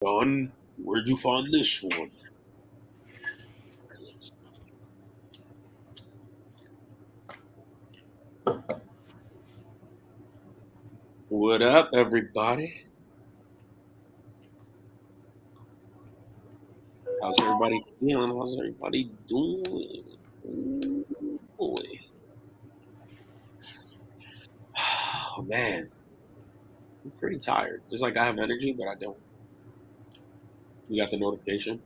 Son, where'd you find this one? What up, everybody? How's everybody feeling? How's everybody doing? Ooh, boy. Oh, man. I'm pretty tired. It's like I have energy, but I don't. You got the notification?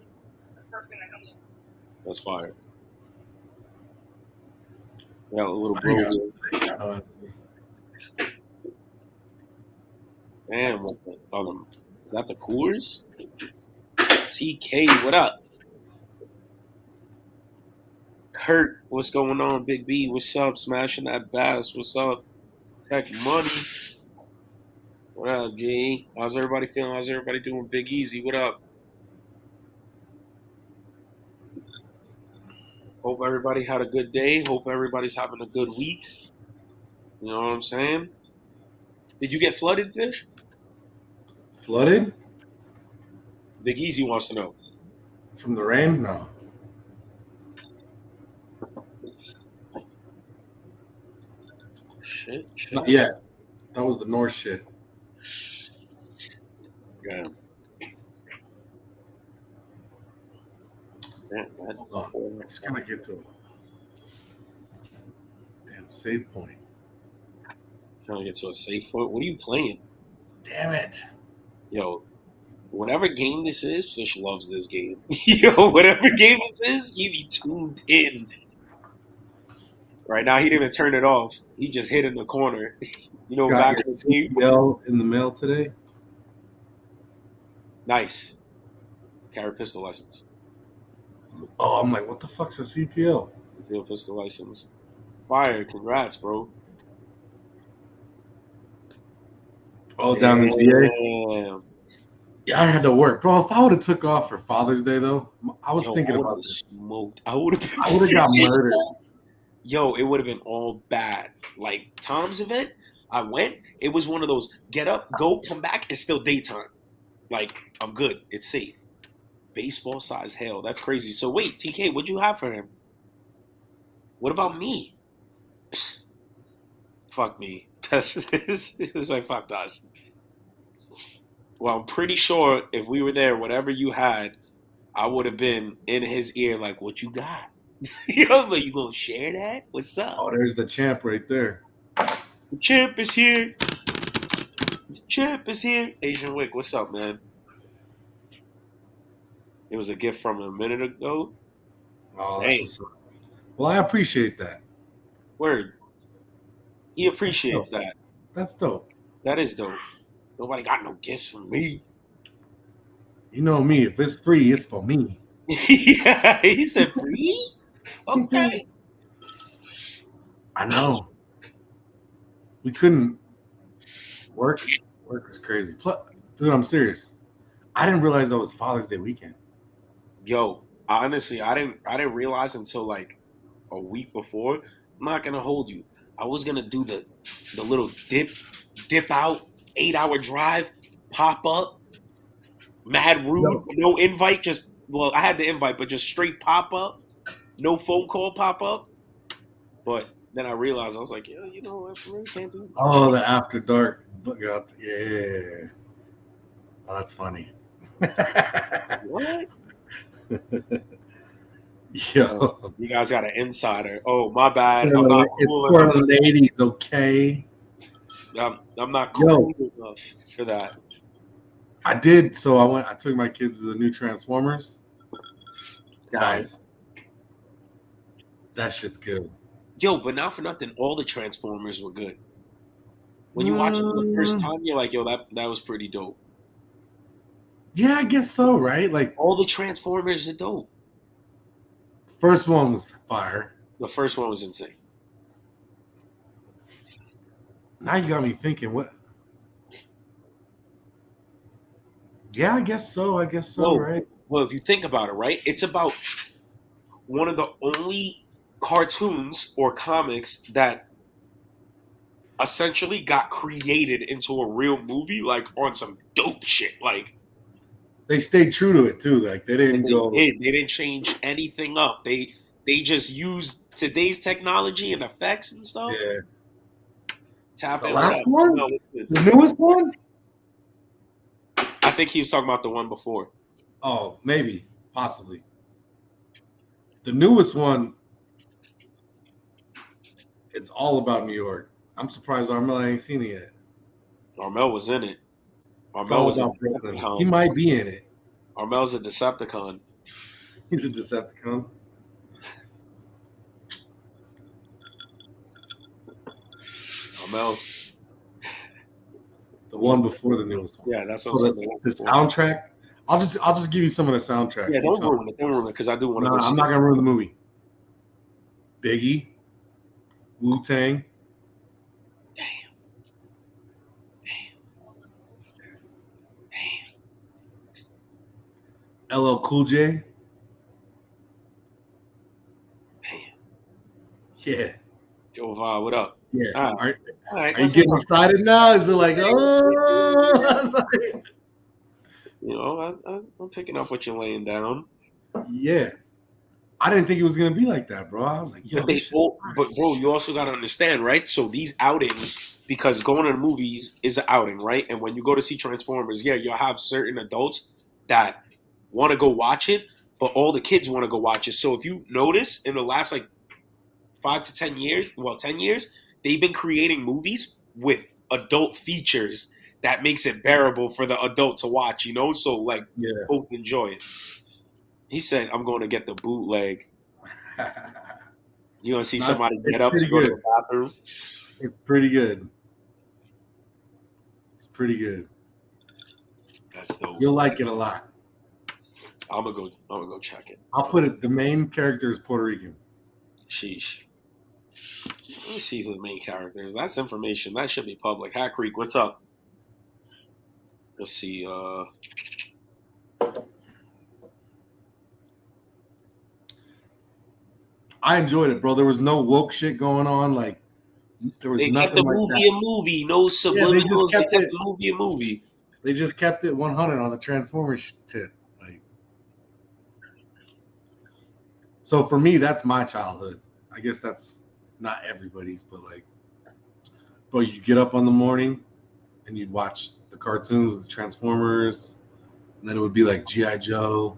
That's fire. Got a little bro here. Damn, what the, is that the Coolers? TK, what up? Kurt, what's going on? Big B, what's up? Smashing that bass, what's up? Tech Money, what up, G? How's everybody feeling? How's everybody doing? Big Easy, what up? Hope everybody had a good day. Hope everybody's having a good week. You know what I'm saying? Did you get flooded, Fish? Flooded? Big Easy wants to know. From the rain? No. Shit. Not yet. That was the North shit. Yeah. Hold on. Just gonna get to it. Damn, save point. Trying to get to a safe point. What are you playing? Damn it. Yo, whatever game this is, Fish loves this game. Yo, whatever game this is, he be tuned in. Right now, he didn't turn it off. He just hit in the corner. You know, Got back your in the game. CPL in the mail today? Nice. Carry pistol license. Oh, I'm like, what the fuck's a CPL? Field pistol license. Fire. Congrats, bro. Oh, down in GA? Damn. Yeah, I had to work. Bro, if I would have took off for Father's Day, though, I was thinking I about this. Smoked. I would have got murdered. Yo, it would have been all bad. Like Tom's event, I went. It was one of those get up, go, come back. It's still daytime. Like I'm good. It's safe. Baseball size hail. That's crazy. So wait, TK, what'd you have for him? What about me? Fuck me. It's like fuck us. Well, I'm pretty sure if we were there, whatever you had, I would have been in his ear like, "What you got?" Yo, but you gonna share that? What's up? Oh, there's the champ right there. The champ is here. The champ is here. Asian Wick, what's up, man? It was a gift from a minute ago. Oh, Hey, well, I appreciate that. word. He appreciates that. That's dope. That is dope. Nobody got no gifts from me. You know me. If it's free, it's for me. Yeah, he said free? Okay. I know. We couldn't work. Work is crazy. Dude, I'm serious. I didn't realize that was Father's Day weekend. Yo, honestly, I didn't realize until like a week before. I'm not gonna hold you. I was gonna do the little dip out, 8-hour drive, pop up, mad rude, no invite, just I had the invite, but just straight pop up, no phone call pop up. But then I realized I was like, yeah, you know what, I really can't do that. Oh, the after dark lookout. Yeah. Oh, that's funny. What? Yo. You guys got an insider. Oh, my bad. I'm not cool it's for the ladies, okay? I'm not cool enough for that. I did. So I took my kids to the new Transformers. Guys, that shit's good. Yo, but not for nothing, all the Transformers were good. When you watch it for the first time, you're like, yo, that was pretty dope. Yeah, I guess so, right? Like all the Transformers are dope. First one was fire. The first one was insane. Now you got me thinking, what? Yeah, I guess so. Right? Well, if you think about it, right? It's about one of the only cartoons or comics that essentially got created into a real movie, like on some dope shit. Like, They stayed true to it too. Like they didn't And go. they didn't change anything up. They just used today's technology and effects and stuff. Yeah. Tap The in last with that. one, No, it's good. the newest one. I think he was talking about the one before. Oh, maybe, possibly. The newest one is all about New York. I'm surprised Armel ain't seen it yet. Armel was in it. It's Armel all was a about Brooklyn. He Decepticon. might be in it. Armel's a Decepticon. He's a Decepticon. Armel. The one before the newest one. Yeah, that's So what I'm the saying. soundtrack. I'll just give you some of the soundtrack. Yeah, don't ruin it. Don't ruin it because I do want to No, go see I'm not it. gonna ruin the movie. Biggie, Wu-Tang. LL Cool J. Yeah. Yo, Va, what up? Yeah. All right. All right. Are you getting excited now? Is it like, oh? You know, I'm picking up what you're laying down. Yeah. I didn't think it was gonna be like that, bro. I was like, yo, But bro, you also gotta understand, right? So these outings, because going to the movies is an outing, right? And when you go to see Transformers, yeah, you'll have certain adults that want to go watch it, but all the kids want to go watch it. So if you notice, in the last like 5 to 10 years, 10 years, they've been creating movies with adult features that makes it bearable for the adult to watch, you know? So like, both enjoy it. He said, I'm going to get the bootleg. You want to see somebody get up to go to the bathroom? It's pretty good. It's pretty good. That's dope. You'll like it a lot. I'm gonna go check it. I'll put it. The main character is Puerto Rican. Sheesh. Let me see who the main character is. That's information. That should be public. Hat Creek, what's up? Let's see. I enjoyed it, bro. There was no woke shit going on. Like there was they nothing kept the like movie that. a movie. No subliminals. They kept the movie a movie. They just kept it 100 on the Transformers tip. Like, so for me, that's my childhood. I guess that's not everybody's, but like, bro, you get up in the morning and you'd watch the cartoons, the Transformers, and then it would be like G.I. Joe.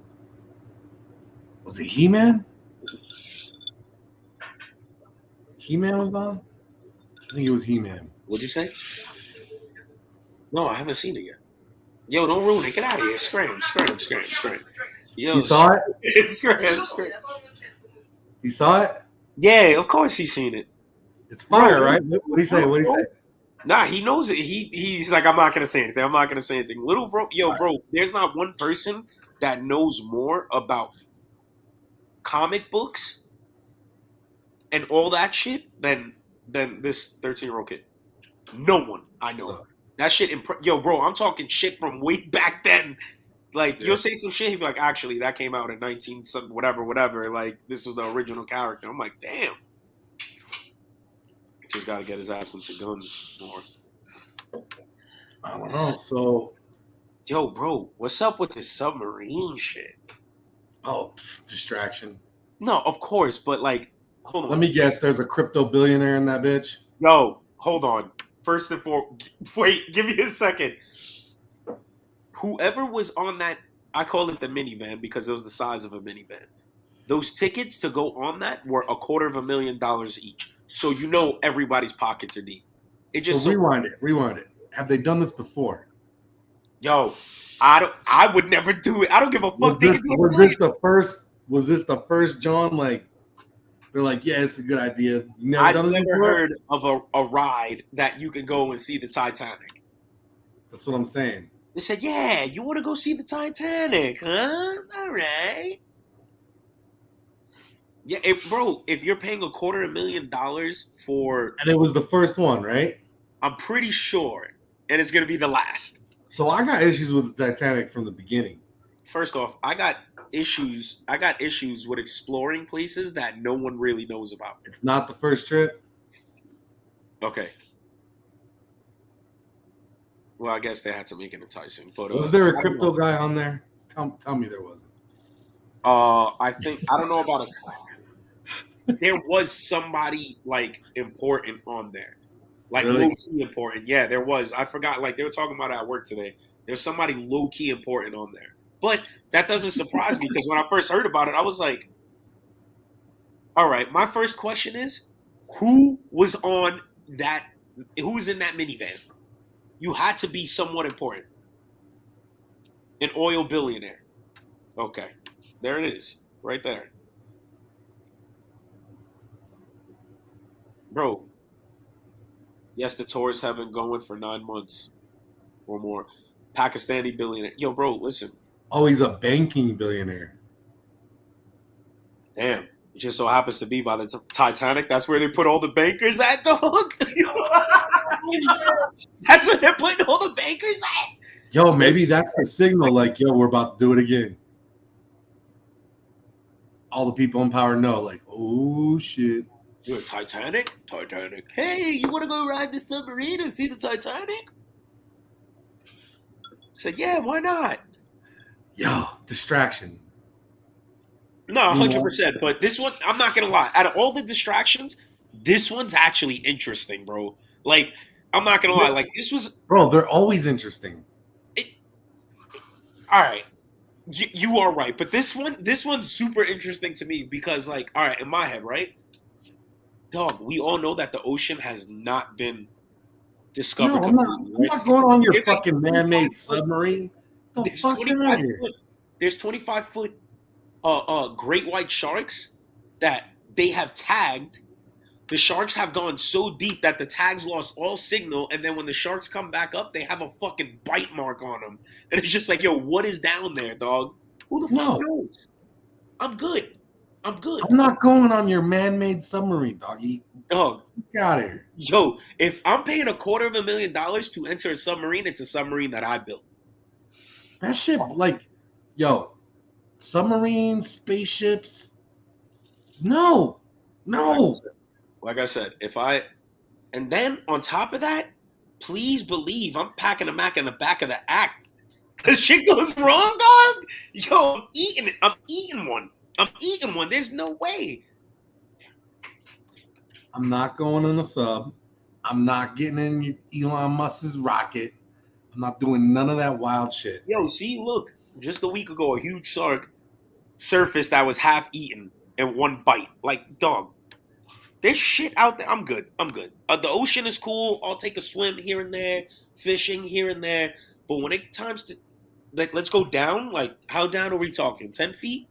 Was it He-Man? He-Man was on? I think it was He-Man. What'd you say? No, I haven't seen it yet. Yo, don't ruin it. Get out of here. Scram. Yo, You saw it? Scram. You saw it? Yeah, of course he's seen it. It's fire, right? What'd he say? Nah, he knows it. He's like, I'm not gonna say anything. Little bro, bro, there's not one person that knows more about comic books and all that shit than this 13-year-old kid. No one I know. So, that shit, yo, bro, I'm talking shit from way back then. Like, you'll say some shit, he'll be like, actually, that came out in 19 some whatever. Like, this was the original character. I'm like, damn. Just got to get his ass into guns more. I don't know. So, yo, bro, what's up with this submarine shit? Oh, distraction. No, of course, but like, hold on. Let me guess. There's a crypto billionaire in that bitch. Yo, hold on. First and foremost, wait, give me a second. Whoever was on that, I call it the minivan because it was the size of a minivan. Those tickets to go on that were $250,000 each. So you know everybody's pockets are deep. It just rewind it. Have they done this before? Yo, I would never do it. I don't give a fuck. Was this the first John? Like, they're like, yeah, it's a good idea. I've never heard of a ride that you can go and see the Titanic. That's what I'm saying. They said, yeah, you want to go see the Titanic, huh? All right. Yeah, bro, if you're paying $250,000 for... And it was the first one, right? I'm pretty sure. And it's going to be the last. So I got issues with the Titanic from the beginning. First off, I got issues with exploring places that no one really knows about. It's not the first trip? Okay. Well, I guess they had to make it enticing. But was there a crypto guy on there? Tell me there wasn't. I think I don't know about there was somebody like important on there. Like Really? low key important. Yeah, there was. I forgot. Like they were talking about it at work today. There's somebody low key important on there. But that doesn't surprise me because when I first heard about it, I was like, all right, my first question is who was on that who was in that minivan? You had to be somewhat important. An oil billionaire. Okay. There it is. Right there. Bro, yes, the tourists have been going for 9 months or more. Pakistani billionaire. Yo, bro, listen. Oh, he's a banking billionaire. Damn. It just so happens to be by the Titanic. That's where they put all the bankers at, dog. That's where they're putting all the bankers at. Yo, maybe that's the signal. Like, yo, we're about to do it again. All the people in power know. Like, oh shit. You're Titanic? Titanic. Hey, you want to go ride the submarine and see the Titanic? I said, yeah, why not? Yo, distraction. No, 100%. But this one, I'm not gonna lie. Out of all the distractions, this one's actually interesting, bro. Like, I'm not gonna lie. Like, this was. Bro, they're always interesting. All right, you are right. But this one's super interesting to me because, like, all right, in my head, right, dog. We all know that the ocean has not been discovered. No, I'm not going on your fucking man-made submarine. The fuck out here. There's 25-foot great white sharks that they have tagged. The sharks have gone so deep that the tags lost all signal, and then when the sharks come back up, they have a fucking bite mark on them. And it's just like, yo, what is down there, dog? Who the fuck knows? I'm good. I'm not going on your man-made submarine, doggy. Dog. Get out of here. Yo, if I'm paying $250,000 to enter a submarine, it's a submarine that I built. That shit, like, yo, submarines, spaceships. No. Like I said, and then on top of that, please believe I'm packing a Mac in the back of the act. Cause shit goes wrong, dog. Yo, I'm eating one. There's no way. I'm not going on a sub. I'm not getting in Elon Musk's rocket. I'm not doing none of that wild shit. Yo, see, look, just a week ago, a huge shark surfaced that was half eaten in one bite. Like, dog. There's shit out there. I'm good. The ocean is cool. I'll take a swim here and there, fishing here and there. But when it times to, like, let's go down. Like, how down are we talking? 10 feet?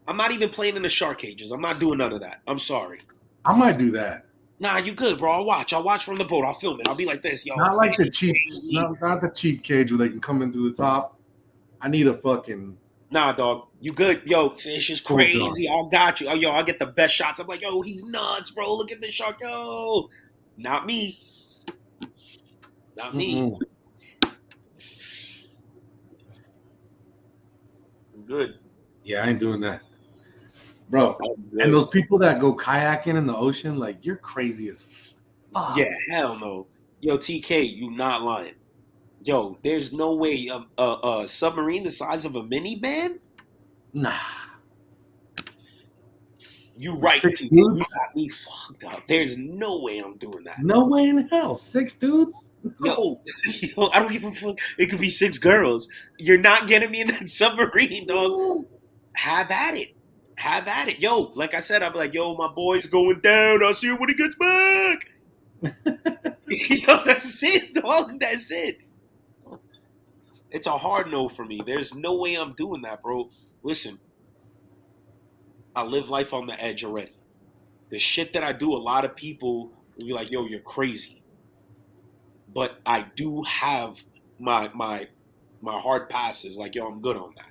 I'm not even playing in the shark cages. I'm not doing none of that. I'm sorry. I might do that. Nah, you good, bro. I'll watch from the boat. I'll film it. I'll be like this, yo. Not like the cheap, not the cheap cage where they can come in through the top. I need a fucking. Nah, dog. You good? Yo, fish is crazy. I got you. Oh, yo, I'll get the best shots. I'm like, yo, he's nuts, bro. Look at this shark. Yo. Not me. Not me. Mm-hmm. Good. Yeah, I ain't doing that. Bro, and those people that go kayaking in the ocean, like, you're crazy as fuck. Yeah, hell no. Yo, TK, you not lying. Yo, there's no way a submarine the size of a minivan? Nah. You right. 6 TK. dudes? You got me fucked up. There's no way I'm doing that. No way in hell. 6 dudes? No. Yo, I don't give a fuck. It could be 6 girls. You're not getting me in that submarine, dog. Have at it. Have at it. Yo, like I said, I'm like, yo, my boy's going down. I'll see him when he gets back. Yo, that's it, dog. That's it. It's a hard no for me. There's no way I'm doing that, bro. Listen, I live life on the edge already. The shit that I do, a lot of people will be like, yo, you're crazy. But I do have my hard passes. Like, yo, I'm good on that.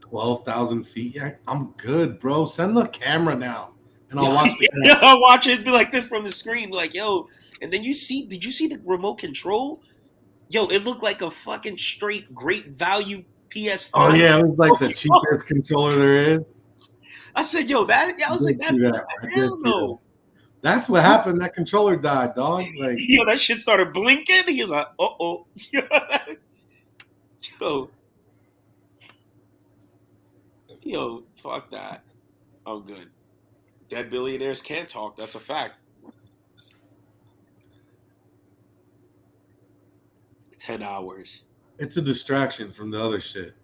12,000 feet? Yeah, I'm good, bro. Send the camera now, and I'll watch the camera. I'll watch it be like this from the screen, like, yo. And then did you see the remote control? Yo, it looked like a fucking straight great value PS5. Oh, yeah, it was like the cheapest controller there is. I said, yo, I was like, that's hell no. That's what happened. That controller died, dog. Like, yo, that shit started blinking. He was like, uh-oh. Yo, yo, fuck that. I'm good. Dead billionaires can't talk. That's a fact. 10 hours. It's a distraction from the other shit.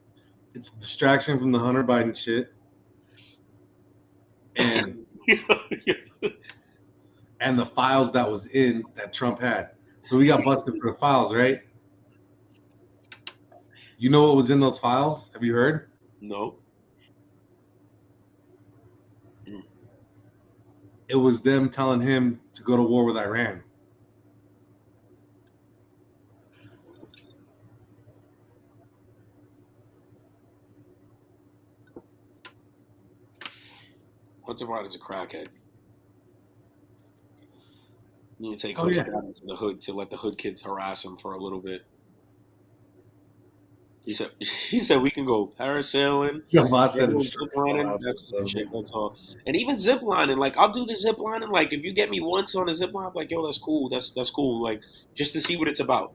It's a distraction from the Hunter Biden shit and and the files that was in that Trump had. So we got busted for the files, right? You know what was in those files? Have you heard? No. It was them telling him to go to war with Iran. Hunter Biden's a crackhead. You need to take Oh, Hunter yeah. Biden to the hood to let the hood kids harass him for a little bit. He said we can go parasailing. Yeah, Hamas said Everyone it's zip lining, that's the shit, that's all. And even zip lining, like I'll do the zip lining. Like if you get me once on a zip line, I'm like yo, that's cool. That's cool. Like just to see what it's about.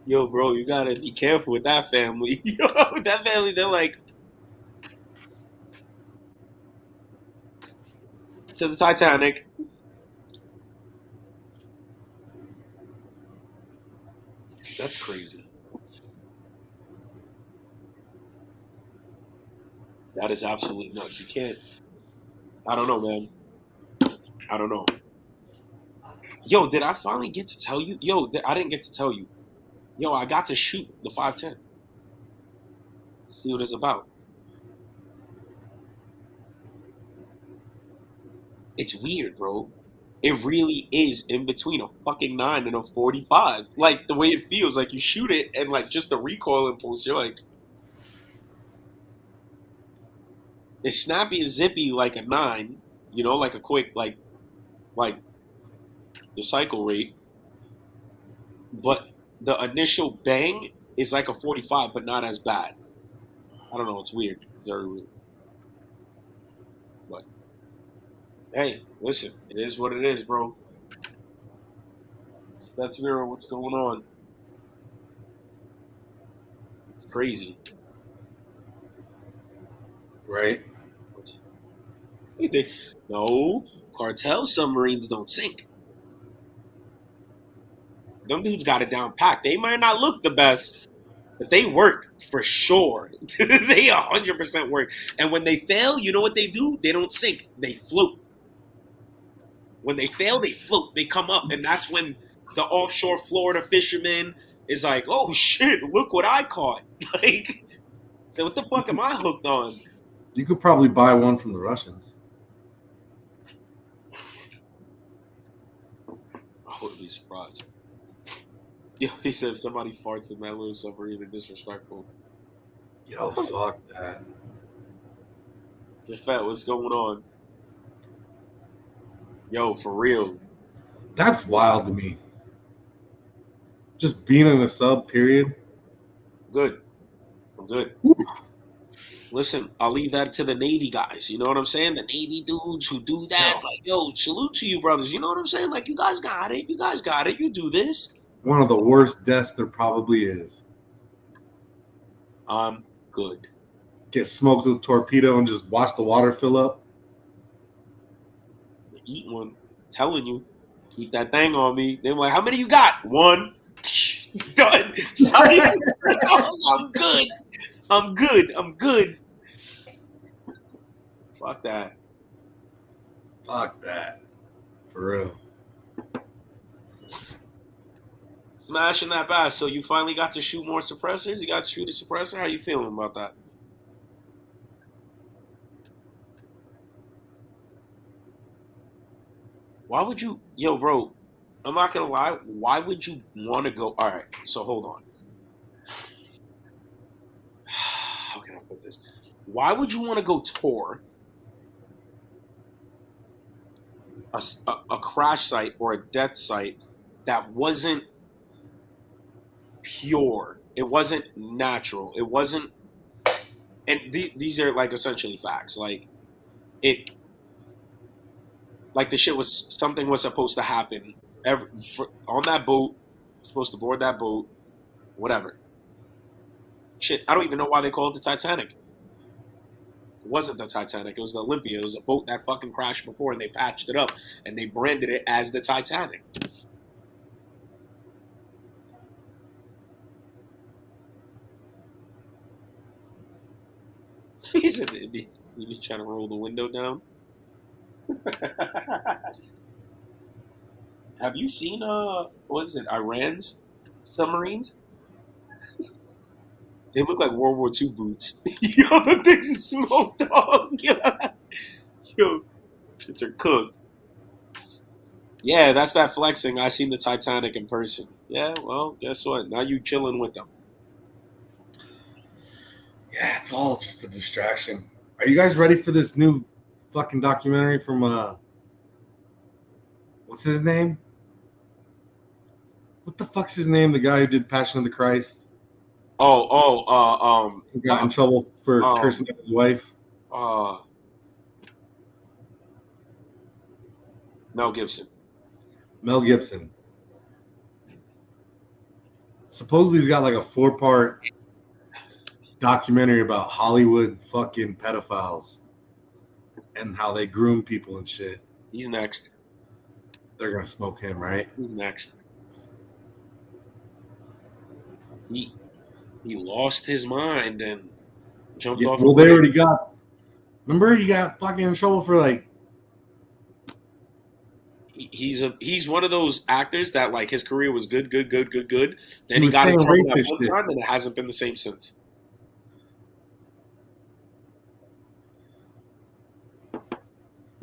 Yo, bro, you gotta be careful with that family. Yo, that family, they're like to the Titanic. That's crazy. That is absolutely nuts. You can't. I don't know, man. I don't know. Yo, did I finally get to tell you? Yo, I didn't get to tell you. Yo, I got to shoot the 510. See what it's about. It's weird, bro. It really is in between a fucking 9 and a 45. Like the way it feels, like you shoot it and like just the recoil impulse, you're like, it's snappy and zippy like a 9, you know, like a quick like the cycle rate. But the initial bang is like a 45, but not as bad. I don't know. It's weird. Very weird. But hey, listen, it is what it is, bro. That's real. What's going on? It's crazy. right. No, cartel submarines don't sink. Them dudes got it down packed. They might not look the best, but they work for sure. They 100% work. And when they fail, you know what they do? They don't sink. They float. When they fail, they float. They come up, and that's when the offshore Florida fisherman is like, "Oh shit! Look what I caught!" Like, so what the fuck am I hooked on? You could probably buy one from the Russians. I wouldn't be surprised. Yo, he said if somebody farts in that little submarine, they're disrespectful. Yo, fuck that. Just fat, what's going on? Yo, for real. That's wild to me. Just being in a sub, period. Good. I'm good. Whew. Listen, I'll leave that to the Navy guys. You know what I'm saying? The Navy dudes who do that. Yeah. Like, yo, salute to you, brothers. You know what I'm saying? Like, you guys got it. You guys got it. You do this. One of the worst deaths there probably is. I'm good. Get smoked with a torpedo and just watch the water fill up. Eat one. Telling you. Keep that thing on me. They're like, how many you got? One. Done. Sorry. I'm good. I'm good. I'm good. Fuck that. Fuck that. For real. Smashing that bass. So you finally got to shoot more suppressors? You got to shoot a suppressor? How you feeling about that? Why would you, yo, bro? I'm not gonna lie. Why would you want to go? All right, so hold on. How can I put this? Why would you want to go tour a crash site or a death site that wasn't pure? It wasn't natural. It wasn't. And these are like essentially facts. Like it like the shit was something was supposed to happen on that boat. Supposed to board that boat, whatever. Shit, I don't even know why they call it the Titanic. It wasn't the Titanic. It was the Olympia. It was a boat that fucking crashed before, and they patched it up and they branded it as the Titanic. He's trying to roll the window down. Have you seen what is it? Iran's submarines? They look like World War II boots. Yo, the things are smoked dog. Yo, shits are cooked. Yeah, that's that flexing. I seen the Titanic in person. Yeah, well, guess what? Now you chilling with them. Yeah, it's all just a distraction. Are you guys ready for this new fucking documentary from what's his name? What the fuck's his name? The guy who did Passion of the Christ. He got in trouble for cursing at his wife. Mel Gibson. Mel Gibson. Supposedly he's got like a 4-part documentary about Hollywood fucking pedophiles and how they groom people and shit. He's next. They're gonna smoke him, right? He's next. He lost his mind and jumped off. Well, they already got. Remember, he got fucking in trouble for like. He's one of those actors that like his career was good. Then he got in trouble that one time, and it hasn't been the same since.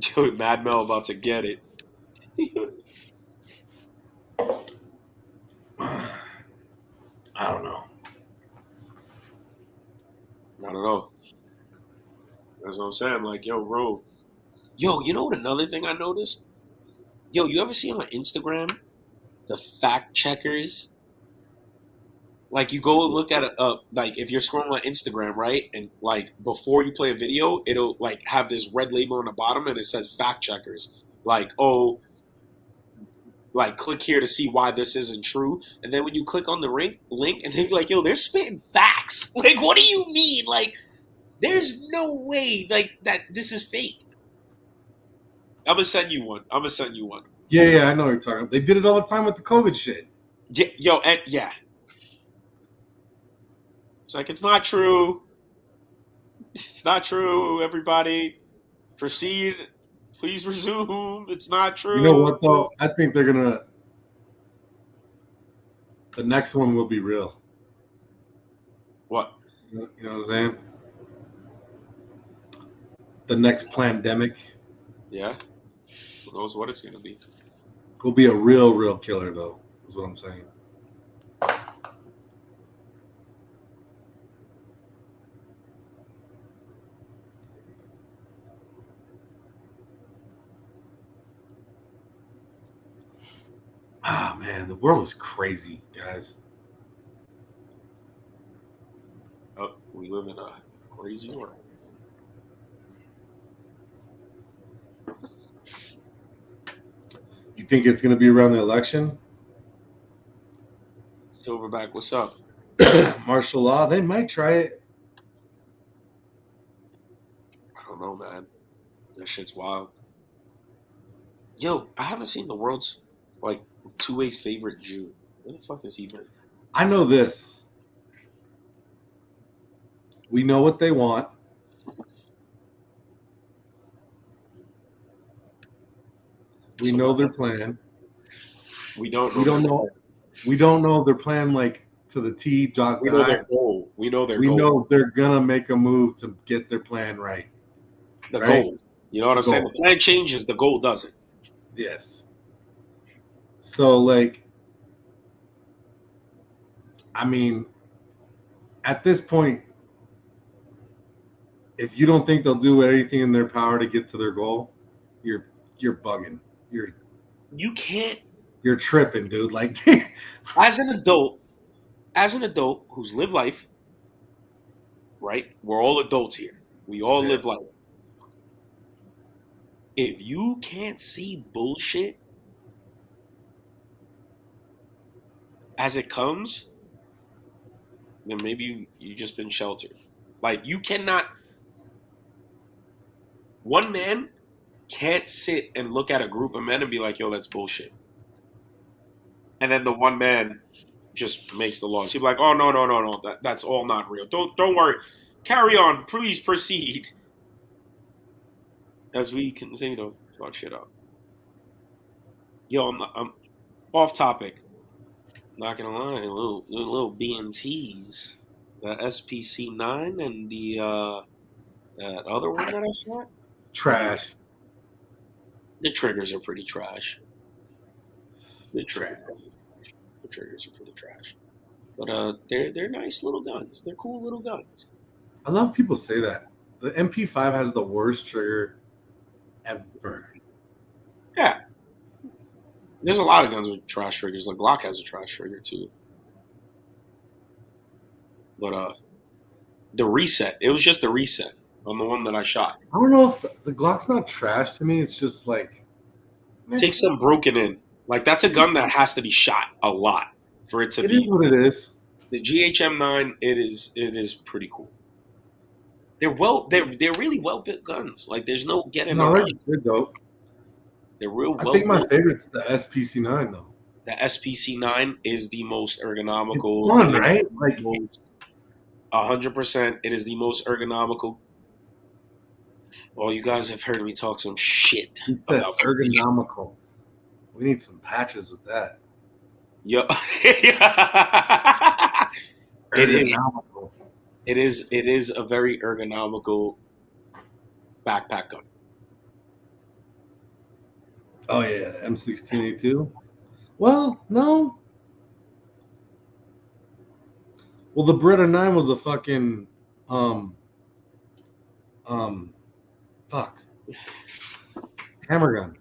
Yo, Mad Mel about to get it. I don't know. I don't know. That's what I'm saying. Like, yo, bro. Yo, you know what another thing I noticed? Yo, you ever see on Instagram the fact checkers? Like, you go and look at it, like, if you're scrolling on Instagram, right? And, like, before you play a video, it'll, like, have this red label on the bottom and it says fact checkers. Like, oh, like, click here to see why this isn't true. And then when you click on the link and they're like, yo, they're spitting facts. Like, what do you mean? Like, there's no way, like, that this is fake. I'm going to send you one. Yeah, I know what you're talking about. They did it all the time with the COVID shit. Yeah, yo, and yeah. It's like, it's not true. It's not true, everybody. Proceed. Please resume. It's not true. You know what, though? I think they're going to... The next one will be real. What? You know what I'm saying? The next pandemic. Yeah. Who knows what it's going to be. Will be a real killer, though, is what I'm saying. Ah, man, the world is crazy, guys. Oh, we live in a crazy world. You think it's going to be around the election? Silverback, what's up? Martial law, they might try it. I don't know, man. That shit's wild. Yo, I haven't seen the world's, like, two-way's favorite Jew. Where the fuck has he been? I know this. We know what they want. We know their plan. We don't know. We don't know their plan like to the T. We know their goal. We know they're gonna make a move to get their plan right. The goal. You know what I'm saying? The plan changes. The goal doesn't. Yes. So, like, I mean, at this point, if you don't think they'll do anything in their power to get to their goal, you're bugging. You can't. You're tripping, dude. Like, as an adult who's lived life, right? We're all adults here. We all live life. If you can't see bullshit as it comes, then maybe you just been sheltered. Like you cannot. One man can't sit and look at a group of men and be like, "Yo, that's bullshit." And then the one man just makes the laws. He'd be like, "Oh no, no, no, no, that's all not real. Don't worry. Carry on. Please proceed." As we continue to fuck shit up. Yo, I'm off topic. Not gonna lie, little BNTs. The SPC 9 and the that other one that I shot. Trash. The triggers are pretty trash. The Trash. triggers are pretty trash. But they're nice little guns. They're cool little guns. I love people say that. The MP5 has the worst trigger ever. Yeah. There's a lot of guns with trash triggers. The Glock has a trash trigger too. But the reset, it was just the reset on the one that I shot. I don't know if the Glock's not trash to me. It's just like Take some broken in. Like that's a gun that has to be shot a lot for it to it be. is what it is. The GHM 9, it is pretty cool. They're really well built guns. Like there's no getting No, around. they're dope. They're real I well think my built. favorite's the SPC9 though. The SPC 9 is the most It's ergonomical. fun, right? Like 100%. It is the most ergonomical. Well, you guys have heard me talk some shit he said, about ergonomical. We need some patches with that. Yo. Ergonomical. It is a very ergonomical backpack gun. Oh yeah, M16A2. Well, no. Well, the Beretta 9 was a fucking fuck hammer gun.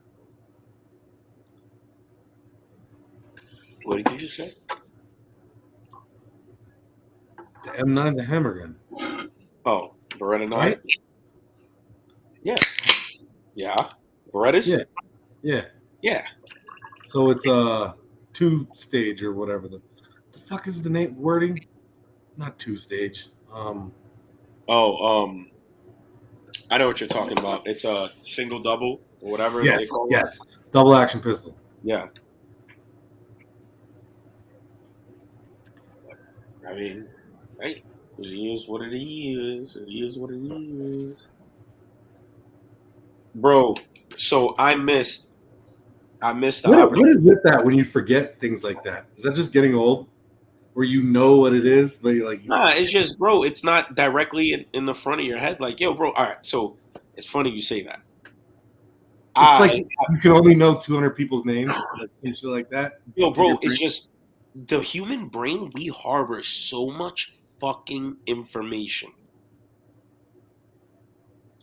What did you just say? The M9's a hammer gun. Oh, Beretta 9? Right? Yeah. Yeah. Berettas? Yeah. Yeah. Yeah. So it's a 2-stage or whatever the fuck is the name wording? Not 2-stage. I know what you're talking about. It's a single double or whatever Yes, they call it. yes. Double action pistol. Yeah. I mean, hey, it is what it is. It is what it is. Bro, so I missed the What opportunity. is with that when you forget things like that? Is that just getting old? Where you know what it is, but you're like, Nah, it's just, bro, it's not directly in the front of your head. Like, yo, bro, all right, so it's funny you say that. it's like you can only know 200 people's names, like some shit like that. Yo, bro, it's just the human brain, we harbor so much fucking information.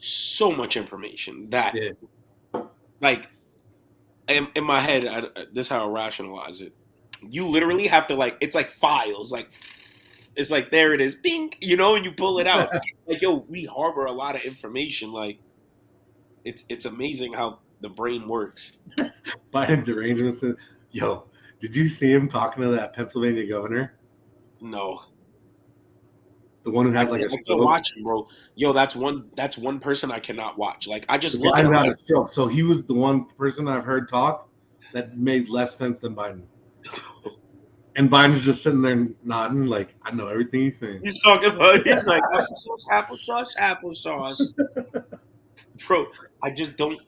So much information that, Yeah. like, in my head, this is how I rationalize it. You literally have to, like, it's like files. Like, it's like, there it is, bing, and you pull it out. Like, yo, we harbor a lot of information. Like, it's amazing how the brain works. Biden derangement said, yo, did you see him talking to that Pennsylvania governor? No. The one who had like a I can't stroke? watch him, bro. Yo, that's one person I cannot watch. Like, I just look Biden at him. had a stroke. So he was the one person I've heard talk that made less sense than Biden. And Biden's just sitting there nodding, like, I know everything he's saying. He's talking about, he's like, applesauce. Bro, I just don't.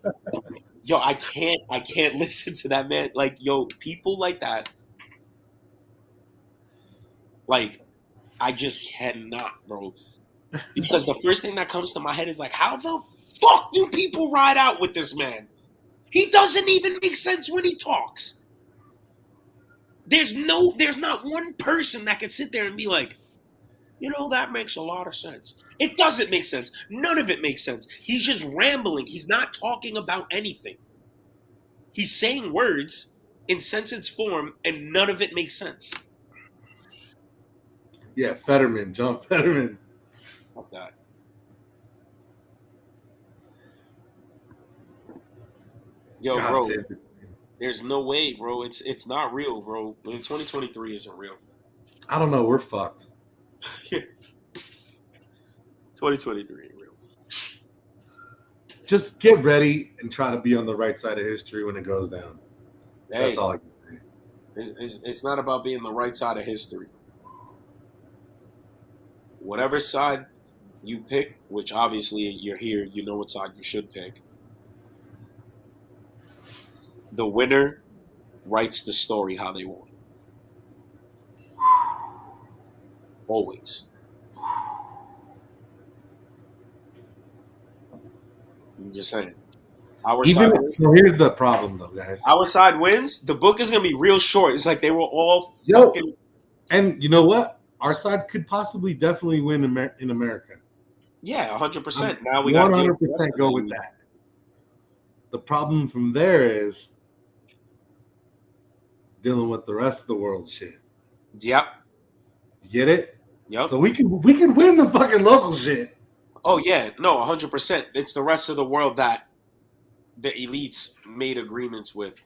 Yo, I can't listen to that man. Like, yo, people like that. Like, I just cannot, bro. Because the first thing that comes to my head is like, how the fuck do people ride out with this man? He doesn't even make sense when he talks. There's not one person that can sit there and be like, that makes a lot of sense. It doesn't make sense. None of it makes sense. He's just rambling. He's not talking about anything. He's saying words in sentence form, and none of it makes sense. Yeah, Fetterman, John Fetterman. Fuck that. Yo, God bro, save it. there's no way, bro. It's not real, bro. I mean, 2023 isn't real. I don't know. We're fucked. 2023 ain't real. Just get ready and try to be on the right side of history when it goes down. That's Hey, all I can say. it's not about being the right side of history. Whatever side you pick, which obviously you're here, you know what side you should pick. The winner writes the story how they want. Always. I'm just saying. Our side Even wins. so, here's the problem, though, guys. Our side wins. The book is gonna be real short. It's like they were all Yo, fucking. and you know what? Our side could possibly definitely win in America. Yeah, I'm 100%. Now we got to deal with the rest 100% of go with the. that. The problem from there is dealing with the rest of the world shit. Yep. You get it? Yep. So we can win the fucking local shit. Oh yeah, no, 100%. It's the rest of the world that the elites made agreements with and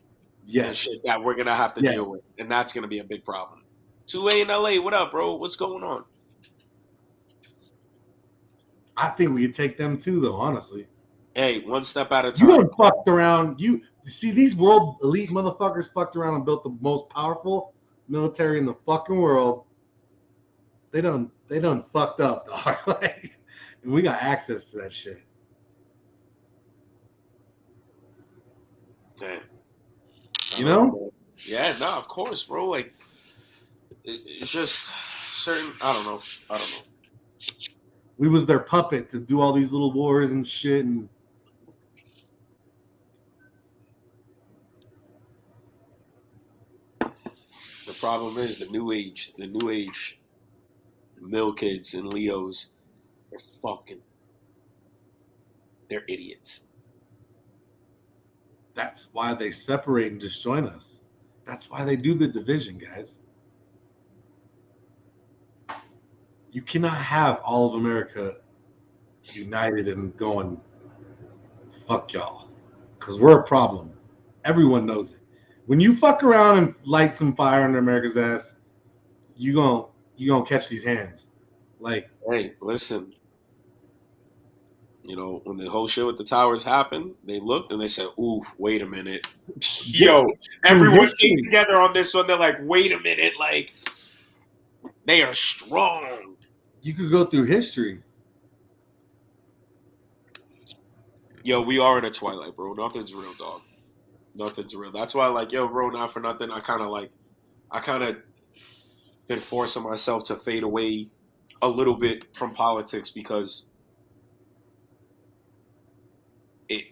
Yes. shit that we're gonna have to deal with, Yes. and that's gonna be a big problem. 2A in LA, what up, bro? What's going on? I think we could take them too, though. Honestly, Hey, one step at a you time. don't fucked around. You see these world elite motherfuckers fucked around and built the most powerful military in the fucking world. They done fucked up, dog. Like, and we got access to that shit. Damn. You know? Yeah, no, of course, bro. Like, it's just certain. I don't know. I don't know. We was their puppet to do all these little wars and shit. And The problem is the new age, mill kids and Leos, they're fucking, they're idiots. that's why they separate and disjoin us. That's why they do the division, guys. You cannot have all of America united and going, fuck y'all. Because we're a problem. Everyone knows it. When you fuck around and light some fire under America's ass, you gonna catch these hands. Like, Hey, listen, you know, when the whole shit with the towers happened, they looked and they said, "Ooh, wait a minute, yo!" Everyone came history, together on this one. They're like, "Wait a minute, like they are strong." you could go through history. Yo, we are in a twilight, bro. Nothing's real, dog. Nothing's real. That's why, like, yo, bro, not for nothing. I kind of been forcing myself to fade away a little bit from politics because it,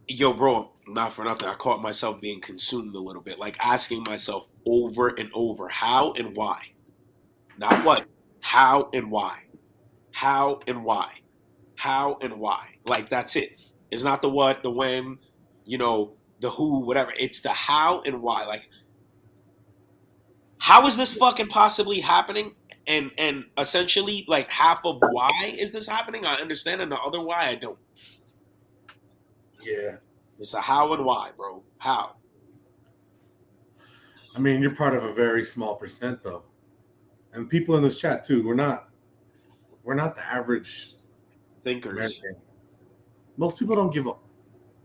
yo, bro, not for nothing. I caught myself being consumed a little bit, like asking myself over and over, how and why, not what, how and why, how and why, how and why. Like that's it. It's not the what, the when, you know, the who, whatever. It's the how and why. Like, how is this fucking possibly happening? And essentially, like half of why is this happening? I understand, and the other why I don't. Yeah. It's a how and why, bro. How? I mean, you're part of a very small percent, though. And people in this chat too. We're not the average Thinkers. American. Most people don't give a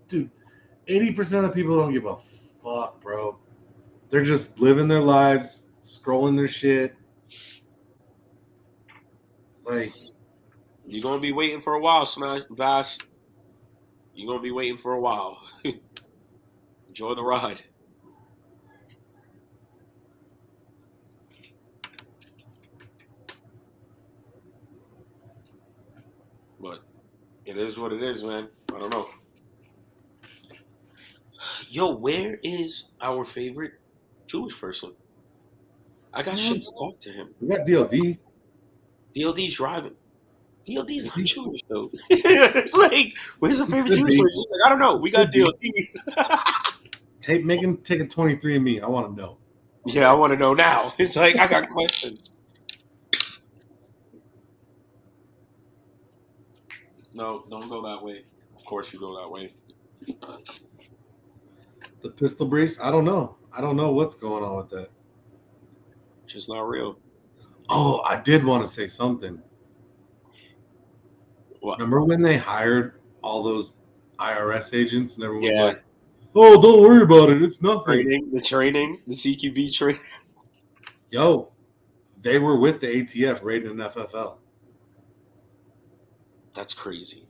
dude. 80% of people don't give a fuck, bro. They're just living their lives, scrolling their shit. Like, You're gonna be waiting for a while, Smash Bass. You're gonna be waiting for a while. Enjoy the ride. But it is what it is, man. I don't know. Yo, where is our favorite Jewish person? I got shit to talk to him. we got DLD. DLD's driving. DLD's Is not he? Jewish though. It's like, where's the favorite Could Jewish be. person? He's like, I don't know. We got Could DLD. Make him take a 23andMe. I want to know. Yeah, I want to know now. It's like I got questions. No, don't go that way. Of course you go that way. The pistol brace? I don't know. I don't know what's going on with that. Just not real. Oh, I did want to say something. What? Remember when they hired all those IRS agents and everyone was Yeah. like, "Oh, don't worry about it. It's nothing." Training, the CQB training. Yo, they were with the ATF raiding an FFL. That's crazy.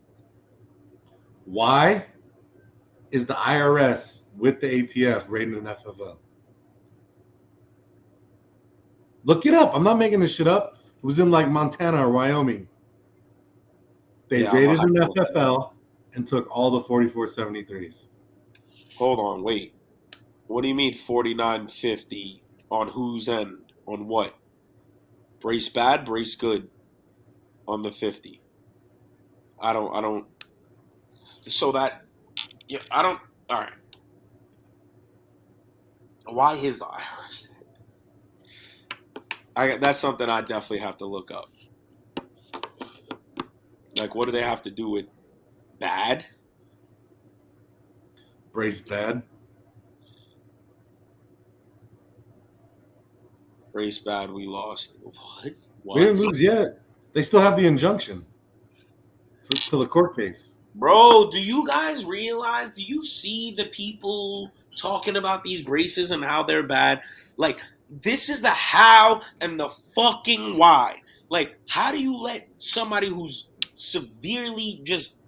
Why is the IRS with the ATF raiding an FFL? Look it up. I'm not making this shit up. It was in like Montana or Wyoming. They Yeah, I'm gonna raided have an to look that up. FFL and took all the 4473s. Hold on, wait. What do you mean 4950 on whose end? On what? Brace bad, brace good on the 50. I don't so that yeah, I don't all right. Why is the IRS? That's something I definitely have to look up. Like what do they have to do with bad? Brace bad. Brace bad, we lost. What? We didn't What? lose yet. They still have the injunction to the court case. Bro, do you guys realize? Do you see the people talking about these braces and how they're bad? Like, this is the how and the fucking why. Like, how do you let somebody who's severely just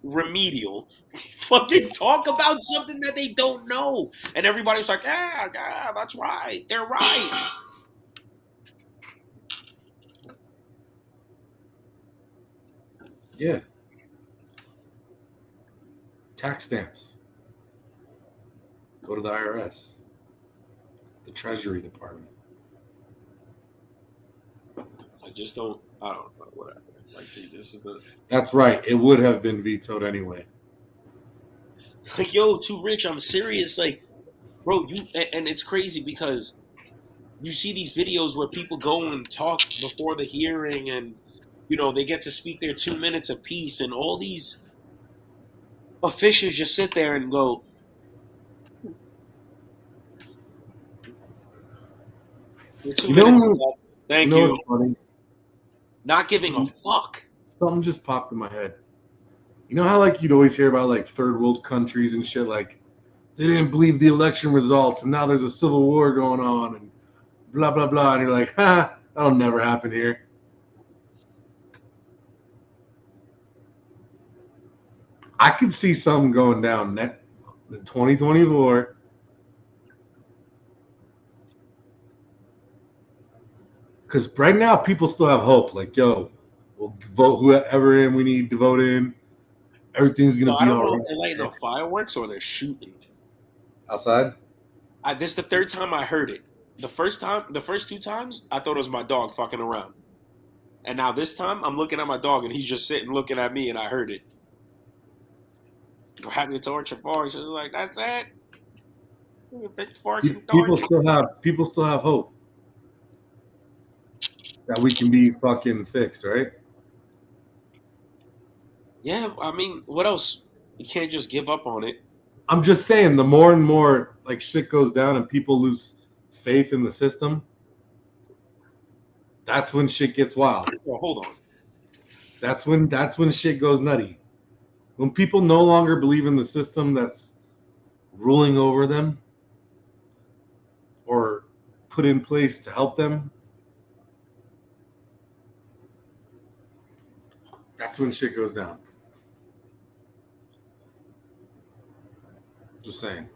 remedial fucking talk about something that they don't know? And everybody's like, yeah, that's right. They're right. Yeah. Tax stamps. Go to the IRS, the Treasury Department. I don't know, whatever. Like, see, this is the. That's right. It would have been vetoed anyway. Like, yo, too rich. I'm serious. Like, bro, and it's crazy because you see these videos where people go and talk before the hearing and they get to speak their 2 minutes apiece and all these officials just sit there and go, your two You minutes is know, up. Thank what's you. funny? Not giving a fuck. Something just popped in my head. You know how like you'd always hear about like third world countries and shit, like they didn't believe the election results and now there's a civil war going on and blah blah blah, and you're like, ha, that'll never happen here. I could see something going down in 2024. Because right now people still have hope. Like, yo, we'll vote whoever in we need to vote in. Everything's So gonna I be don't all know if right. they're lighting off fireworks or they're shooting. Outside? This is the third time I heard it. The first two times, I thought it was my dog fucking around. And now this time, I'm looking at my dog and he's just sitting looking at me and I heard it. Grab your torch and forks. It's like, that's it. Pitchforks and People torches. still have hope that we can be fucking fixed, right? Yeah, I mean, what else? You can't just give up on it. I'm just saying, the more and more like shit goes down and people lose faith in the system, that's when shit gets wild. Well, hold on. That's when shit goes nutty. When people no longer believe in the system that's ruling over them or put in place to help them, that's when shit goes down. Just saying.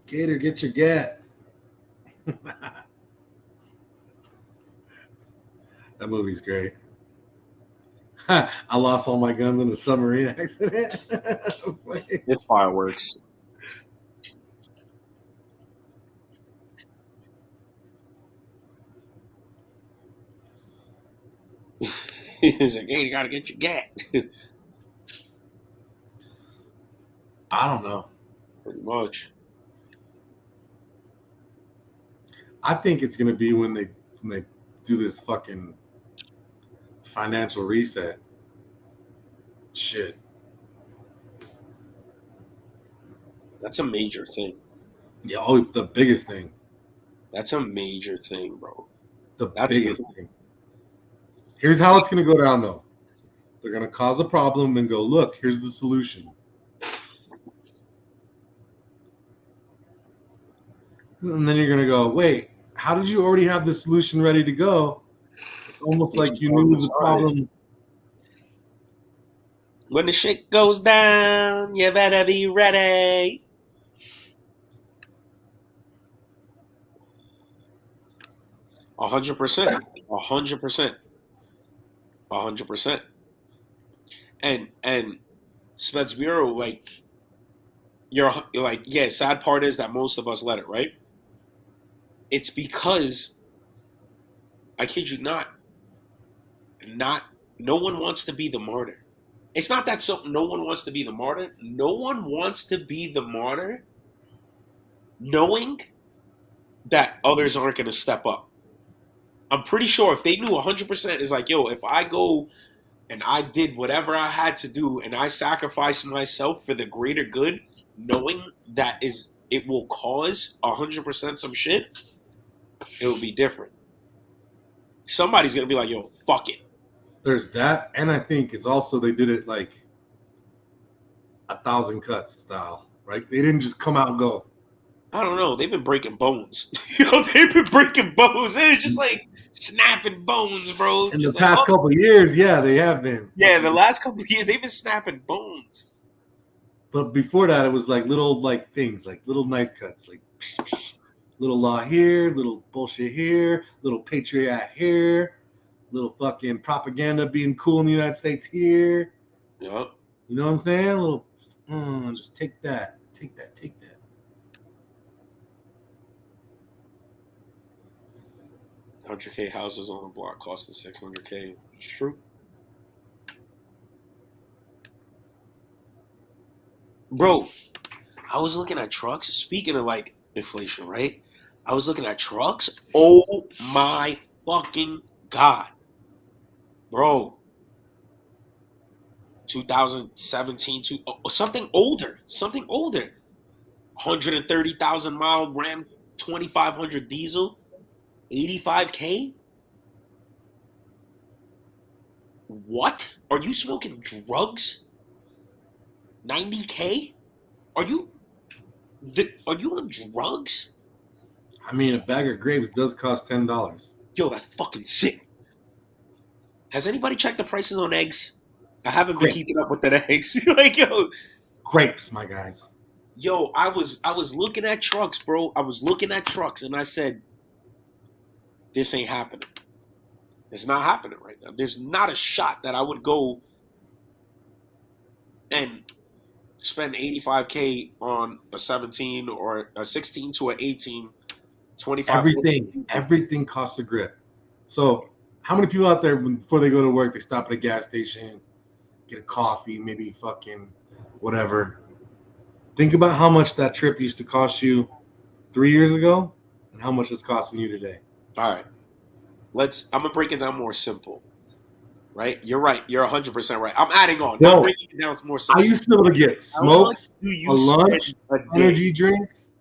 Gator, get your gat. That movie's great. I lost all my guns in a submarine accident. It's fireworks. He's like, hey, you gotta get your gat. I don't know. Pretty much. I think it's gonna be when they do this fucking financial reset shit. That's a major thing. Yeah, oh, the biggest thing. That's a major thing, bro. The That's biggest thing. Here's how it's gonna go down though. They're gonna cause a problem and go, look, here's the solution. And then you're gonna go, wait, how did you already have the solution ready to go? It's almost like you knew the problem. When the shit goes down, you better be ready. A 100%. 100%. 100%. And Spetsbureau, like you're like, yeah, sad part is that most of us let it, right? It's because I kid you not no one wants to be the martyr. It's not that no one wants to be the martyr. No one wants to be the martyr knowing that others aren't going to step up. I'm pretty sure if they knew 100% is like, yo, if I go and I did whatever I had to do and I sacrificed myself for the greater good, knowing that is it will cause 100% some shit, it will be different. Somebody's going to be like, yo, fuck it. There's that, and I think it's also they did it like 1,000 cuts style, right? They didn't just come out and go. I don't know. They've been breaking bones. They've been breaking bones. They're just like snapping bones, bro. In just the past couple of years, yeah, they have been. Yeah, the last couple of years, they've been snapping bones. But before that, it was like little like things, like little knife cuts, like little law here, little bullshit here, little patriot here, little fucking propaganda being cool in the United States here. Yep. You know what I'm saying? A little, just take that. 100K houses on the block costing 600K. It's true. Bro, I was looking at trucks. Speaking of like inflation, right? I was looking at trucks. Oh my fucking God. Bro. 2017 to something older. 130,000 mile Ram 2500 diesel. 85K? What? Are you smoking drugs? 90K? Are you on drugs? I mean, a bag of grapes does cost $10. Yo, that's fucking sick. Has anybody checked the prices on eggs? I haven't been keeping up with the eggs. Like, yo, grapes, my guys. Yo, I was looking at trucks, bro. I was looking at trucks, and I said, this ain't happening. It's not happening right now. There's not a shot that I would go and spend 85K on a 17 or a 16 to an 18, 25. Everything costs a grip. So how many people out there, before they go to work, they stop at a gas station, get a coffee, maybe fucking whatever. Think about how much that trip used to cost you 3 years ago and how much it's costing you today. All right. I'm going to break it down more simple. Right? You're right. You're 100% right. I'm adding on. No, I'm breaking it down more simple. I used to be able to get smokes, a lunch, energy drinks,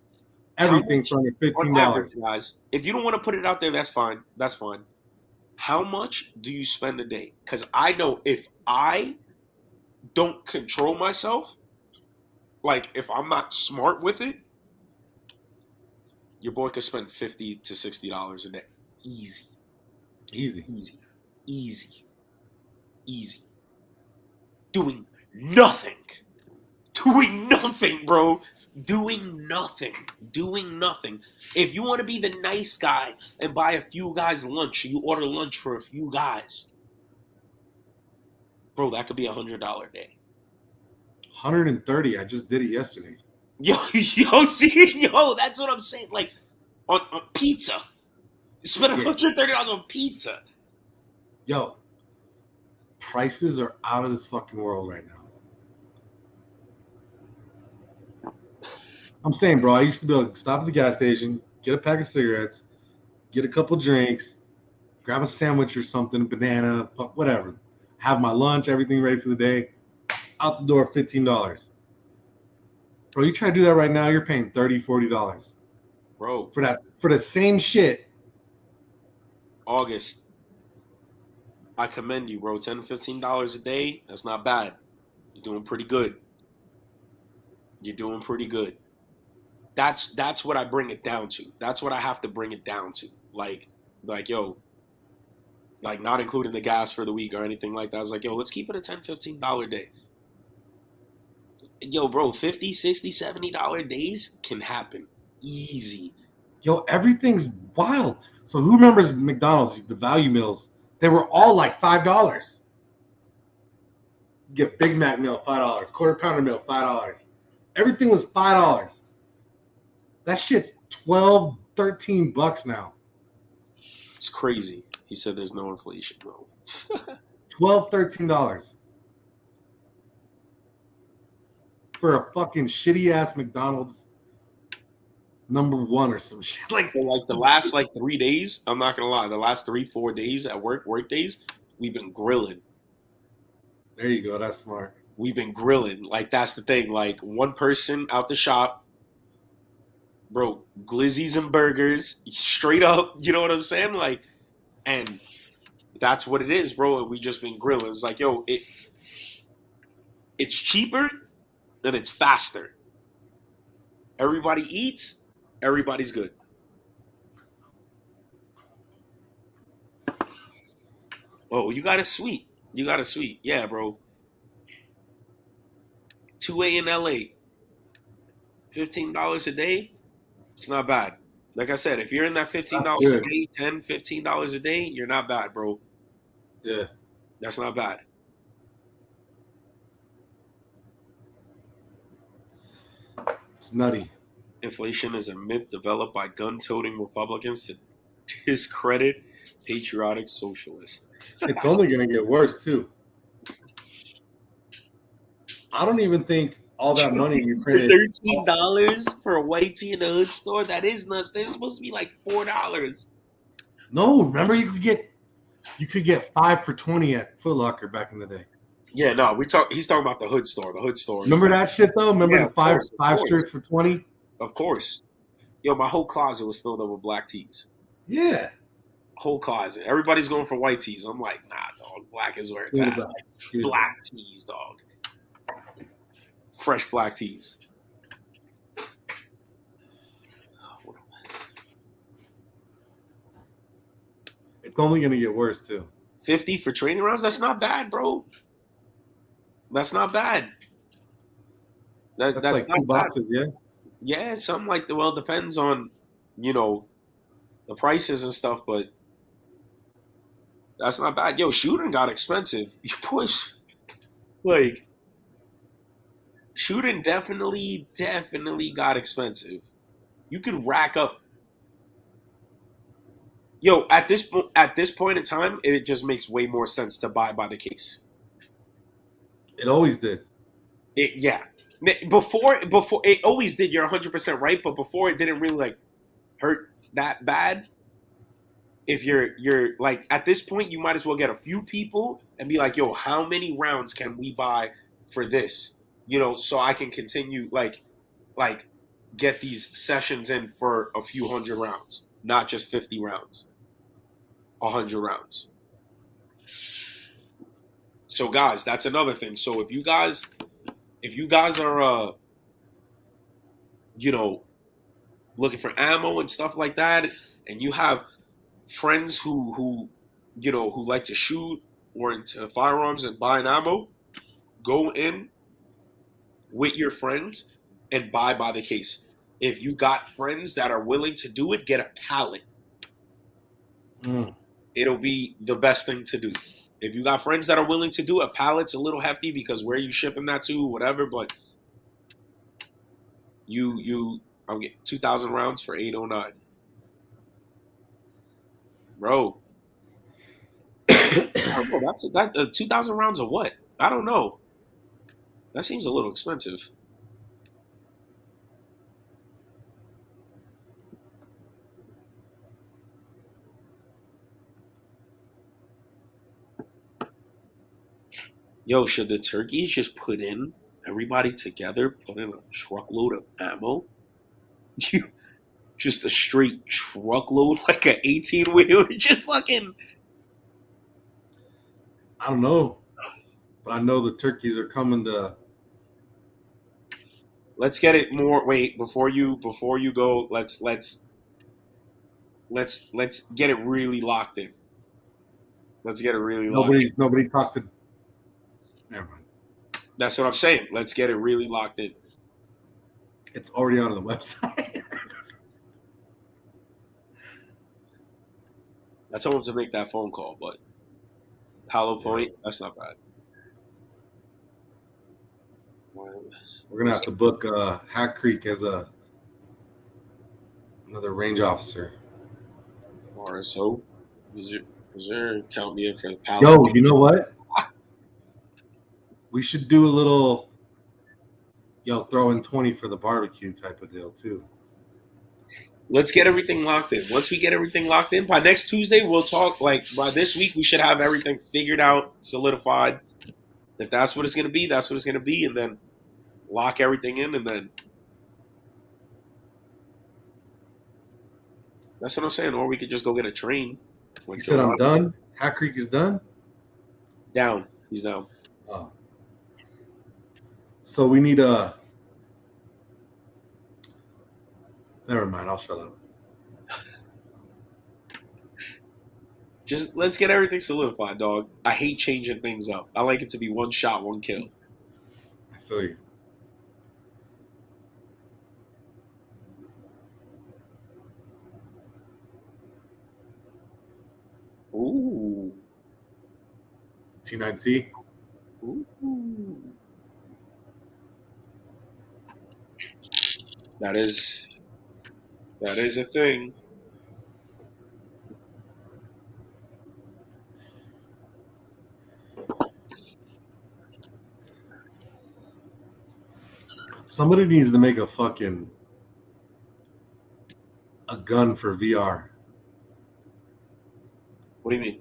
everything for under $15. Average, guys, if you don't want to put it out there, that's fine. That's fine. How much do you spend a day? Because I know if I don't control myself, like if I'm not smart with it, your boy could spend $50 to $60 a day. Easy. Doing nothing, bro. Doing nothing. If you want to be the nice guy and buy a few guys lunch, you order lunch for a few guys, bro, that could be $100 a day. 130. I just did it yesterday. Yo, that's what I'm saying. Like on pizza, spend $130 on pizza. Yo, prices are out of this fucking world right now. I'm saying, bro, I used to be able to stop at the gas station, get a pack of cigarettes, get a couple drinks, grab a sandwich or something, banana, whatever. Have my lunch, everything ready for the day. Out the door, $15. Bro, you try to do that right now, you're paying $30, $40 Bro, for the same shit. August, I commend you, bro. $10 to $15 a day, that's not bad. You're doing pretty good. You're doing pretty good. That's what I bring it down to. That's what I have to bring it down to. Like yo, like not including the gas for the week or anything like that. I was like, yo, let's keep it a $10, $15 day. Yo, bro, 50, 60, $70 days can happen. Easy. Yo, everything's wild. So who remembers McDonald's, the value meals? They were all like $5. Get Big Mac meal, $5. Quarter pounder meal, $5. Everything was $5. That shit's 12, $13 now. It's crazy. He said there's no inflation, bro. $12, $13 for a fucking shitty ass McDonald's #1 or some shit. Like, For like the last 3 days, I'm not gonna lie, the last 3, 4 days at work days, we've been grilling. there you go. That's smart. We've been grilling. Like that's the thing. Like one person out the shop, bro, glizzies and burgers, straight up. You know what I'm saying? Like, and that's what it is, bro. And we just been grilling. It's like, yo, it's cheaper and it's faster. Everybody eats. Everybody's good. Oh, you got a sweet. You got a sweet. Yeah, bro. 2A in LA. $15 a day. It's not bad. Like I said, if you're in that $15 a day, $10, $15 a day, you're not bad, bro. Yeah. That's not bad. It's nutty. Inflation is a myth developed by gun-toting Republicans to discredit patriotic socialists. It's only going to get worse, too. I don't even think all that money you printed. $13 for a white tee in the hood store? That is nuts. They're supposed to be like $4. No, remember you could get 5 for $20 at Foot Locker back in the day. Yeah, no, he's talking about the hood store. The hood store. Remember that shit though? Remember Yeah, the five of course. shirts for $20? Of course. Yo, my whole closet was filled up with black tees. Yeah. Whole closet. Everybody's going for white tees. I'm like, nah, dog. Black is where it's at. Black tees, dog. Fresh black tees. It's only gonna get worse too. 50 for training rounds? That's not bad, bro. That's not bad. That's like not $2 boxes, yeah. Yeah, something like that. Well, it depends on, the prices and stuff, but that's not bad. Yo, shooting got expensive. You push, shooting definitely got expensive. You could rack up. Yo, at this point in time, it just makes way more sense to buy by the case. It always did. Yeah. Before it always did. You're 100% right, but before it didn't really hurt that bad. If you're like at this point, you might as well get a few people and be like, yo, how many rounds can we buy for this? So I can continue get these sessions in for a few hundred rounds, not just 50 rounds, 100 rounds. So guys, that's another thing. So if you guys are looking for ammo and stuff like that, and you have friends who like to shoot or into firearms and buying ammo, go in with your friends and buy by the case. If you got friends that are willing to do it, get a pallet. It'll be the best thing to do. If you got friends that are willing to do it, a pallet's a little hefty because where you shipping that to, whatever, but I'll get 2,000 rounds for $809. Bro. That's 2,000 rounds of what? I don't know. That seems a little expensive. Yo, should the turkeys just put in everybody together, put in a truckload of ammo? Just a straight truckload, like an 18 wheeler, just fucking. I don't know, but I know the turkeys are coming to. Let's get it more. Wait, before you go, let's get it really locked in. Let's get it really locked in. Nobody's talked to. Never mind. That's what I'm saying. Let's get it really locked in. It's already on the website. I told him to make that phone call, but Palo Point, that's not bad. We're gonna have to book Hat Creek as another range officer. RSO, is there count me in for the Palo? Yo, you know what? We should do a little, throw in 20 for the barbecue type of deal too. Let's get everything locked in. Once we get everything locked in, by next Tuesday, we'll talk. Like, by this week, we should have everything figured out, solidified. If that's what it's going to be, that's what it's going to be. And then lock everything in. And then that's what I'm saying. Or we could just go get a train. He said, I'm done. Hat Creek is done? Down. He's down. Oh. So we need a... Never mind. I'll shut up. Just let's get everything solidified, dog. I hate changing things up. I like it to be one shot, one kill. I feel you. Ooh. T9C? Ooh. That is a thing. Somebody needs to make a gun for VR. What do you mean?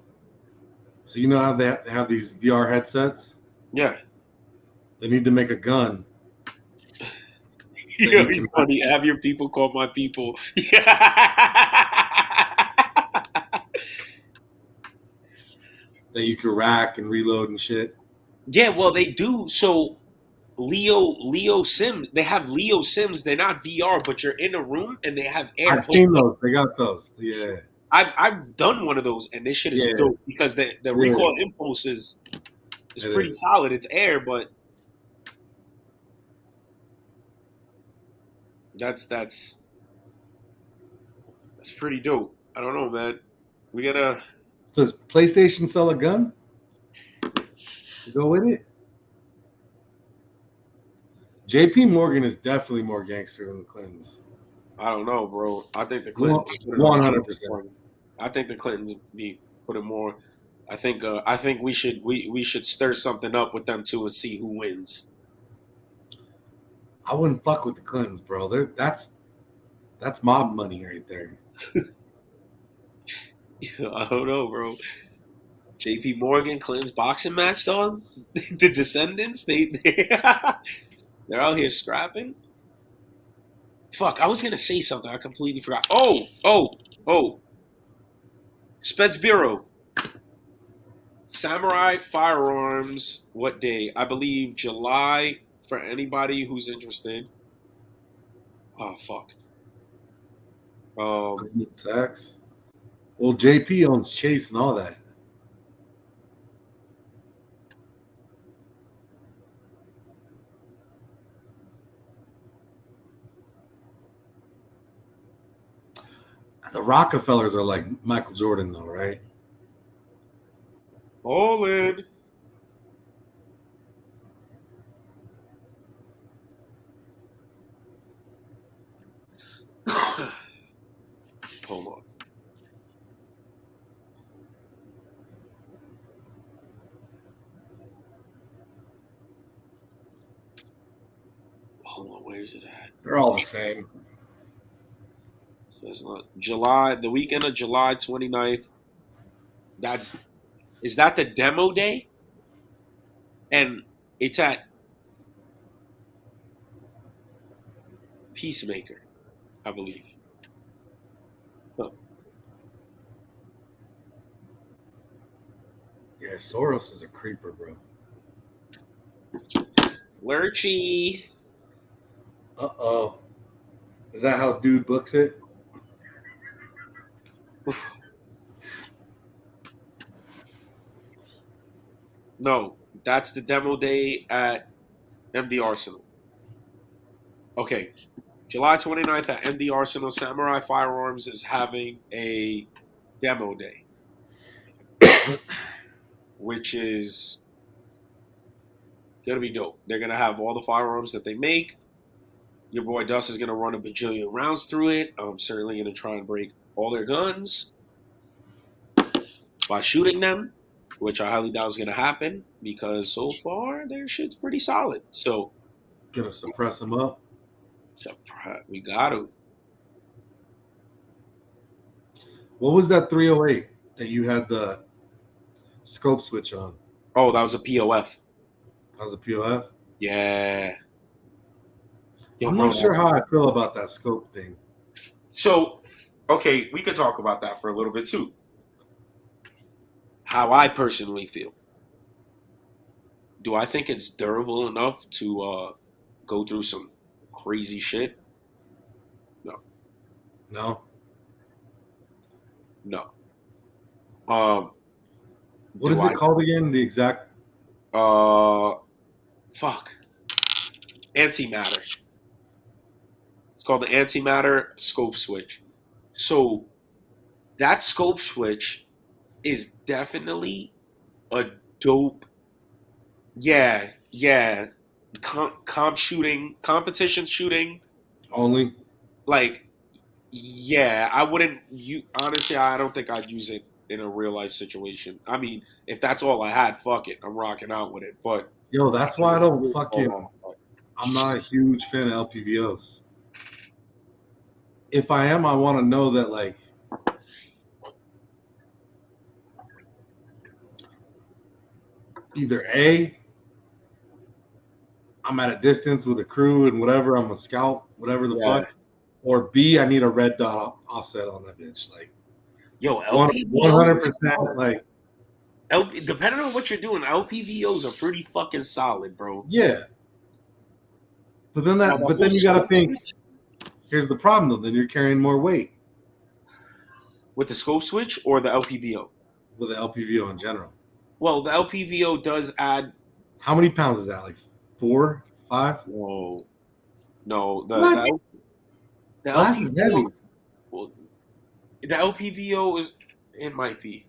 So you know how they have these VR headsets? Yeah. They need to make a gun. Yo, you funny. Have your people call my people. Yeah. That you can rack and reload and shit. Yeah, well, they do. So Leo Sims, they have Leo Sims. They're not VR, but you're in a room and they have air. I've seen those. They got those. Yeah. I've done one of those, and this shit is dope because the recoil impulse is pretty solid. It's air, but that's pretty dope. I don't know, man. We gotta. So does PlayStation sell a gun? To go with it? JP Morgan is definitely more gangster than the Clintons. I don't know, bro. I think the Clintons 100%. I think the Clintons be putting more. I think we should stir something up with them too and see who wins. I wouldn't fuck with the Clintons, bro. That's mob money right there. I don't know, bro. JP Morgan, Clinton's boxing match, dog. The Descendants, they're out here scrapping. Fuck, I was gonna say something. I completely forgot. Oh. Spetsbureau. Samurai Firearms. What day? I believe July. For anybody who's interested. Oh fuck. Sachs. Well, JP owns Chase and all that. The Rockefellers are like Michael Jordan, though, right? All in. Hold on. Hold on, where is it at? They're all the same. So it's not July, the weekend of July 29th. Is that the demo day? and it's at Peacemaker, I believe. Huh. Yeah, Soros is a creeper, bro. Lurchy. Uh-oh. Is that how dude books it? No, that's the demo day at MD Arsenal. Okay, July 29th at MD Arsenal, Samurai Firearms is having a demo day, which is gonna be dope. They're gonna have all the firearms that they make. Your boy Dust is gonna run a bajillion rounds through it. I'm certainly gonna try and break all their guns by shooting them, which I highly doubt is gonna happen because so far their shit's pretty solid. So Gonna suppress him up. we got to. What was that 308 that you had the scope switch on? Oh, that was a POF. That was a POF? Yeah. Yo, I'm bro, not sure how I feel about that scope thing. So, okay, we could talk about that for a little bit too. How I personally feel. Do I think it's durable enough to go through some crazy shit? No. No? No. What is it called again? The exact... Fuck. Antimatter. It's called the antimatter scope switch. So that scope switch is definitely a dope. Yeah. Comp shooting, competition shooting. Only? Like, yeah, I wouldn't. You honestly, I don't think I'd use it in a real life situation. I mean, if that's all I had, fuck it, I'm rocking out with it. But Yo, that's why I don't fucking... I'm not a huge fan of LPVOs. If I am, I want to know that, like, either A, I'm at a distance with a crew and whatever, I'm a scout, whatever the fuck, or B, I need a red dot offset on that bitch. Like, yo, 100%, like, depending on what you're doing, LPVOs are pretty fucking solid, bro. Yeah. But then you gotta think, here's the problem though, then you're carrying more weight. With the scope switch or the LPVO? With the LPVO in general. Well, the LPVO does add... How many pounds is that? Like 4, 5? Whoa. No, the glass is heavy. Well, the LPVO is... It might be.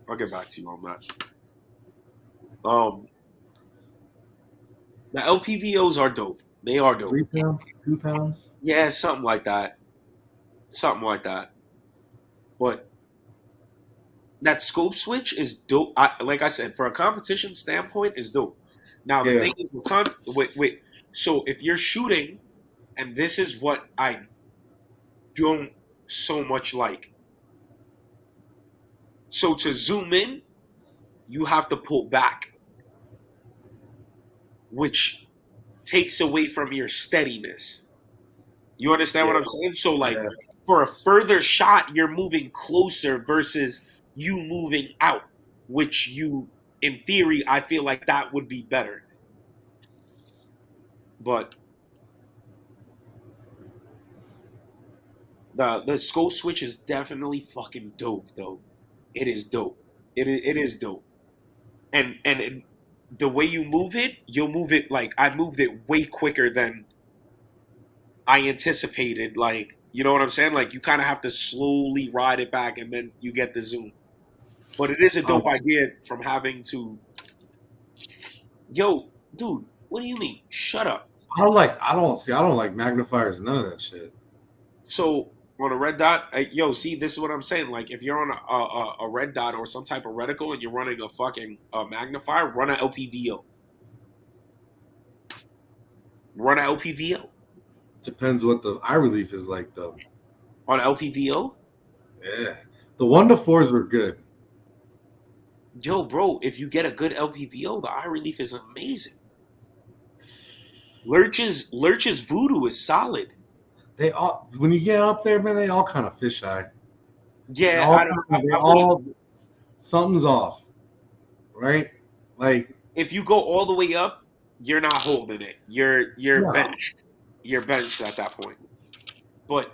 I'll get back to you on that. The LPVOs are dope. They are dope. 3 pounds, 2 pounds. Yeah, something like that. But that scope switch is dope. Like I said, for a competition standpoint, is dope. Now the thing is, wait. So if you're shooting, and this is what I don't so much like. So to zoom in, you have to pull back, which takes away from your steadiness. You understand what I'm saying? So like for a further shot, you're moving closer versus you moving out, which you, in theory, I feel like that would be better. But the scope switch is definitely fucking dope, though. It is dope. It is dope. And the way you move it, you'll move it like I moved it way quicker than I anticipated. Like, you know what I'm saying? Like you kind of have to slowly ride it back, and then you get the zoom. But it is a dope idea from having to. Yo, dude, what do you mean? Shut up. I don't like magnifiers, none of that shit. So on a red dot, see, this is what I'm saying. Like, if you're on a red dot or some type of reticle and you're running a fucking magnifier, run an LPVO. Run an LPVO. Depends what the eye relief is like, though. On LPVO? Yeah, the 1 to 4s are good. Yo, bro, if you get a good LPVO, the eye relief is amazing. Lurch's Voodoo is solid. They all, when you get up there, man, they all kind of fisheye. They Yeah, all, I don't. they I wouldn't. all, something's off, right? Like, If you go all the way up, you're not holding it. You're no, benched. You're benched at that point. But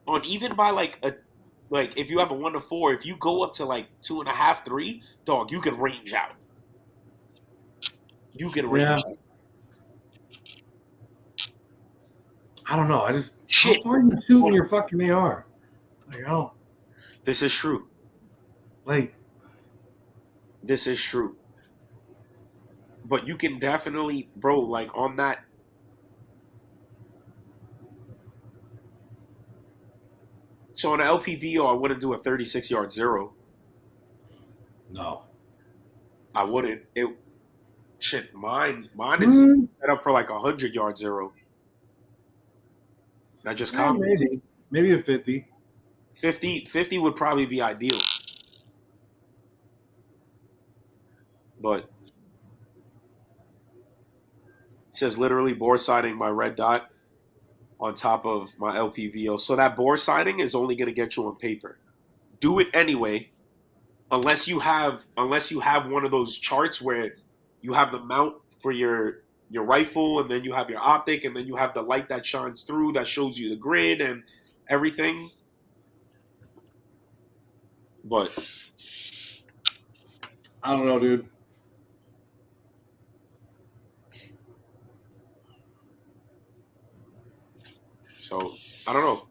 on even by like if you have a 1 to 4, if you go up to like 2.5, 3, dog, you can range out. You can range yeah, out. I don't know. I just, how Shit. far are you shooting your fucking AR? Like, I don't, This is true. like, This is true. But you can definitely, bro, like on that. So on an LPVO, I wouldn't do a 36-yard zero. no. I wouldn't. It shit. Mine is Hmm, set up for like 100-yard zero. That just compensates. maybe a 50. 50 would probably be ideal. But it says literally bore sighting my red dot on top of my LPVO. So that bore sighting is only going to get you on paper. Do it anyway, unless you have one of those charts where you have the mount for your rifle, and then you have your optic, and then you have the light that shines through that shows you the grid and everything. But I don't know, dude. so I don't know.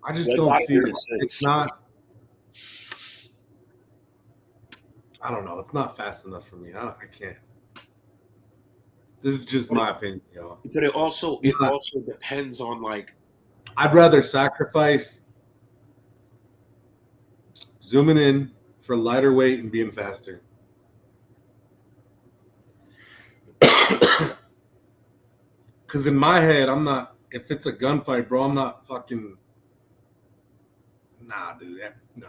I just Red don't dot see it. It's 36. not, I don't know. It's not fast enough for me. I can't. This is just But my opinion, y'all. it also depends on like I'd rather sacrifice zooming in for lighter weight and being faster. Because in my head, I'm not, if it's a gunfight, bro, I'm not fucking, nah, dude. Nah.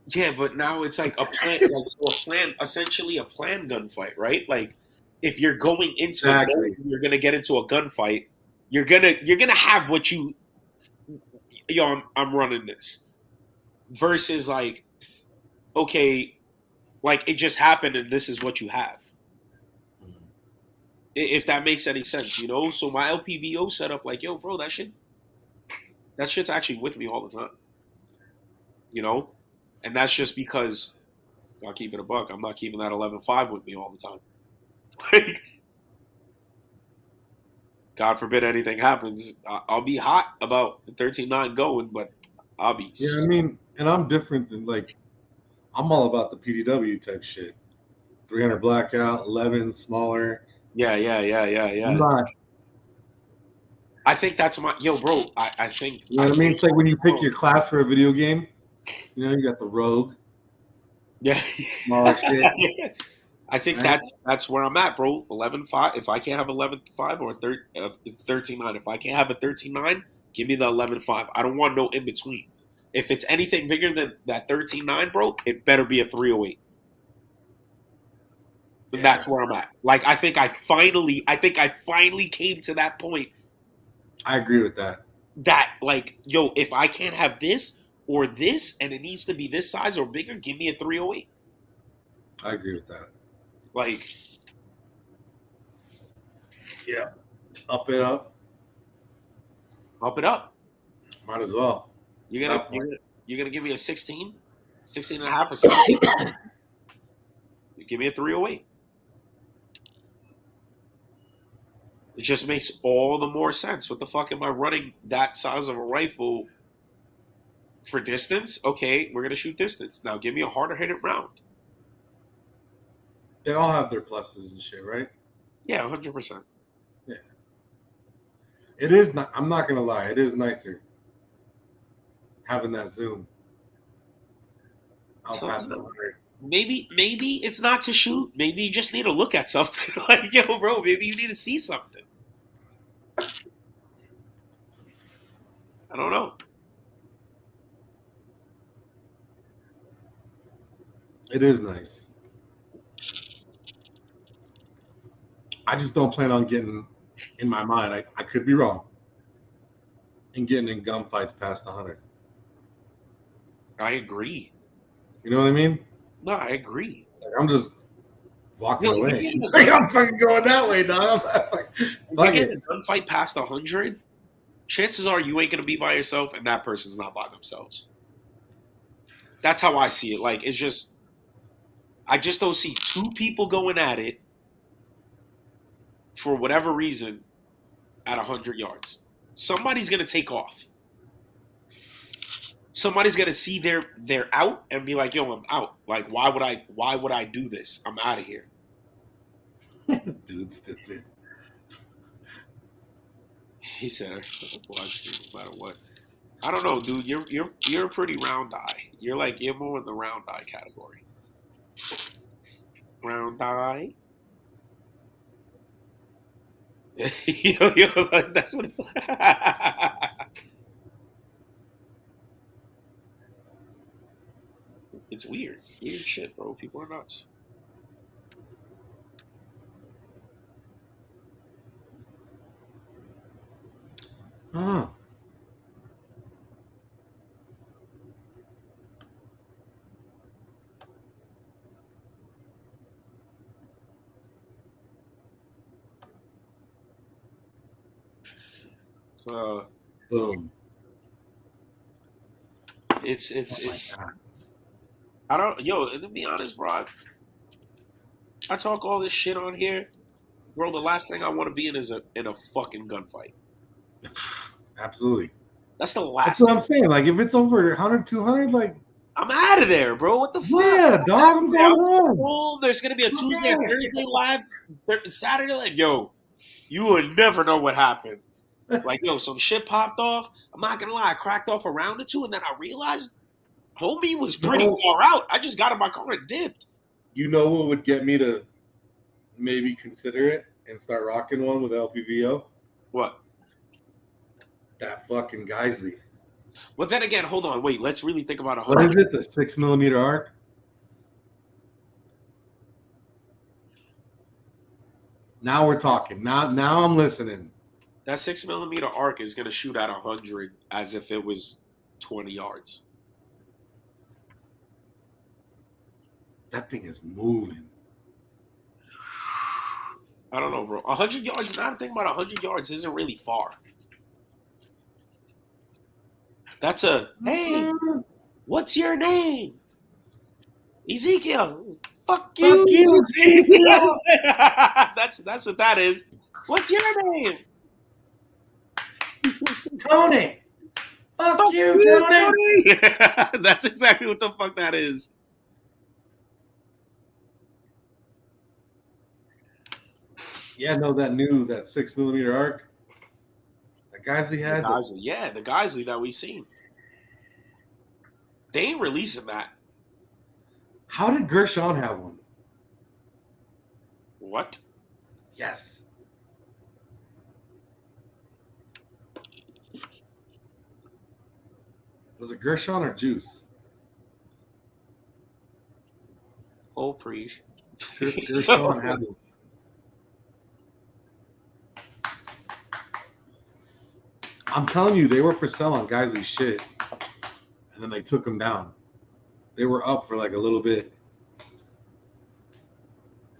yeah, but now it's like a plan, like so a plan, essentially a planned gunfight, right? Like if you're going into it knowing Exactly. you're gonna get into a gunfight, you're gonna have what you yo, I'm running this. Versus like, okay, like it just happened and this is what you have. If that makes any sense, you know? So my LPVO setup, like, yo, bro, that shit's actually with me all the time, you know? And that's just because I'll keep it a buck. I'm not keeping that 11.5 with me all the time. Like, God forbid anything happens, I'll be hot about the 13.9 going, but I'll be. Yeah, I mean, and I'm different than, like, I'm all about the PDW type shit. 300 blackout, 11 smaller. Yeah, yeah, yeah, yeah, I'm yeah. not, I think that's my yo, bro. I think you know I what I mean? think It's like when you pick bro, your class for a video game, you know, you got the rogue, yeah. smaller shit, I think right? that's where I'm at, bro. 11.5. If I can't have 11.5 or 13.9, if I can't have a 13.9, give me the 11.5. I don't want no in between. If it's anything bigger than that 13.9, bro, it better be a 308. And Yeah, that's where I'm at. Like I think I finally came to that point I agree with that. that like, yo, if I can't have this or this and it needs to be this size or bigger, give me a 308. I agree with that. Like, Yeah. Up it up. up it up. Might as well. You're At gonna that you're point. gonna you're gonna give me a 16, 16 and a half or 17. You give me a 308. It just makes all the more sense. What the fuck am I running that size of a rifle for distance? Okay, we're gonna shoot distance. Now give me a harder hitting round. They all have their pluses and shit, right? Yeah, 100%. Yeah. It is not, I'm not gonna lie, it is nicer having that zoom out So past the 100. maybe it's not to shoot. Maybe you just need to look at something. Like, yo, bro, maybe you need to see something. I don't know. It is nice. I just don't plan on getting, in my mind, I could be wrong, and getting in gunfights past 100. I agree. You know what I mean? No, I agree. Like, I'm just walking Yo, you away. get in a Like, I'm fucking going that way, dog. Fuck get in it. a gunfight past 100, chances are you ain't gonna be by yourself, and that person's not by themselves. That's how I see it. Like, it's just, I just don't see two people going at it for whatever reason at 100 yards. Somebody's gonna take off. Somebody's gonna see they're out and be like, "Yo, I'm out. Like, why would I do this? I'm out of here." Dude, stupid. He said, "Watch me no matter what." I don't know, dude. You're a pretty round eye. You're more in the round eye category. Round eye. yo, like, that's what. It's weird. Weird shit, bro. People are nuts. Huh. Boom. It's Oh my it's. God. I don't. Yo, to be honest, bro. I talk all this shit on here, bro. The last thing I want to be in is in a fucking gunfight. Absolutely. That's the That's last what thing. I'm saying. Like, if it's over 100, 200, like, I'm out of there, bro. What the fuck? yeah, dog, I'm going home. Oh, there's gonna be a Tuesday and Yeah. Thursday live, Saturday. Like, yo, you would never know what happened. Like, yo, some shit popped off. I'm not gonna lie, I cracked off a round or two, and then I realized homie was pretty No. far out. I just got in my car and dipped. You know what would get me to maybe consider it and start rocking one with LPVO? What? That fucking Geisley. But then again, hold on, wait. Let's really think about What is it? The 6mm arc? Now we're talking. Now I'm listening. That 6mm arc is gonna shoot at 100 as if it was 20 yards. That thing is moving. I don't know, bro. 100 yards. Now think about 100 yards isn't really far. That's a hey. What's your name? Ezekiel. Fuck you. Fuck you, Ezekiel. That's what that is. What's your name? Tony. Fuck you, Tony. That's exactly what the fuck that is. Yeah, no, that 6mm arc. That Geisley had. The Geisley that we seen. They ain't releasing that. How did Gershon have one? What? Yes. Was it Gershon or Juice? Oh, preach. Gershon had one. I'm telling you, they were for sale on Geisley's shit, and then they took them down. They were up for like a little bit.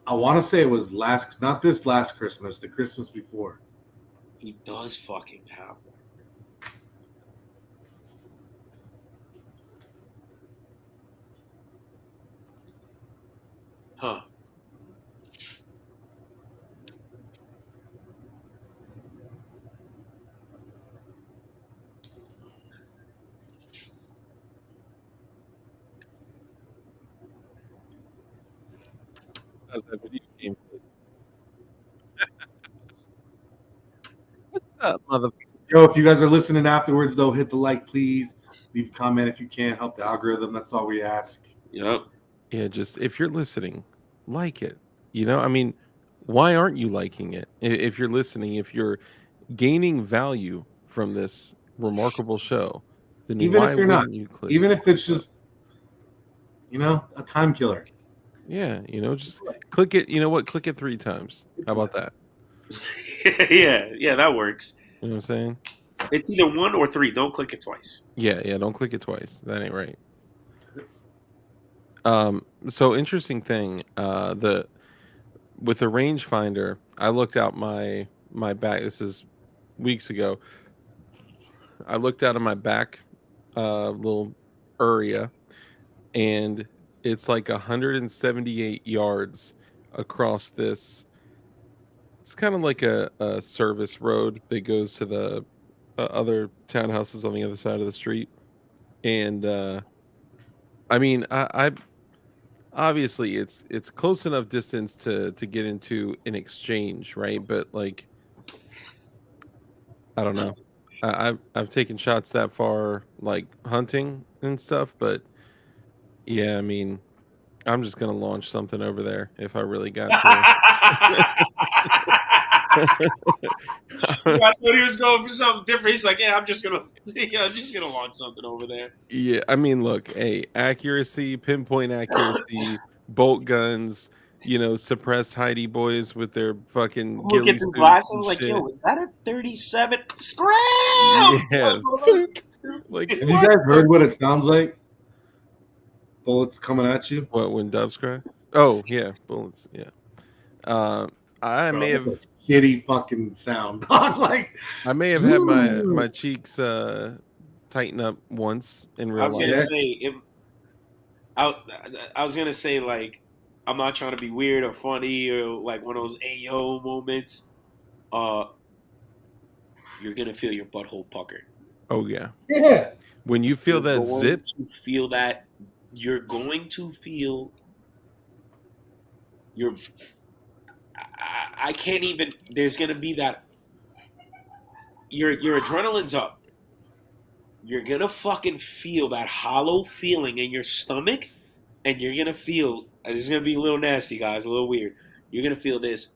I want to say it was not this last Christmas, the Christmas before. He does fucking have one. Huh. How's that video game? What's up, motherfucker? Yo, if you guys are listening afterwards, though, hit the like, please. Leave a comment if you can. Help the algorithm. That's all we ask. Yep. Yeah, just if you're listening, like it. You know, I mean, why aren't you liking it? If you're listening, if you're gaining value from this remarkable show, then Even why if you're not, wouldn't you click? even if it's just You know, a time killer. Yeah, just click it. You know what? Click it 3 times. How about that? Yeah, that works. You know what I'm saying? It's either 1 or 3. Don't click it twice. Yeah. Don't click it twice. That ain't right. So interesting thing. With the rangefinder, I looked out my back. This is weeks ago. I looked out of my back little area, and it's like 178 yards across this. It's kind of like a service road that goes to the other townhouses on the other side of the street. And I mean, I obviously it's close enough distance to get into an exchange, right? But like, I don't know. I've taken shots that far, like hunting and stuff, but yeah, I mean, I'm just gonna launch something over there if I really got to. Yeah, I thought he was going for something different. He's like, yeah, I'm just gonna launch something over there. Yeah, I mean, look, hey, accuracy, pinpoint accuracy, bolt guns, suppressed Heidi boys with their fucking Look ghillie at the suits glasses, and like, shit. yo, is that a 37? Scram! Yeah, like Have you guys heard what it sounds like? Bullets coming at you. what when doves cry? Oh yeah, bullets. Yeah. I Bro, may have it's a shitty fucking sound. Like I may have had my cheeks tighten up once in I real was life. gonna say, I was gonna say, like, I'm not trying to be weird or funny or like one of those Ayo moments. You're gonna feel your butthole pucker. Oh yeah. yeah. When you feel You're that going zip, to feel that. You're going to feel your. I can't even. There's gonna be that. Your adrenaline's up. You're gonna fucking feel that hollow feeling in your stomach, and you're gonna feel. It's gonna be a little nasty, guys. A little weird. You're gonna feel this.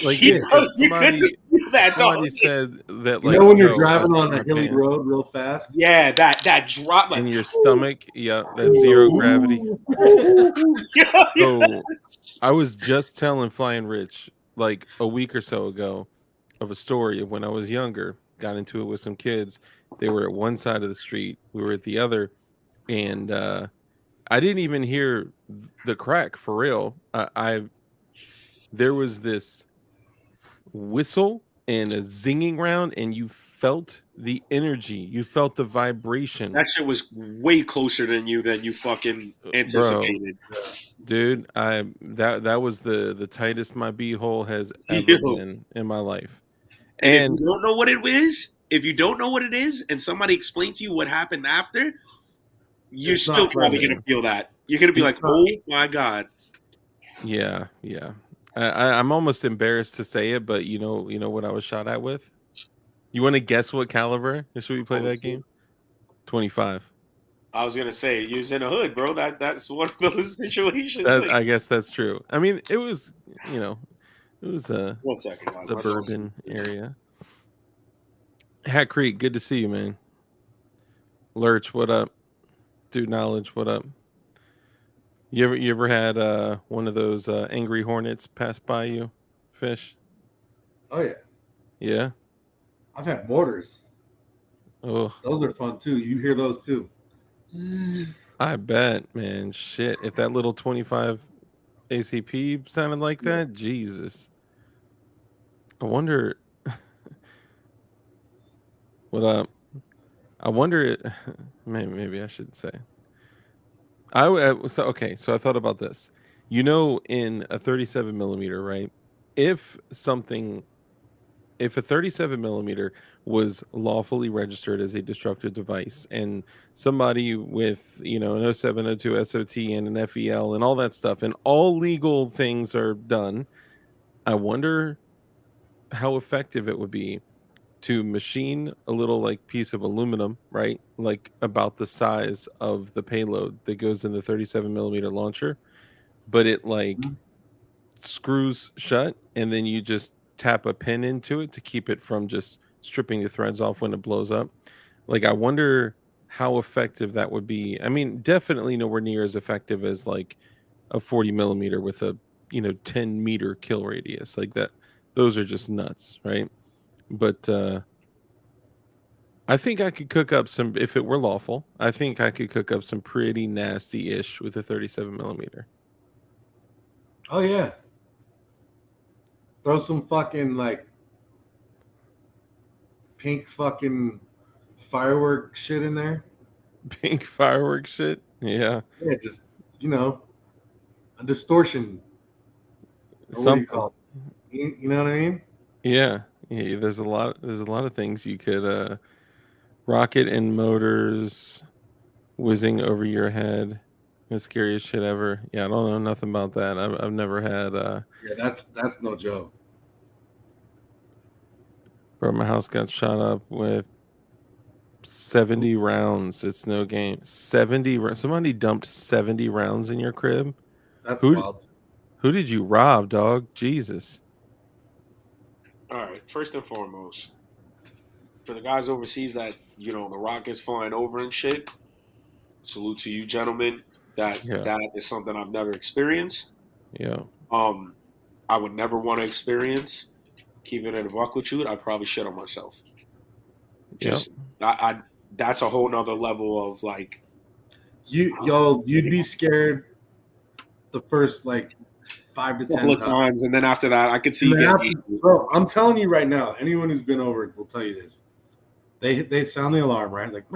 like You know, if you're gonna feel that, somebody dog. said that, You like, know when you're yo, I driving on shit a my hilly pants road real fast? Yeah, that drop, like in your stomach, yeah, that zero gravity. Yeah. So I was just telling Flying Rich like a week or so ago of a story of when I was younger, got into it with some kids. They were at one side of the street, we were at the other, and I didn't even hear the crack for real. There was this whistle and a zinging round, and you felt the energy, you felt the vibration. That shit was way closer than you fucking anticipated. Dude, that was the tightest my beehole has ever Yo. been in my life. And if And you don't know what it is, and somebody explains to you what happened after, you're It's still not probably pleasant. gonna feel that. You're gonna be like, It's not. "Oh my god!" yeah, I'm almost embarrassed to say it, but you know what I was shot at with. You want to guess what caliber? Should we play that 22? game? 25. I was gonna say, you're in the hood, bro. That's one of those situations. I guess that's true. I mean, it was a 1 second, man. suburban area. Hat Creek, good to see you, man. Lurch, what up? Dude Knowledge, what up? You ever had one of those angry hornets pass by you, Fish? Oh yeah. Yeah. I've had mortars. Oh, Those are fun too. You hear those too. I bet, man. Shit, if that little 25 ACP sounded like that, Jesus. I wonder what I wonder maybe I should say. So I thought about this. In a 37 millimeter, right? If a 37 millimeter was lawfully registered as a destructive device, and somebody with an 0702 SOT and an FEL and all that stuff, and all legal things are done, I wonder how effective it would be to machine a little like piece of aluminum, right? Like about the size of the payload that goes in the 37 millimeter launcher, but it like screws shut, and then you just tap a pin into it to keep it from just stripping the threads off when it blows up. Like, I wonder how effective that would be. I mean, definitely nowhere near as effective as like a 40 millimeter with a 10-meter kill radius like that. Those are just nuts, right? But I think I could cook up some if it were lawful. I think I could cook up some pretty nasty ish with a 37 millimeter. Oh yeah. Throw some fucking like pink fucking firework shit in there. Pink firework shit. Yeah. Yeah, just a distortion. Or what do you Something. call it? You know what I mean? Yeah. Yeah. There's a lot of things you could rocket and motors whizzing over your head. The scariest shit ever. Yeah, I don't know nothing about that. I've never had Yeah, that's no joke. bro, my house got shot up with 70 rounds. It's no game. 70 somebody dumped 70 rounds in your crib. That's Who wild. who did you rob, dog? Jesus. All right, first and foremost, for the guys overseas that the rockets flying over and shit, salute to you, gentlemen. That is something I've never experienced. Yeah. I would never want to experience. Keeping it a buck with you, I'd probably shit on myself. Just I that's a whole nother level of like you'd be scared the first like 5 to 10 times, and then after that, I could see bro. I'm telling you right now, anyone who's been over will tell you this. They sound the alarm, right? Like,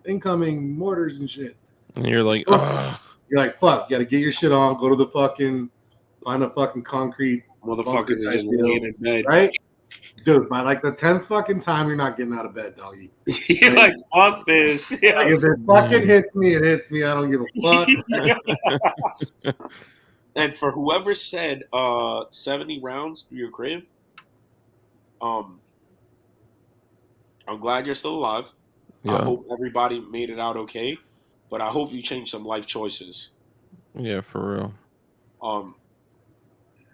incoming mortars and shit. And you're like, ugh. You're like, fuck, you gotta get your shit on, go to the fucking, find a fucking concrete. Motherfuckers are just laying in bed, right? Dude, by like the 10th fucking time, you're not getting out of bed, doggy. You're like, fuck this. Yeah. Like, if it fucking hits me, it hits me. I don't give a fuck. And for whoever said 70 rounds through your crib, I'm glad you're still alive. Yeah. I hope everybody made it out okay, but I hope you changed some life choices. Yeah, for real.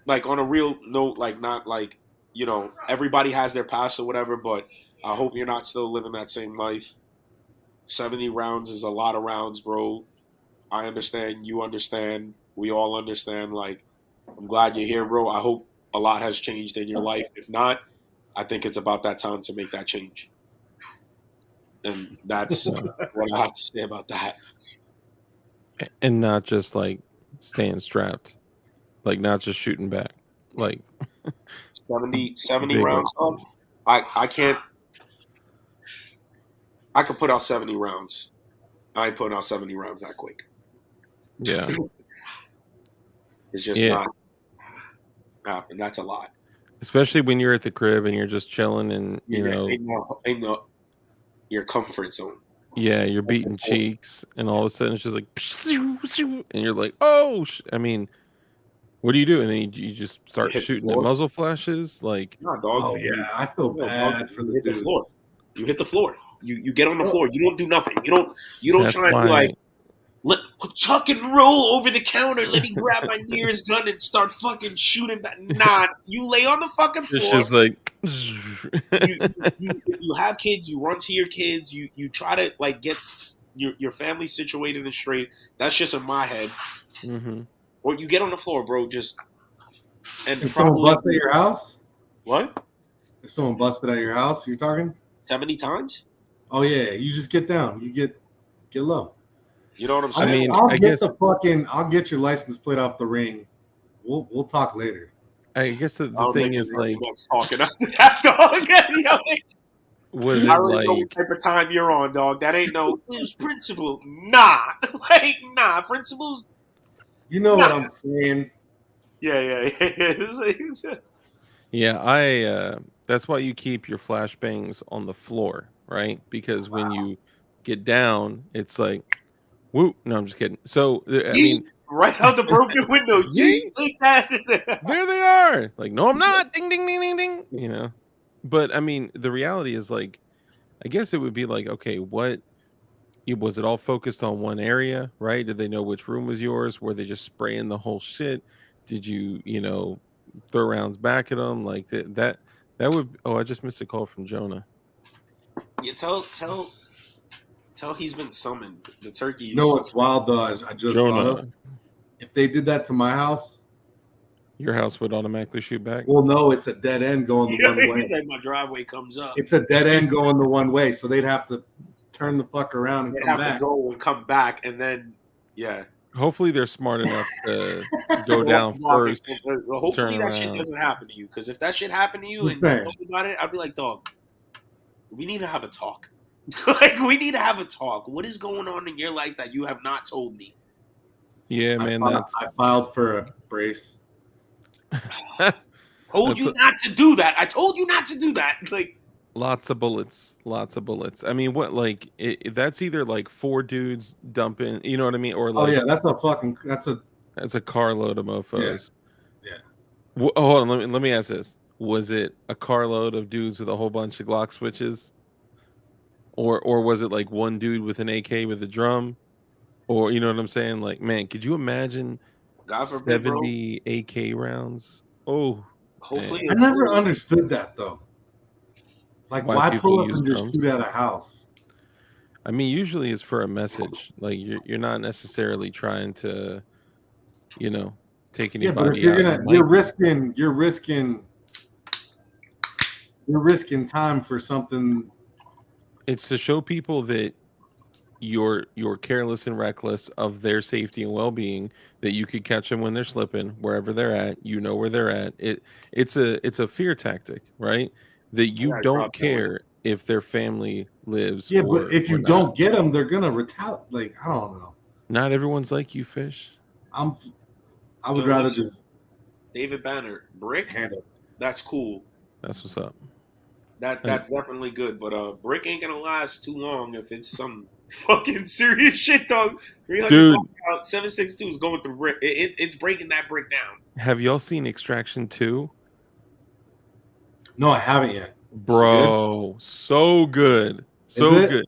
Like on a real note, like not like, everybody has their past or whatever, but I hope you're not still living that same life. 70 rounds is a lot of rounds, bro. I understand. You understand. We all understand. Like, I'm glad you're here, bro. I hope a lot has changed in your life. If not, I think it's about that time to make that change. And that's what I have to say about that. And not just like staying strapped, like not just shooting back, like 70 rounds. I can't. I could put out 70 rounds. I ain't putting out 70 rounds that quick. Yeah. It's just not happening. That's a lot. Especially when you're at the crib and you're just chilling and ain't no your comfort zone. Yeah, you're beating cheeks, and all of a sudden it's just like, and you're like, oh, I mean, what do you do? And then you just start shooting at muzzle flashes, like. Nah, dog. Oh yeah, I feel bad for the dudes. Floor. You hit the floor. You get on the floor. You don't do nothing. You don't try and be like, tuck and roll over the counter. Let me grab my nearest gun and start fucking shooting back. Nah, you lay on the fucking floor. It's just like you have kids. You run to your kids. You try to like get your family situated and straight. That's just in my head. Mm-hmm. Or you get on the floor, bro. Just and if someone busted at your house. What? If someone busted at your house, you're talking 70 times? Oh yeah, you just get down. You get low. You know what I'm saying? I mean, I'll get your license plate off the ring. We'll talk later. I guess the thing is like talking after that, dog. Was it I already like know what type of time you're on, dog? That ain't no principle. Nah, principles. You know what I'm saying? Yeah. Yeah, that's why you keep your flashbangs on the floor, right? Because when you get down, it's like, whoop. No, I'm just kidding. So, I mean, right out the broken window. You take that. There they are. Like, no, I'm not. Ding, ding, ding, ding, ding. But I mean, the reality is like, I guess it would be like, okay, was it all focused on one area, right? Did they know which room was yours? Were they just spraying the whole shit? Did you, throw rounds back at them like that would? Oh, I just missed a call from Jonah. You tell Tell he's been summoned. The turkeys. You know what's wild though? I just thought Jonah, of. If they did that to my house, your house would automatically shoot back. well, no, it's a dead end going the one He way. said my driveway comes up. It's a dead end going the one way, so they'd have to turn the fuck around and They come have back. to go and come back, and then Hopefully, they're smart enough to go down first. Hopefully turn that shit around. doesn't happen to you. Because if that shit happened to you and Insane. you know about it, I'd be like, dog, we need to have a talk. Like, we need to have a talk. What is going on in your life that you have not told me? Yeah, man, I that's filed for a brace. Told you not to do that. I told you not to do that. Like, lots of bullets. I mean, what like that's either like 4 dudes dumping, you know what I mean, or like Oh yeah, that's a carload of mofos. Yeah. Hold on, let me ask this: was it a carload of dudes with a whole bunch of Glock switches, or was it like one dude with an AK with a drum, or you know what I'm saying? Like, man, could you imagine God forbid, bro. 70 AK rounds? Oh, Hopefully, I never understood that though. Like, why people pull up use and just drums? shoot at a house? I mean, usually it's for a message. Like you're not necessarily trying to, you know, take Yeah, anybody but if you're out. gonna, you're risking time for something. It's to show people that you're careless and reckless of their safety and well-being, that you could catch them when they're slipping wherever they're at. You know where they're at. It's a fear tactic, right? That you gotta don't drop that one. care if their family lives. Yeah, or, but if you or not. don't get them, they're gonna retaliate. Like, I don't know. Not everyone's like you, Fish. I would Yo, rather listen. just David Banner, brick. handle. That's cool. That's what's up. That's definitely good. But brick ain't gonna last too long if it's some fucking serious shit, dog. 300 Dude. 762 is going through brick. It's breaking that brick down. Have y'all seen Extraction 2? No, I haven't yet. Bro, so good. So Is it? good.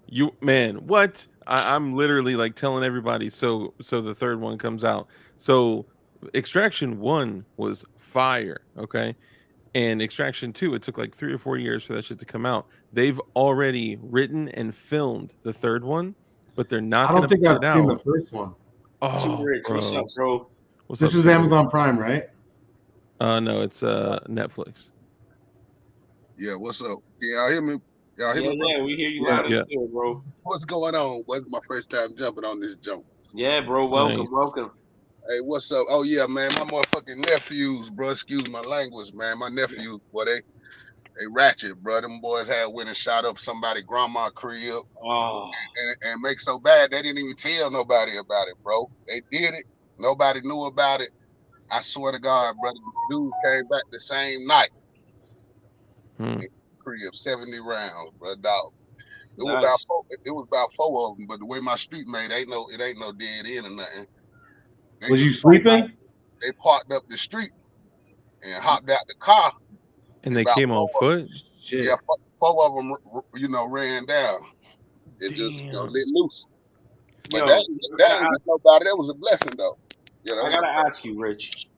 You man, what? I'm literally like telling everybody so the third one comes out. So Extraction 1 was fire, okay? And Extraction 2, it took like 3 or 4 years for that shit to come out. They've already written and filmed the third one, but they're not I going don't to think put I've it seen out. the first one. Oh, Rich, what's bro. up, bro? What's This up, is Super? Amazon Prime, right? No, it's Netflix. Yeah, what's up? Can y'all hear me? Y'all hear me? Yeah, we hear you Yeah. loud and Yeah. clear, bro. What's going on? What's my first time jumping on this jump? Yeah, bro. Welcome, Nice. welcome. Hey, what's up? Oh yeah, man, my motherfucking nephews, bro. Excuse my language, man. My nephews, boy, they ratchet, bro. Them boys went and shot up somebody grandma crib Oh, and make so bad they didn't even tell nobody about it, bro. They did it. Nobody knew about it. I swear to God, brother, the dudes came back the same night. Crib 70 rounds, bro, dog. It was about 4 of them, but the way my street made, it ain't no dead end or nothing. Was you sleeping? They parked up the street and hopped out the car. And they About came on foot? Shit. Yeah, 4 of them, ran down. It just let loose. But yo, that ain't get nobody. That was a blessing, though. You know, I gotta ask you, Rich.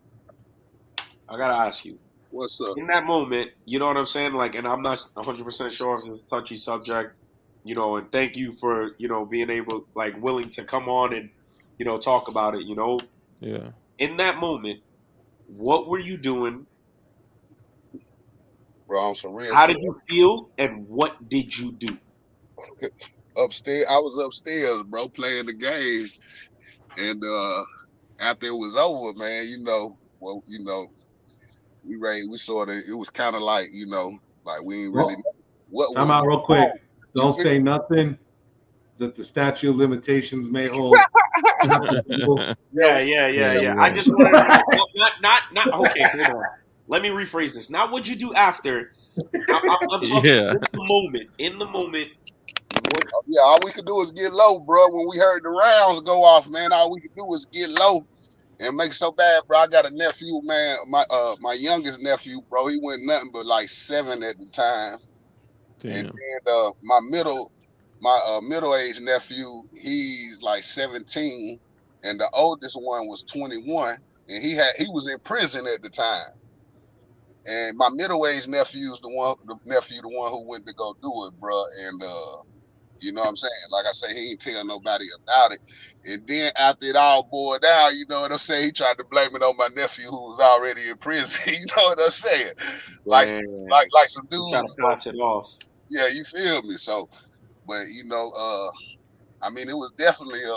I gotta ask you. what's up? In that moment, you know what I'm saying? Like, and I'm not 100% sure if it's a touchy subject, you know, and thank you for, you know, being able, like, willing to come on and, you know, talk about it, you know? Yeah. In that moment, what were you doing? Bro, on some real How shit. did you feel? And what did you do? Upstairs, I was upstairs, bro, playing the game. And after it was over, man, we sort of, it was kind of like, like we ain't really know what Time out real quick. Don't say nothing that the statute of limitations may hold. Yeah. I just wanted to, not. Okay, hold on. Let me rephrase this. Not what you do after. I'm talking in the moment. Yeah, all we could do is get low, bro. When we heard the rounds go off, man, all we could do was get low and make so bad, bro. I got a nephew, man. My youngest nephew, bro. He went nothing but like 7 at the time. Damn. And then my middle-aged nephew, he's like 17, and the oldest one was 21, and he was in prison at the time. And my middle-aged nephew's the one who went to go do it, bro. And You know what I'm saying? Like I say, he ain't tell nobody about it. And then after it all boiled down, you know what I'm saying? He tried to blame it on my nephew who was already in prison. You know what I'm saying? Like some You dudes try to was gonna, pass it off. yeah, you feel me? So, but I mean, it was definitely a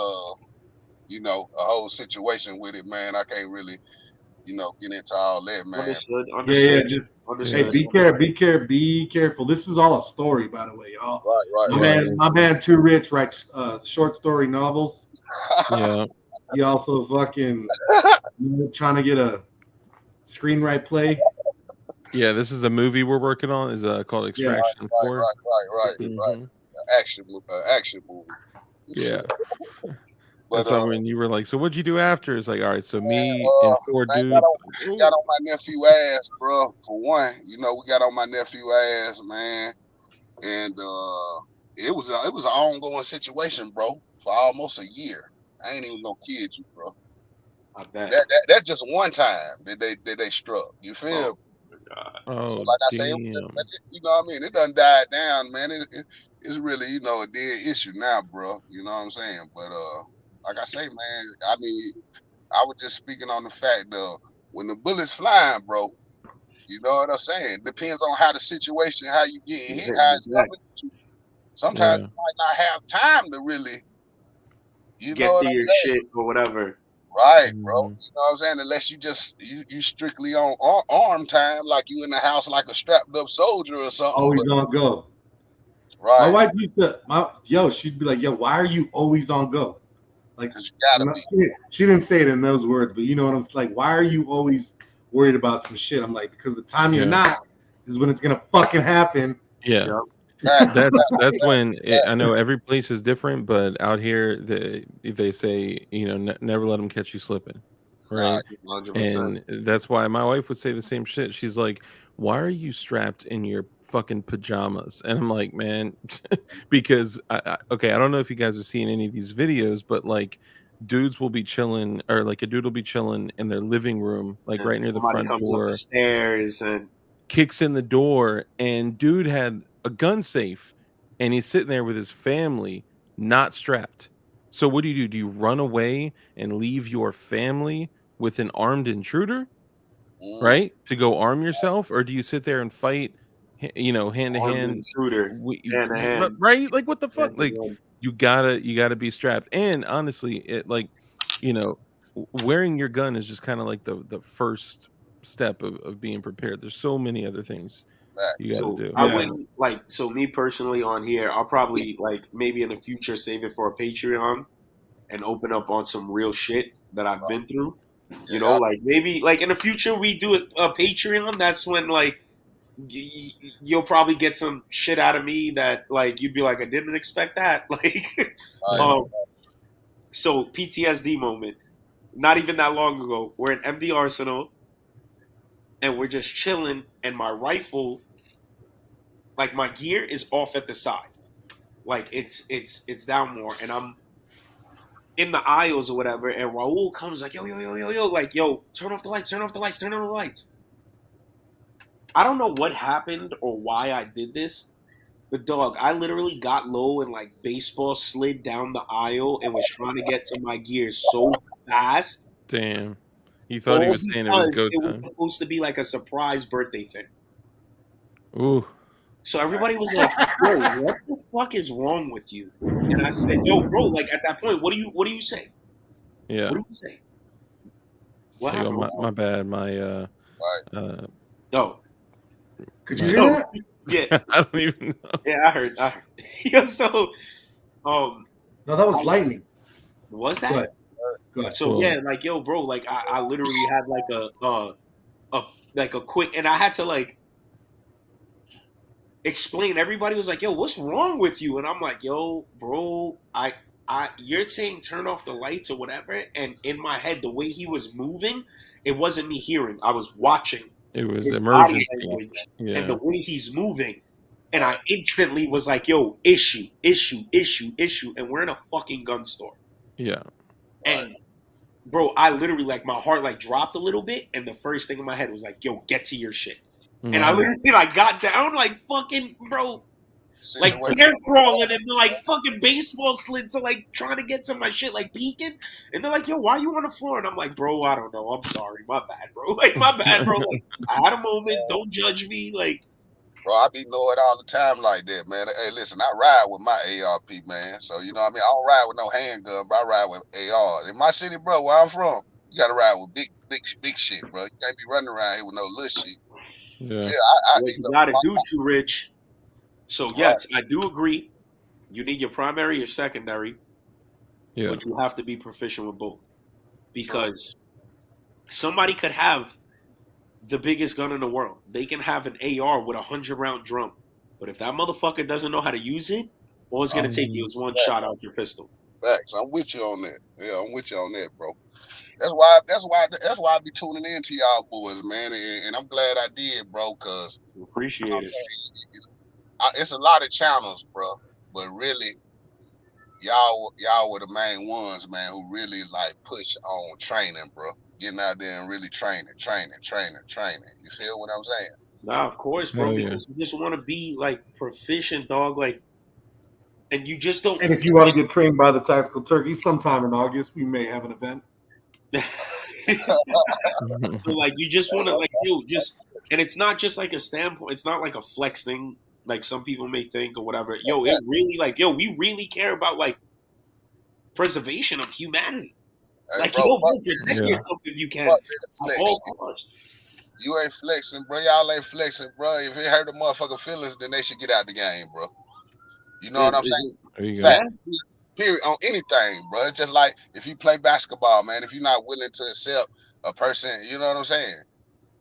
whole situation with it, man. I can't really, get into all that, man. Understood. Yeah, Understood. just Understood. hey, be careful. This is all a story, by the way, y'all. Right, My man, Too Rich writes short story novels. Yeah. He also fucking trying to get a screenwrite play. Yeah, this is a movie we're working on. Is called Extraction 4. Right. Mhm. Action movie. Yeah. But That's why when you were like, so what'd you do after? It's like, all right, so me man, and 4 man, dudes. got on my nephew ass, bro. For one, we got on my nephew ass, man, and it was an ongoing situation, bro, for almost a year. I ain't even gonna kid you, bro. I bet. That's just one time that they struck. You feel? Oh, So like I say, damn. you know what I mean? It done died down, man. It's really, a dead issue now, bro. You know what I'm saying? But like I say, man, I mean, I was just speaking on the fact of when the bullets flying, bro, you know what I'm saying? Depends on how the situation, how you getting hit, how it's coming. Sometimes you might not have time to really, get to your shit or whatever. Right, bro. You know what I'm saying? Unless you just you strictly on arm time, like you in the house like a strapped up soldier or something. Always on go. Right. My wife used to, she'd be like, yo, why are you always on go? Like, you gotta be. She didn't say it in those words, but you know what I'm like, why are you always worried about some shit? I'm like, because the time you're not is when it's gonna fucking happen. Yeah. That's when I know every place is different, but out here they say, never let them catch you slipping, right? 100%. And that's why my wife would say the same shit. She's like, why are you strapped in your fucking pajamas? And I'm like, man, because I don't know if you guys are seeing any of these videos, but like dudes will be chilling, or like a dude will be chilling in their living room, like right near the front door, up the stairs and kicks in the door, and dude had a gun safe and he's sitting there with his family not strapped. So what do? Do you run away and leave your family with an armed intruder, right, to go arm yourself, or do you sit there and fight, hand to hand intruder, right? Like what the fuck? Like you gotta be strapped. And honestly, it like, wearing your gun is just kind of like the first step of being prepared. There's so many other things you gotta do. I wouldn't so me personally on here, I'll probably maybe in the future save it for a Patreon and open up on some real shit that I've been through. Maybe in the future we do a Patreon. That's when you'll probably get some shit out of me that you'd be like, I didn't expect that. So PTSD moment. Not even that long ago, we're in MD Arsenal and we're just chilling, and my rifle, my gear is off at the side. It's down more, and I'm in the aisles or whatever, and Raul comes yo, yo, turn off the lights. I don't know what happened or why I did this, but dog, I literally got low and baseball slid down the aisle and was trying to get to my gear so fast. Damn. You thought he was saying it was go time. It was supposed to be like a surprise birthday thing. Ooh. So everybody was like, yo, what the fuck is wrong with you? And I said, yo, bro, at that point, what do you say? Yeah. What do you say? What happened? My bad. No. Could you hear that? Yeah. I don't even know. Yeah, I heard. Yeah, so no, that was lightning. Was that? Go ahead. So yeah, yo, bro, I literally had a quick, and I had to explain. Everybody was like, yo, what's wrong with you? And I'm like, yo, bro, you're saying turn off the lights or whatever, and in my head, the way he was moving, it wasn't me hearing. I was watching. It was emergency. And the way he's moving. And I instantly was like, yo, issue. And we're in a fucking gun store. Yeah. And bro, I literally my heart dropped a little bit. And the first thing in my head was yo, get to your shit. And I literally got down fucking, bro. like situation. they're crawling and they're like fucking baseball slits are like trying to get to my shit, like peeking, and they're like, "Yo, why you on the floor?" And I'm like, "Bro, I don't know. I'm sorry, my bad, bro. Like my bad, bro. Like I had a moment. Don't judge me. Like Bro, I be know it all the time like that, man. Hey, listen, I ride with my ARP, man. So you know what I mean? I don't ride with no handgun, but I ride with AR. In my city, bro, where I'm from, you gotta ride with big shit, bro. You can't be running around here with no little shit. Yeah. what you gotta do, too, Rich." So yes, I do agree. You need your primary, your secondary, Yeah. but you have to be proficient with both, because somebody could have the biggest gun in the world. They can have an AR with a 100-round drum, but if that motherfucker doesn't know how to use it, all it's gonna take you is one shot out your pistol. Facts. I'm with you on that. Yeah, I'm with you on that, bro. That's why I be tuning in to y'all boys, man. And I'm glad I did, bro, because Appreciate it. it's a lot of channels, bro. But really, y'all were the main ones, man, who really like push on training, bro. Getting out there and really training. You feel what I'm saying? Nah, of course, bro. Hell yeah. Because you just want to be like proficient, dog. Like, and you just don't. And if you want to get trained by the Tactical Turkey, sometime in August, we may have an event. So like, you just want to like, yo, just, and it's not just like a standpoint. It's not like a flex thing, like some people may think or whatever. Yo, it really like, yo, we really care about like preservation of humanity. Hey, Like, bro, yo, fuck protect Yeah. yourself if you can. fuck At flex. all costs. You ain't flexing, bro. Y'all ain't flexing, bro. If it hurt the motherfucker feelings, then they should get out the game, bro. You know what I'm saying? There you go. Fact. Period. On anything, bro. It's just like if you play basketball, man. If you're not willing to accept a person, you know what I'm saying?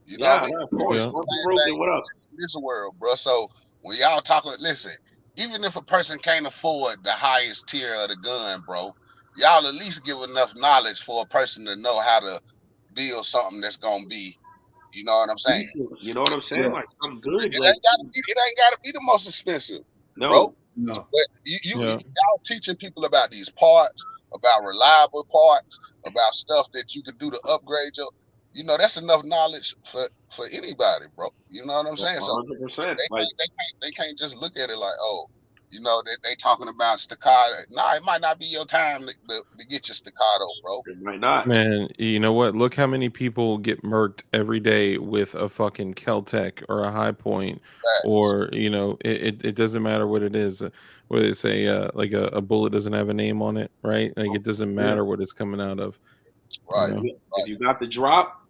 You know Yeah, what I mean? of course. Yeah. Uncle Broken, what up? In this world, bro. So when y'all talking, listen, even if a person can't afford the highest tier of the gun, bro, y'all at least give enough knowledge for a person to know how to build something that's gonna be, you know what I'm saying? You know what I'm saying? Yeah. Like something good. It Like, ain't gotta be the most expensive, no. bro. No. But Yeah. y'all teaching people about these parts, about reliable parts, about stuff that you could do to upgrade your, you know, that's enough knowledge for anybody, bro. You know what I'm saying? So 100%. Like, they can't just look at it like, oh, you know, they talking about staccato. Nah, it might not be your time to get your staccato, bro. it might not. Man, you know what? Look how many people get murked every day with a fucking Kel-Tec or a High Point, or you know, it doesn't matter what it is. Where they say like a bullet doesn't have a name on it, right? Like it doesn't matter what it's coming out of. Right. You know? If you got the drop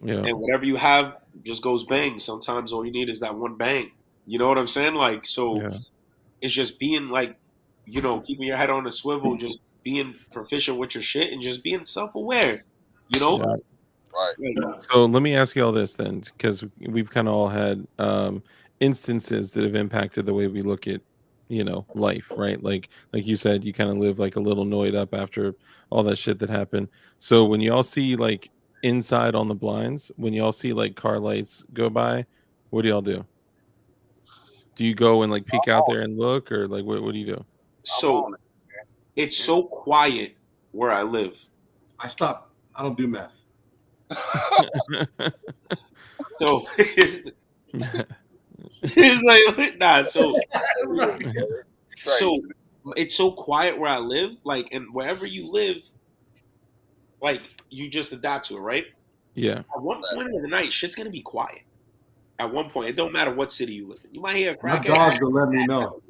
Yeah. and whatever you have just goes bang, sometimes all you need is that one bang. You know what I'm saying? Like, so Yeah. it's just being like, you know, keeping your head on the swivel, just being proficient with your shit and just being self-aware, you know? Yeah. Right. Like, So let me ask you all this then, because we've kind of all had instances that have impacted the way we look at, you know, life, right? Like you said, you kind of live like a little annoyed up after all that shit that happened. So when y'all see like inside on the blinds, when y'all see like car lights go by, what do y'all do? Do you go and like peek out there and look, or like what do you do? so it's so quiet where I live. I stop. I don't do meth. So it's like, nah, so it's so quiet where I live, like, and wherever you live, like, you just adapt to it, right? Yeah. At one point of the night, shit's gonna be quiet. At one point, it don't matter what city you live in. You might hear a My crackhead. dogs will let me know.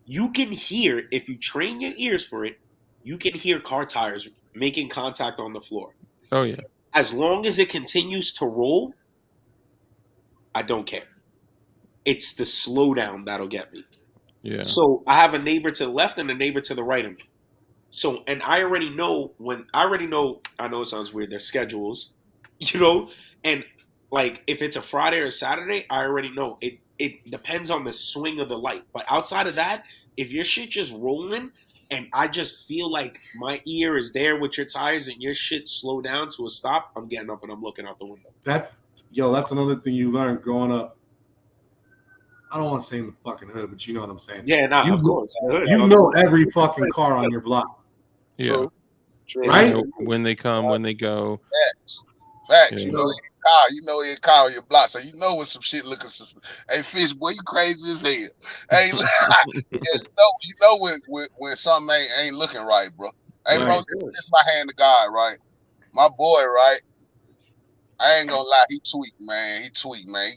You can hear, if you train your ears for it, you can hear car tires making contact on the floor. Oh yeah. As long as it continues to roll, I don't care. It's the slowdown that'll get me. Yeah. So I have a neighbor to the left and a neighbor to the right of me. So, and I already know, I know it sounds weird, their schedules, you know, and like if it's a Friday or a Saturday, I already know it depends on the swing of the light. But outside of that, if your shit just rolling and I just feel like my ear is there with your tires and your shit slow down to a stop, I'm getting up and I'm looking out the window. That's another thing you learn growing up. I don't want to say in the fucking hood, but you know what I'm saying. Yeah, nah, You- of course. You know every fucking car on your block. Yeah. True. Right? You know when they come, when they go. Facts. Yeah. You know, car. You know he car on your block, so you know when some shit looking. Hey, Fish, boy, you crazy as hell. Hey, you know when something ain't looking right, bro. Hey, bro, Right. this my hand to God, right? My boy, right? I ain't gonna lie, he tweaked, man. He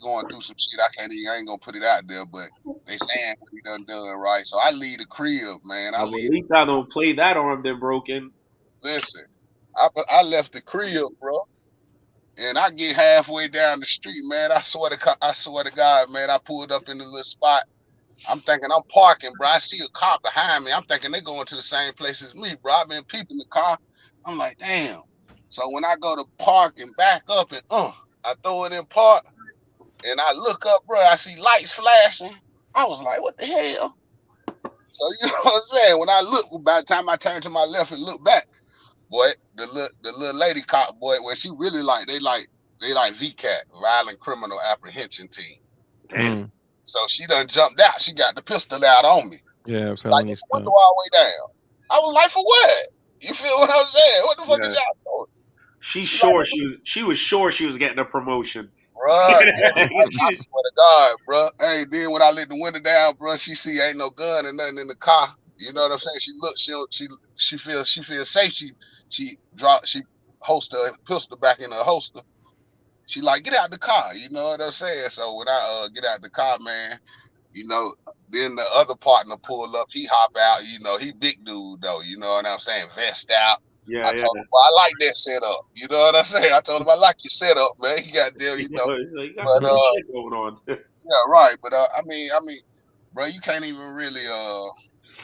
going through some shit. I ain't gonna put it out there, but they saying what he done, right? So I leave the crib, man. At least I don't play that arm then broken. Listen, I left the crib, bro, and I get halfway down the street, man. I swear to God, man. I pulled up in the little spot. I'm thinking I'm parking, bro. I see a car behind me. I'm thinking they going to the same place as me, bro. I've been peeping the car. I'm like, damn. So when I go to park and back up and I throw it in park and I look up, bro, I see lights flashing. I was like, what the hell? So you know what I'm saying? When I look, by the time I turn to my left and look back, boy, the little lady cop, boy, when she really they like VCAT, Violent Criminal Apprehension Team. Damn. So she done jumped out. She got the pistol out on me. Yeah, Like felony the window stuff. all the way down. I was like, for what? You feel what I'm saying? What the fuck Yeah. is y'all doing? She's sure she was sure she was getting a promotion. Bruh, I swear to God, bruh. Hey, then when I let the window down, bruh, she see ain't no gun and nothing in the car. You know what I'm saying? She looks, she feels safe. She holster her pistol back in her holster. She like, get out the car. You know what I'm saying? So when I get out the car, man, you know, then the other partner pull up. He hop out. You know, he big dude though. You know what I'm saying? Vest out. Yeah, I told him, well, I like that setup. You know what I'm saying? I told him I like your setup, man. He got there, you know. You got But some good shit going on. yeah, right. But I mean, bro, you can't even really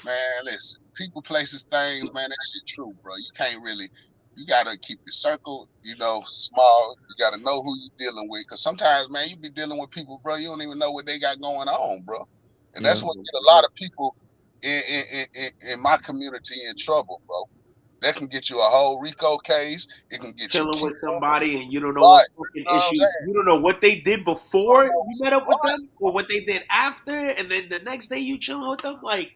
man, listen, people, places, things, man, that shit true, bro. You can't really, you gotta keep your circle, you know, small. You gotta know who you dealing with. Cause sometimes, man, you be dealing with people, bro, you don't even know what they got going on, bro. And that's what get a lot of people in my community in trouble, bro. That can get you a whole RICO case. It can get Chilling you with somebody and you don't know right. what fucking You know what I'm issues. saying? You don't know what they did before you met up with Right. them, or what they did after, and then the next day you chilling with them. Like,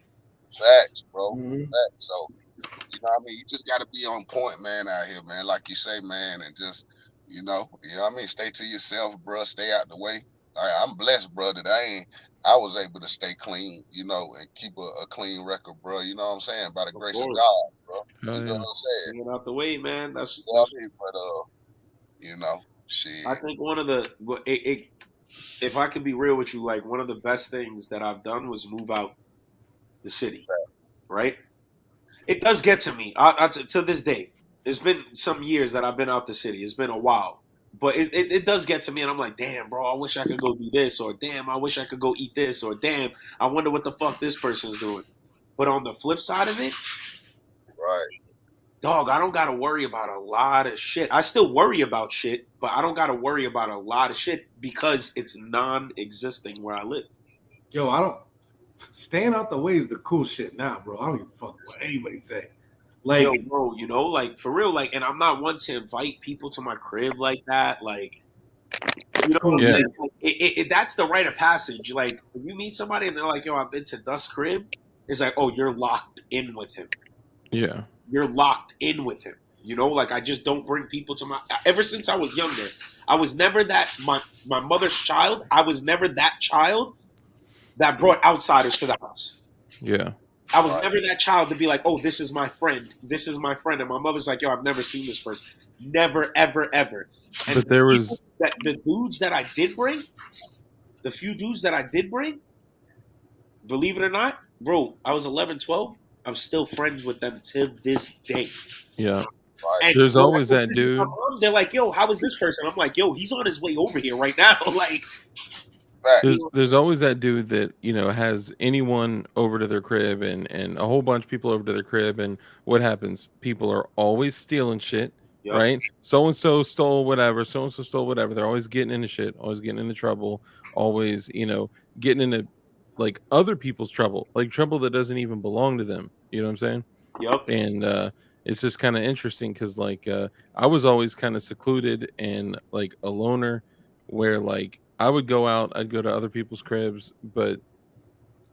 Facts, bro. Mhm. Facts. So, you know what I mean? You just got to be on point, man, out here, man. Like you say, man, and just, you know what I mean? Stay to yourself, bro. Stay out the way. I'm blessed, bro, that I was able to stay clean, you know, and keep a clean record, bro. You know what I'm saying? By the grace of course. God, bro. Oh, You know yeah. what I'm saying? Get out the way, man. You know That's what I mean? But you know, shit. I think one of the if I could be real with you, like one of the best things that I've done was move out the city, right? It does get to me. To this day, it's been some years that I've been out the city. It's been a while, but it does get to me, and I'm like, damn, bro, I wish I could go do this, or damn, I wish I could go eat this, or damn, I wonder what the fuck this person's doing. But on the flip side of it, Right. dog, I don't gotta worry about a lot of shit. I still worry about shit, but I don't gotta worry about a lot of shit because it's non-existing where I live. Yo, I don't. Staying out the way is the cool shit now, bro. I don't give a fuck what anybody say. Like, Yo, bro, you know, like for real, like, and I'm not one to invite people to my crib like that, like, you know what I'm Yeah. saying? Like, that's the rite of passage. Like, when you meet somebody and they're like, "Yo, I've been to Dust's crib," it's like, "Oh, you're locked in with him. Yeah. You're locked in with him." You know, like I just don't bring people to my. Ever since I was younger, I was never that my mother's child. I was never that child that brought outsiders to the house. Yeah. I was Right. never that child to be like, "Oh, this is my friend. This is my friend," and my mother's like, "Yo, I've never seen this person. Never, ever, ever." And But there was the dudes that I did bring, the few dudes that I did bring, believe it or not, bro, I was 11, 12. I'm still friends with them to this day. yeah. Right. And There's when I always go that visit my dude. mom, they're like, "Yo, how is this person?" I'm like, "Yo, he's on his way over here right now." Like, Facts. There's always that dude that, you know, has anyone over to their crib and a whole bunch of people over to their crib, and what happens? People are always stealing shit, Yep. right? So and so stole whatever, so and so stole whatever. They're always getting into shit, always getting into trouble, always, you know, getting into like other people's trouble, like trouble that doesn't even belong to them. You know what I'm saying? yep, And it's just kind of interesting because like I was always kind of secluded and like a loner, where like I would go out, I'd go to other people's cribs, but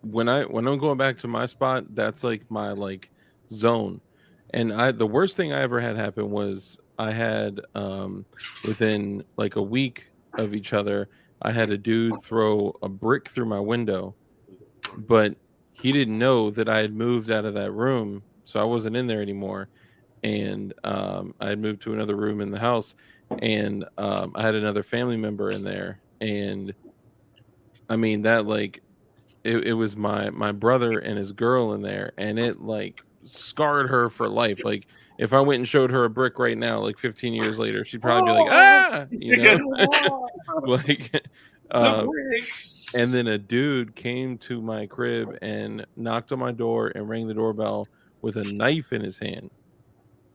when I'm going back to my spot, that's like my like zone. And the worst thing I ever had happen was I had within like a week of each other, I had a dude throw a brick through my window, but he didn't know that I had moved out of that room, so I wasn't in there anymore. And I had moved to another room in the house, and I had another family member in there, and I mean that like it was my brother and his girl in there, and it like scarred her for life. Like if I went and showed her a brick right now, like 15 years later, she'd probably be like, ah, you know, like The um, brick. and then a dude came to my crib and knocked on my door and rang the doorbell with a knife in his hand.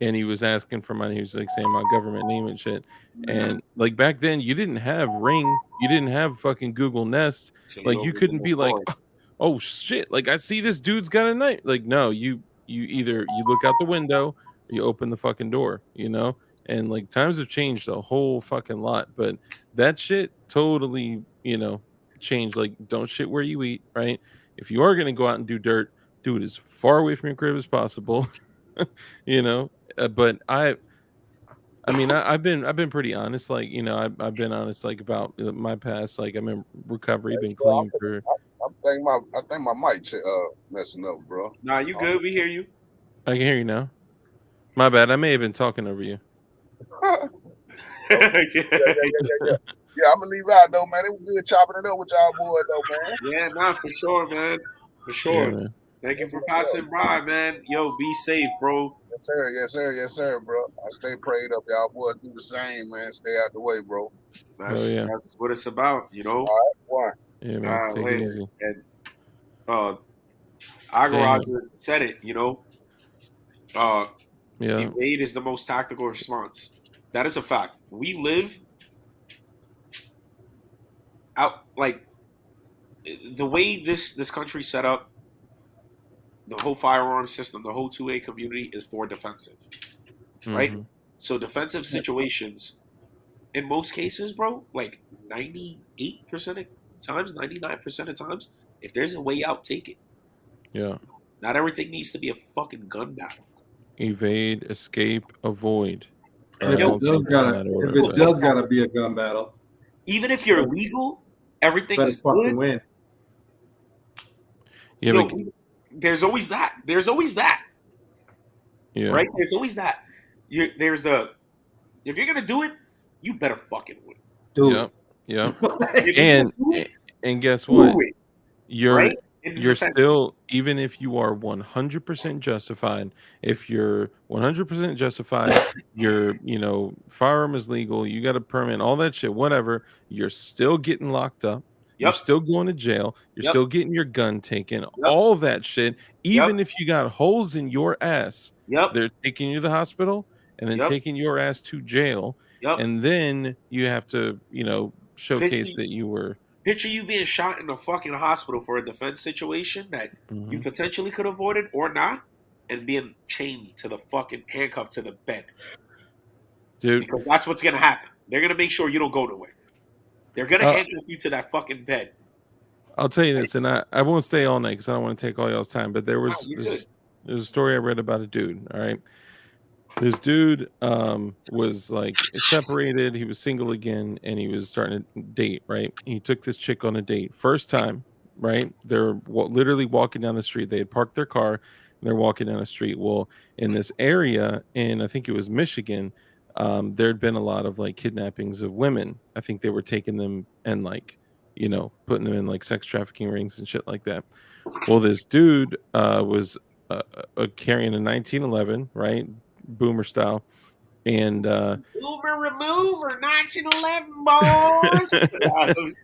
And he was asking for money. He was like saying my government name and shit. And like back then, you didn't have Ring, you didn't have fucking Google Nest. So Like you you opened couldn't the be like, door. oh shit, like I see this dude's got a knife. Like no, you either you look out the window or you open the fucking door, you know. And like times have changed a whole fucking lot, but that shit totally, you know, changed. Like don't shit where you eat, right? If you are gonna go out and do dirt, do it as far away from your crib as possible. You know, but I mean I've been pretty honest, like you know I've been honest like about my past, like I'm in recovery, been clean for. I think my mic messing up, bro. Nah, you good? We hear you. I can hear you now. My bad, I may have been talking over you. Yeah, I'm gonna leave out though, man. It was good chopping it up with y'all boys though, man. Yeah, nah, for sure, man. For Yeah, sure. man. Thank you for passing by, man. Yo, be safe, bro. Yes, sir. Yes, sir. Yes, sir, bro. I stay prayed up. Y'all boys do the same, man. Stay out the way, bro. Yeah. That's what it's about, you know. Why? Yeah, man. Take it Later. easy. And Agaraza said it, you know. Yeah. Evade is the most tactical response. That is a fact. We live out like the way this country's set up, the whole firearm system, the whole 2A community is for defensive. Right? Mhm. So defensive situations, in most cases, bro, like 98% of times, 99% of times, if there's a way out, take it. Yeah. Not everything needs to be a fucking gun battle. Evade, escape, avoid. And if Yo, it does gotta be a gun battle, even if you're legal, everything's better fucking good. win. Yeah, Yo, but, there's always that. There's always that. yeah. Right? There's always that. There's the if you're gonna do it, you better fucking win. Dude. Yeah. If you're gonna do it, And guess what? do it. You're Right? In the you're defense. still, even if you are 100% justified, if you're 100% justified, your firearm is legal, you got a permit, all that shit, whatever, you're still getting locked up. You're Yep. still going to jail. You're Yep. still getting your gun taken. Yep. All that shit. Even Yep. if you got holes in your ass, Yep. they're taking you to the hospital and then Yep. taking your ass to jail. Yep. And then you have to, showcase Picture- that you were. Picture you being shot in a fucking hospital for a defense situation that you potentially could have avoided or not, and being chained to the fucking handcuffed to the bed. Dude, Because that's what's gonna happen. They're gonna make sure you don't go nowhere. They're gonna handcuff you to that fucking bed. I'll tell you this, and I won't stay all night because I don't want to take all y'all's time. But there's a story I read about a dude. All right, this dude was like separated. He was single again, and he was starting to date. Right, he took this chick on a date, first time. Right, they're literally walking down the street. They had parked their car, and they're walking down the street. Well, in this area, in I think it was Michigan, there'd been a lot of like kidnappings of women. I think they were taking them and like, putting them in like sex trafficking rings and shit like that. Well, this dude was carrying a 1911, right, boomer style, and Boomer remover, 1911 boys.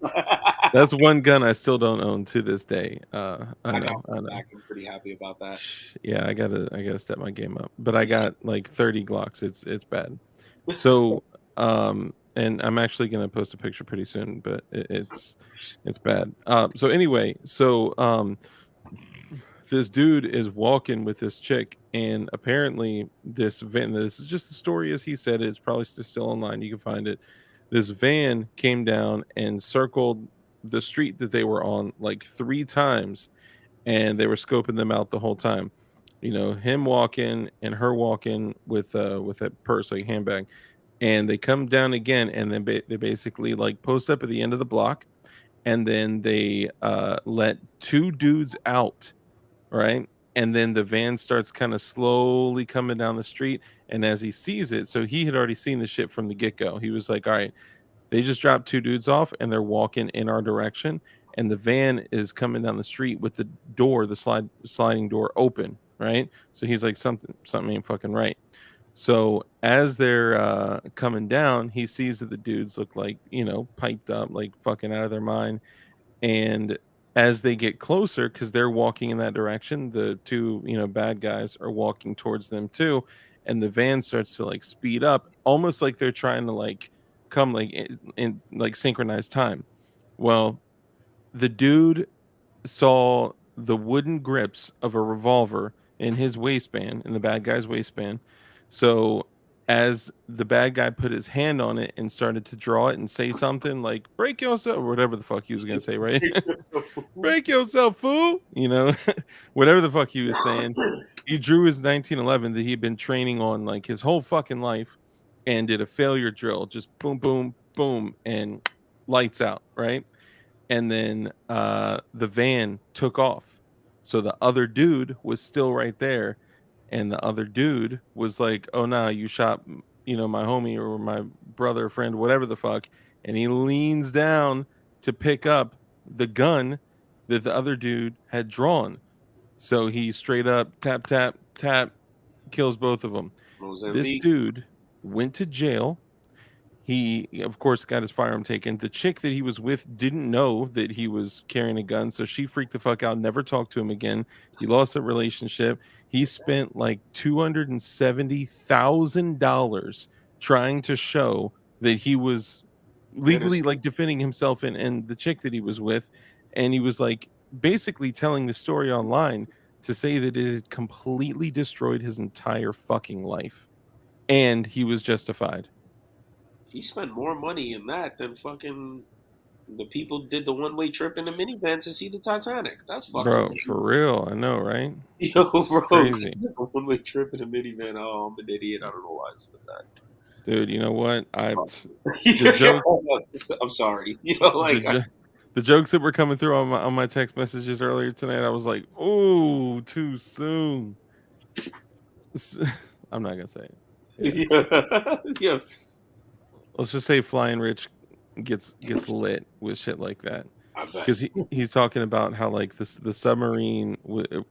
that's one gun I still don't own to this day. I know. I'm pretty happy about that. Yeah, I gotta step my game up. But I got like 30 Glocks. It's bad. So, and I'm actually gonna post a picture pretty soon, but it's bad. So anyway, this dude is walking with this chick, and apparently this van. This is just the story as he said it. It's probably still online. You can find it. This van came down and circled the street that they were on like 3 times, and they were scoping them out the whole time. You know, him walking and her walking with that purse, like handbag, and they come down again, and then they basically like post up at the end of the block, and then they let two dudes out, right? And then the van starts kind of slowly coming down the street, and as he sees it, so he had already seen the shit from the get go. He was like, "All right, they just dropped two dudes off, and they're walking in our direction." And the van is coming down the street with the door, the sliding door open, right? So he's like, something ain't fucking right. So as they're coming down, he sees that the dudes look like, you know, piped up, like fucking out of their mind. And as they get closer, because they're walking in that direction, the two, you know, bad guys are walking towards them too. And the van starts to like speed up, almost like they're trying to like come like in like synchronized time. Well, the dude saw the wooden grips of a revolver in his waistband, in the bad guy's waistband. So as the bad guy put his hand on it and started to draw it and say something like "break yourself" or whatever the fuck he was gonna say, right? Break yourself, fool. You know, whatever the fuck he was saying. He drew his 1911 that he'd been training on like his whole fucking life, and did a failure drill, just boom, boom, boom, and lights out, right? And then the van took off. So the other dude was still right there, and the other dude was like, "Oh no, you shot, you know, my homie or my brother, friend, whatever the fuck." And he leans down to pick up the gun that the other dude had drawn. So he straight up tap tap tap kills both of them. This dude went to jail. He, of course, got his firearm taken. The chick that he was with didn't know that he was carrying a gun, so she freaked the fuck out, never talked to him again. He lost that relationship. He spent like $270,000 trying to show that he was legally like defending himself and the chick that he was with. And he was like basically telling the story online to say that it had completely destroyed his entire fucking life. And he was justified. He spent more money in that than fucking the people did the one-way trip in the minivan to see the Titanic. That's fucking bro, for real. I know, right? Yo, bro, crazy. A one-way trip in a minivan. Oh, I'm an idiot. I don't know why I said that. Dude, you know what? I'm sorry. You know, like the jokes that were coming through on my text messages earlier tonight, I was like, "Oh, too soon." I'm not gonna say it. Yeah. Let's just say Flying Rich gets lit with shit like that, because he's talking about how like the submarine,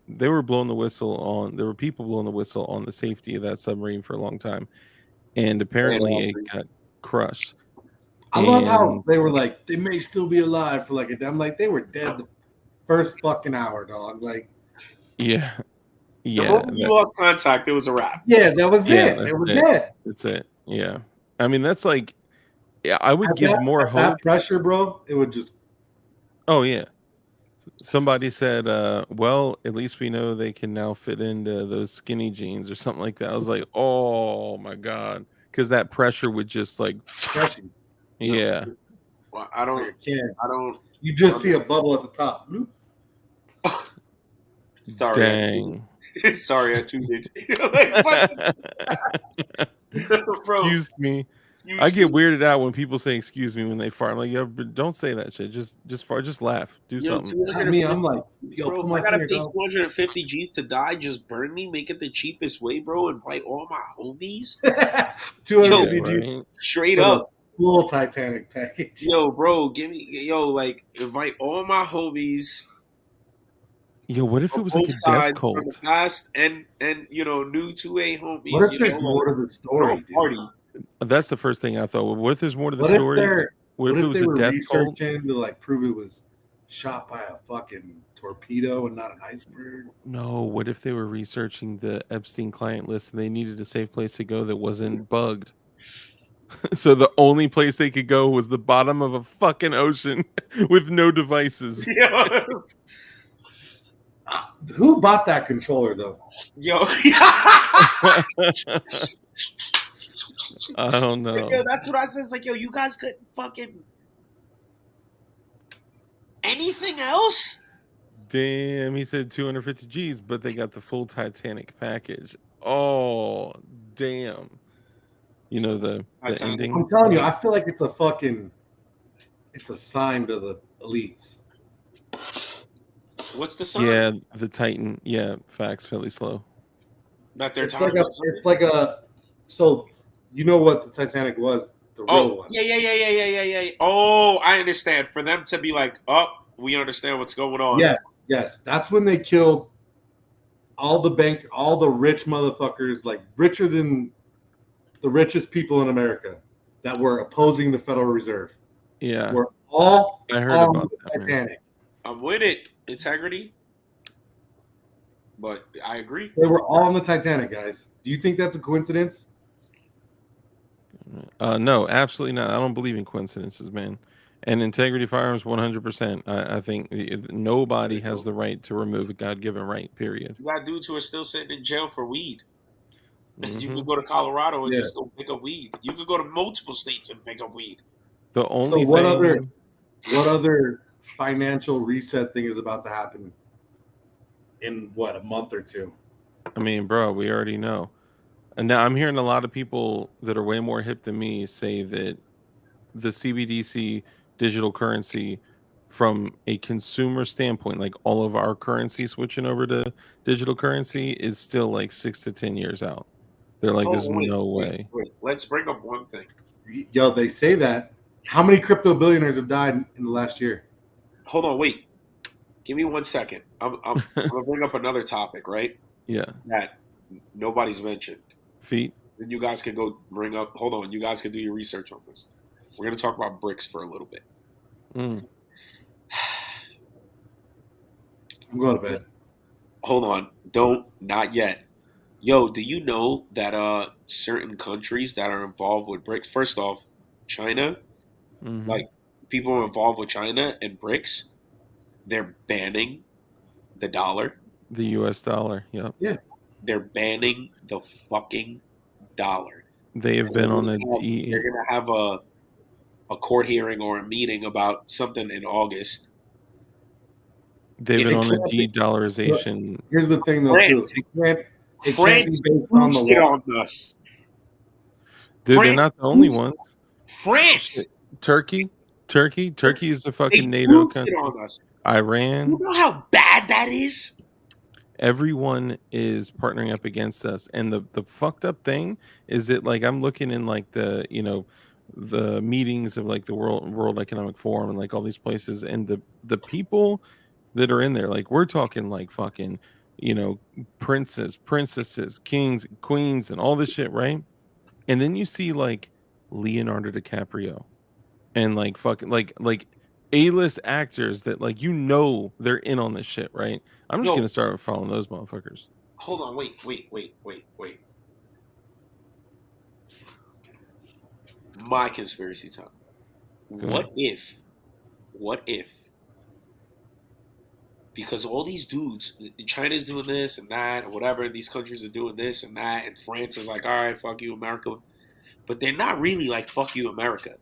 they were blowing the whistle on. There were people blowing the whistle on the safety of that submarine for a long time, and apparently it got crushed. I love how they were like, they may still be alive for like a day. I'm like, they were dead the first fucking hour, dog. Like, yeah. The moment you lost contact, it was a wrap. Yeah, that was it. They were dead. That's it. Yeah. I mean, that's like, yeah, I would give more hope. That pressure, bro, it would just. Oh, yeah. Somebody said, well, at least we know they can now fit into those skinny jeans or something like that. I was like, oh my God. Because that pressure would just like. Yeah. Well, I don't. You just see a bubble at the top. Sorry. Dang. Sorry, I tuned in. Excuse me. I get weirded out when people say "excuse me" when they fart. I'm like, yeah, but don't say that shit. Just fart. Just laugh. Do something. I'm like, yo, bro, I gotta pay 250 G's to die. Just burn me. Make it the cheapest way, bro. Invite all my homies. 250 G's. Straight up. Full Titanic package. Yo, bro, like invite all my homies. Yo, what if it was like a death cult? From the past and you know, new 2A homies. What if there's more to the story? Party. That's the first thing I thought. Well, what if there's more to the story? What if it was a death cult? To like prove it was shot by a fucking torpedo and not an iceberg? No. What if they were researching the Epstein client list and they needed a safe place to go that wasn't bugged? So the only place they could go was the bottom of a fucking ocean with no devices. Yeah. Who bought that controller though? Yo. I don't know. Yo, that's what I said. It's like, yo, you guys couldn't fucking anything else? Damn, he said 250 G's, but they got the full Titanic package. Oh, damn. You know the Titanic. ending? I'm telling you, I feel like it's a sign to the elites. What's the sign? Yeah, the Titan. Yeah, facts, Philly slow. That their It's time. like a. So, you know what the Titanic was? The real Oh, one. yeah. Oh, I understand. For them to be like, oh, we understand what's going on. Yes. That's when they killed all the rich motherfuckers, like richer than the richest people in America that were opposing the Federal Reserve. Yeah. Were all I heard on about the that, man. Titanic. I'm with it. Integrity. But I agree. They were all on the Titanic, guys. Do you think that's a coincidence? No, absolutely not. I don't believe in coincidences, man. And Integrity Firearms, 100%. I think nobody has the right to remove a God-given right, period. You got dudes who are still sitting in jail for weed. Mhm. You could go to Colorado and Yeah. just go pick up weed. You could go to multiple states and pick up weed. The only what thing... what other financial reset thing is about to happen in a month or two? I mean, bro, we already know. And now I'm hearing a lot of people that are way more hip than me say that the CBDC digital currency, from a consumer standpoint, like all of our currency switching over to digital currency, is still like 6 to 10 years out. They're like, there's no way. Wait. Let's bring up one thing. Yo, they say that. How many crypto billionaires have died in the last year? Hold on, wait. Give me 1 second. I'm gonna bring up another topic, right? Yeah. That nobody's mentioned. Feet. Then you guys could go bring up. Hold on, you guys could do your research on this. We're gonna talk about BRICS for a little bit. Mm. I'm going to bed. Hold on, not yet. Yo, do you know that certain countries that are involved with BRICS? First off, China, Mhm. like people involved with China and BRICS, they're banning the dollar. The US dollar. Yep. They're banning the fucking dollar. They have been on a They're gonna have a court hearing or a meeting about something in August. They've been It on a can't be- de-dollarization. Here's the thing, though, France. too. It can't France be based on the boosted law. on us. They're France not the only boosted- ones. France. Turkey is the They fucking NATO boosted country. on us. Iran. You know how bad that is? Everyone is partnering up against us, and the fucked up thing is that, like, I'm looking in like the the meetings of like the World Economic Forum and like all these places, and the people that are in there, like, we're talking like fucking princes, princesses, kings, queens, and all this shit, right? And then you see like Leonardo DiCaprio and like fucking like A-list actors that, like, they're in on this shit, right? I'm just Yo. gonna start following those motherfuckers. Hold on, wait. My conspiracy time. Go What if, because all these dudes, China's doing this and that, and whatever, these countries are doing this and that, and France is like, all right, fuck you, America. But they're not really like, fuck you, America.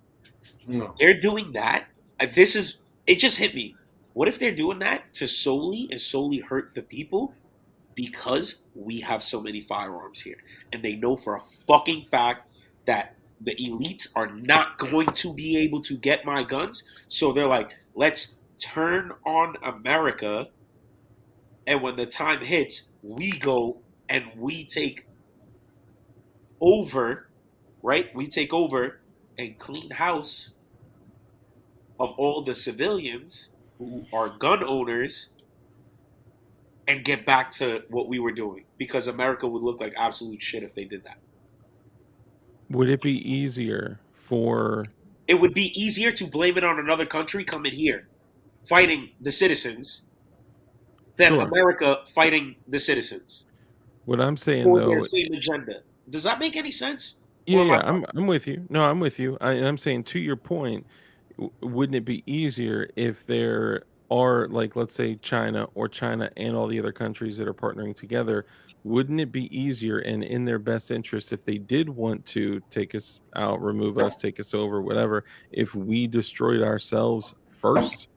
No. They're doing that. It just hit me. What if they're doing that to solely hurt the people because we have so many firearms here? And they know for a fucking fact that the elites are not going to be able to get my guns. So they're like, let's turn on America. And when the time hits, we go and we take over, right? We take over and clean house of all the civilians who are gun owners and get back to what we were doing, because America would look like absolute shit if they did that. Would it be easier for... It would be easier to blame it on another country coming here, fighting the citizens, than Sure. America fighting the citizens What I'm saying, for though... their same agenda. Does that make any sense? Yeah, I'm with you. No, I'm with you. I'm saying, to your point, wouldn't it be easier if there are, like, let's say China and all the other countries that are partnering together, wouldn't it be easier and in their best interest, if they did want to take us out, remove us, take us over, whatever, if we destroyed ourselves first?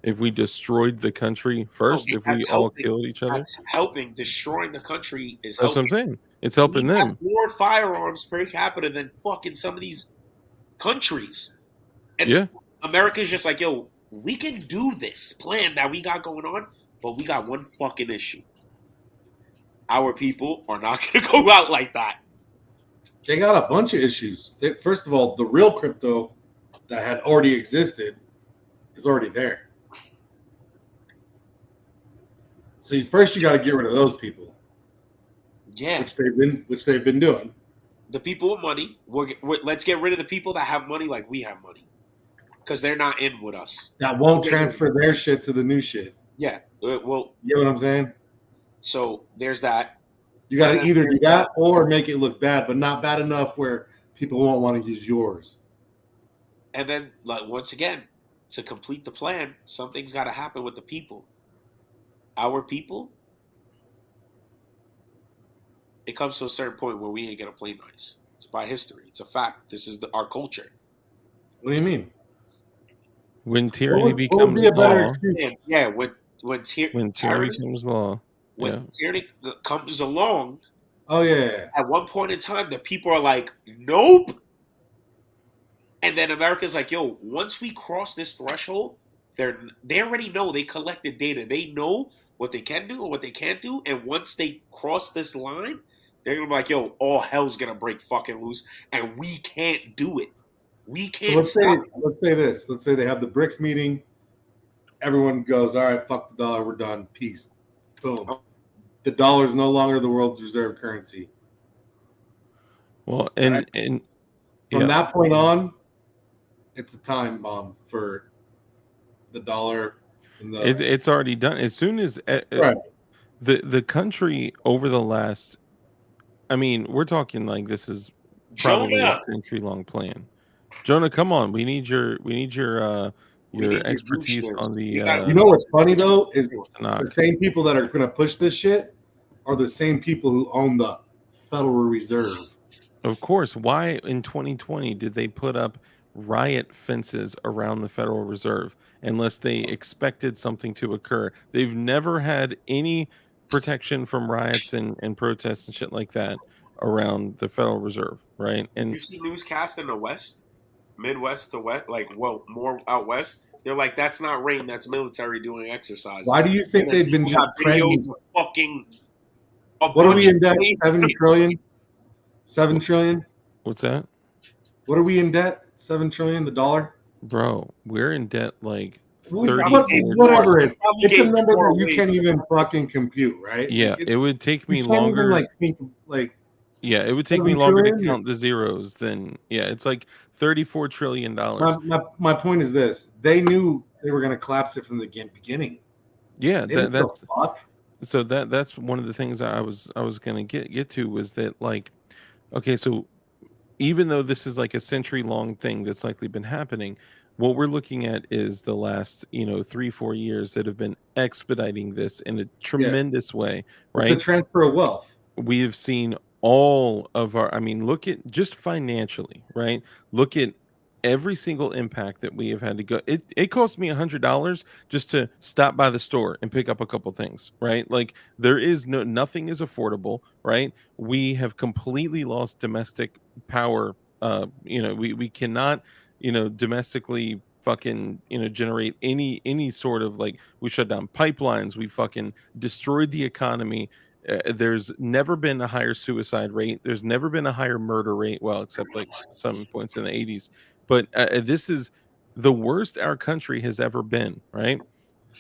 If we destroyed the country first, if we that's all helping. killed each other, That's helping. Destroying the country is that's what I'm helping. saying. It's helping We have them. more firearms per capita than fucking some of these countries. And Yeah. America's just like, yo, we can do this plan that we got going on, but we got one fucking issue. Our people are not going to go out like that. They got a bunch of issues. First of all, the real crypto that had already existed is already there. So first you got to get rid of those people, Yeah, which they've been doing. the people with money. Let's get rid of the people that have money like we have money, because they're not in with us. That won't transfer their shit to the new shit. Yeah, well, You know what I'm saying? so there's that. You got And to then either do there's that or make it look bad, but not bad enough where people won't want to use yours. And then, like, once again, to complete the plan, something's got to happen with the people. Our people, it comes to a certain point where we ain't gonna play nice. It's by history. It's a fact. This is our culture. What do you mean? When tyranny What would becomes be a better law, excuse? Yeah, when when tyranny, tyranny becomes law, when tyranny comes along, Oh yeah. at one point in time, the people are like, nope. And then America's like, yo, once we cross this threshold, they already know. They collected data. They know what they can do and what they can't do. And once they cross this line, they're gonna be like, yo, all hell's gonna break fucking loose, and we can't do it. We So can't let's stop. say this. Let's say they have the BRICS meeting. Everyone goes, all right, fuck the dollar, we're done. Peace. Boom. The dollar is no longer the world's reserve currency. well, and Right. and From yeah. that point on, it's a time bomb for the dollar. And the, It's already done. As soon as Right. the country over the last, I mean, we're talking like this is probably Jonah, a century-long plan. Jonah, come on, we need your We need your your expertise boosters. on We the got- you know what's funny though is Tanakh. the same people that are going to push this shit are the same people who own the Federal Reserve. Of course. Why in 2020 did they put up riot fences around the Federal Reserve unless they expected something to occur? They've never had any protection from riots and protests and shit like that around the Federal Reserve, right? Did And you see newscasts in the West, Midwest to West, like, well, more out West? They're like, that's not rain, that's military doing exercises. Why do you think And then they've been people just got videos trending? of fucking. a What are bunch we in of debt? planes- 7 trillion? 7 trillion? what's that? What are we in debt? 7 trillion, the dollar? Bro, we're in debt like What- 34 whatever it is. Probably It's a gave number more that you away. can't even fucking compute, right? Yeah, It, it would take me you can't longer. even like think like Yeah, it would take 7 me longer to trillion? count the zeros than it's like $34 trillion. my point is this. They knew they were going to collapse it from the beginning. Yeah, They didn't give a that's fuck. so that's one of the things I was gonna get to was that, like, okay, so even though this is like a century long thing that's likely been happening, what we're looking at is the last 3-4 years that have been expediting this in a tremendous way, right? It's a transfer of wealth. We have seen all of our, I mean, look at just financially, right? Look at every single impact that we have had to go. It cost me $100 just to stop by the store and pick up a couple things, right? Like, there is nothing is affordable, right? We have completely lost domestic power. We cannot, domestically fucking generate any sort of, like, we shut down pipelines, we fucking destroyed the economy. There's never been a higher suicide rate. There's never been a higher murder rate. Well, except like some points in the 80s. But this is the worst our country has ever been, right?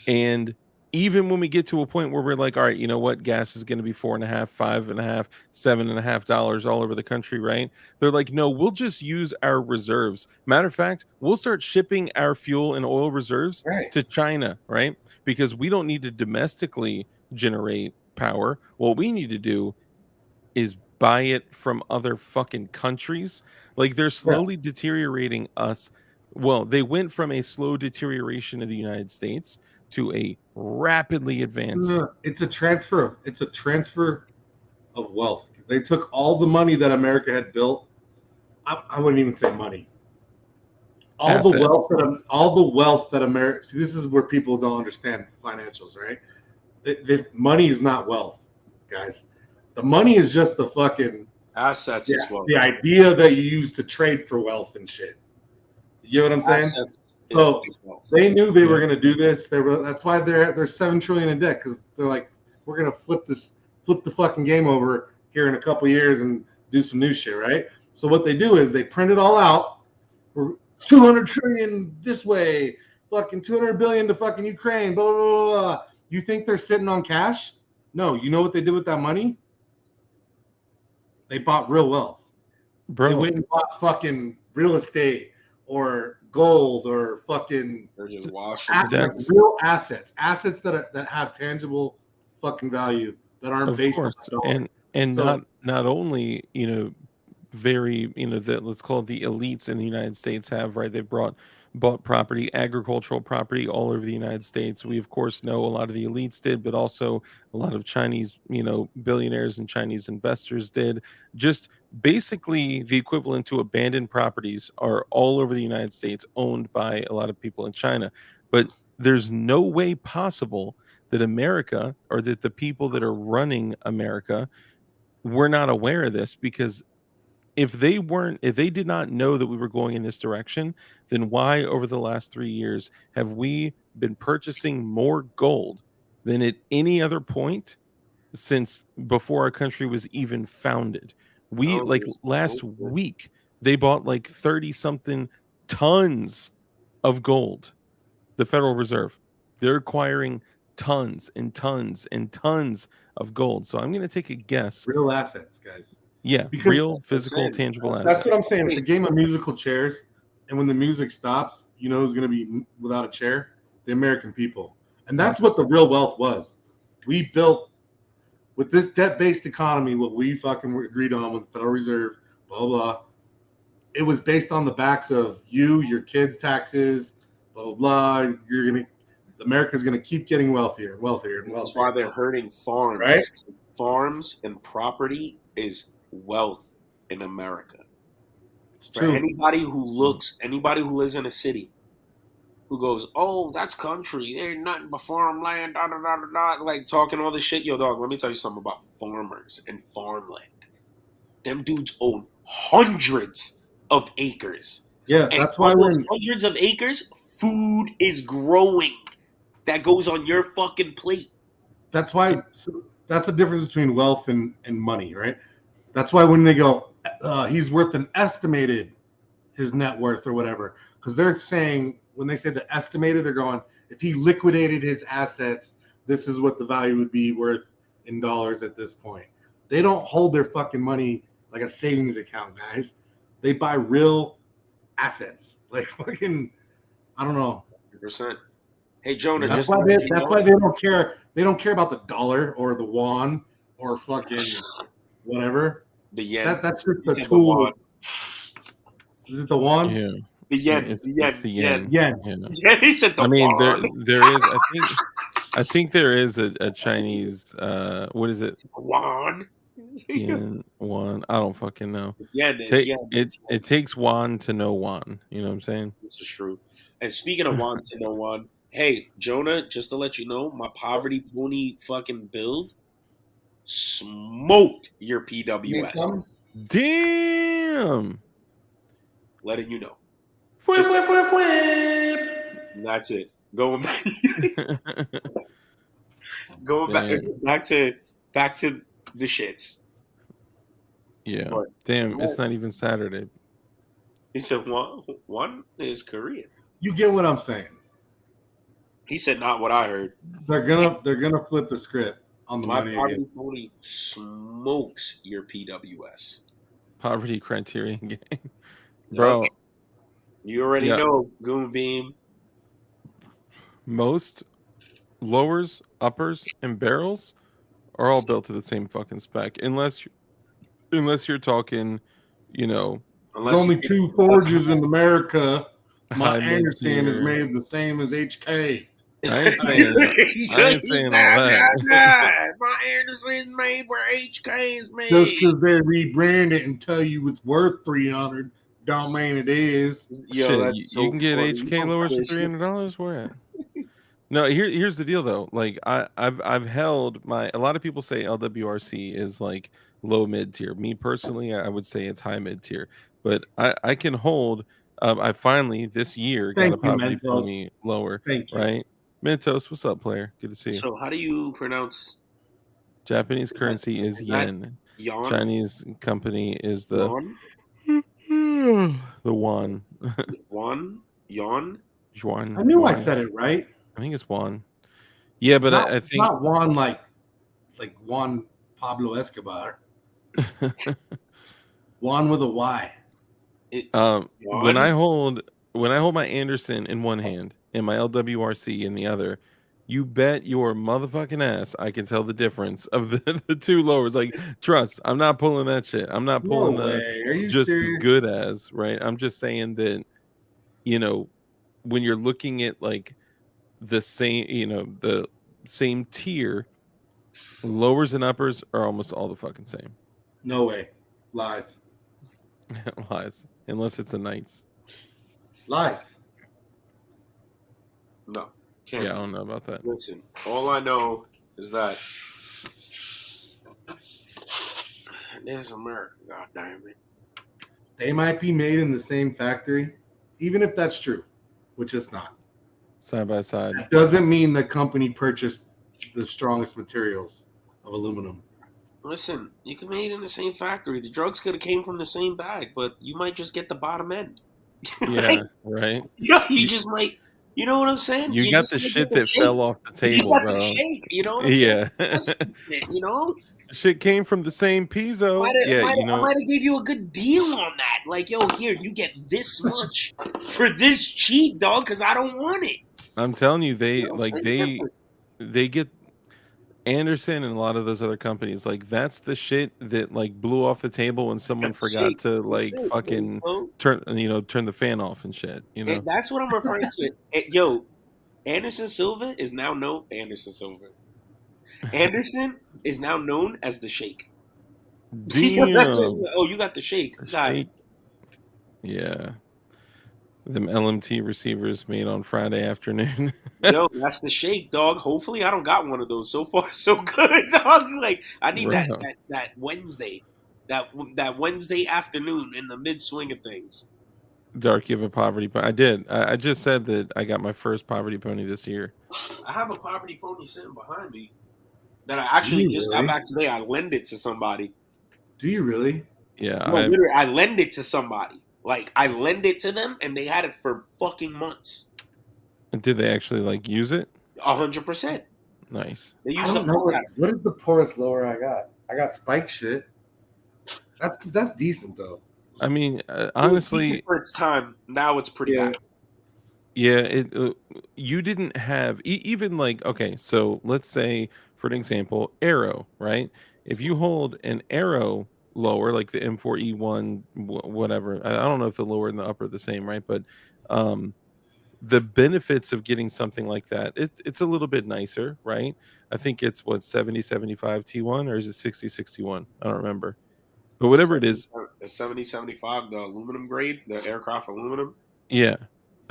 And even when we get to a point where we're like, all right, you know what? Gas is going to be $4.5, $5.5, $7.5 all over the country, right? They're like, no, we'll just use our reserves. Matter of fact, we'll start shipping our fuel and oil reserves to China, right? Because we don't need to domestically generate power. What we need to do is buy it from other fucking countries. Like, they're slowly deteriorating us. Well, they went from a slow deterioration of the United States to a rapidly advanced. It's a transfer of wealth. They took all the money that America had built. I wouldn't even say money. all the wealth that America. See, this is where people don't understand financials, right? The money is not wealth, guys. The money is just the fucking assets as well. The idea that you use to trade for wealth and shit. You know what I'm saying? Assets So is wealth. they knew they were going to do this. That's why they're $7 trillion in debt, because they're like, we're going to flip the fucking game over here in a couple years and do some new shit, right? So what they do is they print it all out. We're 200 trillion this way, fucking 200 billion to fucking Ukraine, blah, blah, blah, blah. You think they're sitting on cash? No. You know what they did with that money? They bought real wealth. Bro, They went and bought fucking real estate or gold or fucking They're just washing. real assets that have tangible fucking value that aren't of based course, on dollar. and So- not only very the, let's call it the elites in the United States have, right, they've bought property, agricultural property all over the United States. We of course know a lot of the elites did, but also a lot of Chinese billionaires and Chinese investors did. Just basically the equivalent to abandoned properties are all over the United States, owned by a lot of people in China. But there's no way possible that America, or that the people that are running America, were not aware of this, because if they did not know that we were going in this direction, then why over the last 3 years have we been purchasing more gold than at any other point since before our country was even founded? We last week they bought like 30 something tons of gold. The Federal Reserve, they're acquiring tons and tons and tons of gold. So I'm going to take a guess. Real assets, guys. Yeah, Because real, physical, tangible assets. That's what I'm saying. It's a game of musical chairs, and when the music stops, you know who's going to be without a chair? The American people. And that's what the real wealth was. We built, with this debt-based economy, what we fucking agreed on with the Federal Reserve, blah, blah. It was based on the backs of you, your kids' taxes, blah, blah, blah. America's going to keep getting wealthier and wealthier and wealthier. That's why they're hurting farms. Right? Farms and property is wealth in America. It's For true. anybody who lives in a city, who goes, oh, that's country, there ain't nothing but farmland, da, da, da, da, da, like talking all this shit. Yo, dog, let me tell you something about farmers and farmland. Them dudes own hundreds of acres. Yeah, And that's why on those when hundreds of acres, food is growing that goes on your fucking plate. that's why so that's the difference between wealth and money, right? That's why when they go, he's worth an estimated his net worth or whatever, because they're saying, when they say the estimated, they're going, if he liquidated his assets, this is what the value would be worth in dollars at this point. They don't hold their fucking money like a savings account, guys. They buy real assets, like fucking, I don't know. 100%. Hey, Jonah, That's just why to they, let you that's know- why they don't care. They don't care about the dollar or the yuan or fucking whatever. the yen. That's just He the said the tool. yuan. Is it the yuan? Yeah, The yen. it's the yen. the yen. Yen. Yeah. Yeah, he said the I mean, yuan. there is. I think there is a Chinese. What is it? Yuan. Yen, won. I don't fucking know. It's yen. It's yen. It takes won to know won. You know what I'm saying? This is true. And speaking of one to know one, hey, Jonah, just to let you know, my poverty pony fucking build smoked your PWS. Damn. Letting you know. Whip, Just- whip, whip, whip. And that's it. Going back back to the shits. Yeah. But- Damn. It's not even Saturday. He said one is Korean. You get what I'm saying? He said not what I heard. They're gonna flip the script on the My money poverty again. pony smokes your PWS. Poverty criterion game, bro. You already Yeah. know, Goon Beam. Most lowers, uppers, and barrels are all built to the same fucking spec, unless you're talking, There's Unless only you- two forges in America. My high Anderson is mid-tier. made the same as HK. I ain't saying that. I ain't saying all that. My Anderson is made where HK is made. Just because they rebrand it and tell you it's worth 300 Don't mean it is. Yo, Shit, that's you so can get funny. HK You lowers for fish. $300. Where at? No, here's the deal though. Like I've held my. A lot of people say LWRC is like low mid tier. Me personally, I would say it's high mid tier. But I can hold. I finally this year got a Thank you, poverty Mentos. pony lower. Thank you. Right, Mentos, what's up, player? Good to see you. So how do you pronounce Japanese that- currency is is that yen. Yon? Chinese company is the Yon? the yuan. Wan? Yon? Yuan. I knew I Yuan. said it right. I think it's yuan. Yeah, but not, I think not Juan like Juan Pablo Escobar. Juan with a Y. when I hold my Anderson in one hand and my LWRC in the other, you bet your motherfucking ass I can tell the difference of the two lowers. Like, trust, I'm not pulling that shit. I'm not No pulling way. Are you just serious? as good as, right? I'm just saying that, when you're looking at like the same, the same tier, lowers and uppers are almost all the fucking same. No way. Lies. Lies. Unless it's a Knights. Lies. No. Can't. Yeah, I don't know about that. Listen, all I know is that this is America, god damn it. They might be made in the same factory, even if that's true, which it's not. Side by side. That doesn't mean the company purchased the strongest materials of aluminum. Listen, you can make it in the same factory. The drugs could have came from the same bag, but you might just get the bottom end. Yeah, right. Yeah, you just might. You know what I'm saying? You got just the might shit get the that shake. fell off the You table, got bro. the shake. You know what I'm saying? Yeah. That's the shit, you know? Shit came from the same piezo. I might have gave you a good deal on that. Like, yo, here, you get this much for this cheap, dog, because I don't want it. I'm telling you, You know what I'm saying? they get Anderson and a lot of those other companies. Like, that's the shit that like blew off the table when someone forgot to like That's it, fucking so- turn the fan off and shit. And that's what I'm referring to. Yo, Anderson Silva is now known Anderson Silva. Anderson is now known as the Shake. Damn. That's it. Oh, you got the Shake. Got it. Shake. Yeah. Them LMT receivers made on Friday afternoon. Yo, that's the Shake, dog. Hopefully, I don't got one of those. So far, so good, dog. Like, I need Bro. that Wednesday, that Wednesday afternoon in the mid swing of things. Dark, you have a poverty pony. I did. I just said that I got my first poverty pony this year. I have a poverty pony sitting behind me that I actually You just really? got back today. I lend it to somebody. Do you really? Yeah, No, literally, I lend it to somebody. Like, I lend it to them, and they had it for fucking months. did they actually like use it? 100%. Nice. They I used don't the know fuck out of it. what is the poorest lower I got. I got spike shit. That's decent though. I mean, It was honestly, decent for its time. Now it's pretty Yeah. bad. yeah. You didn't have even like, okay, so let's say for an example, Arrow, right? If you hold an Arrow lower, like the M4E1, whatever. I don't know if the lower and the upper are the same, right? But the benefits of getting something like that, it's a little bit nicer, right? I think it's what 7075 T1 or is it 6061? I don't remember. But whatever it is, The 7075, the aluminum grade, the aircraft aluminum. yeah.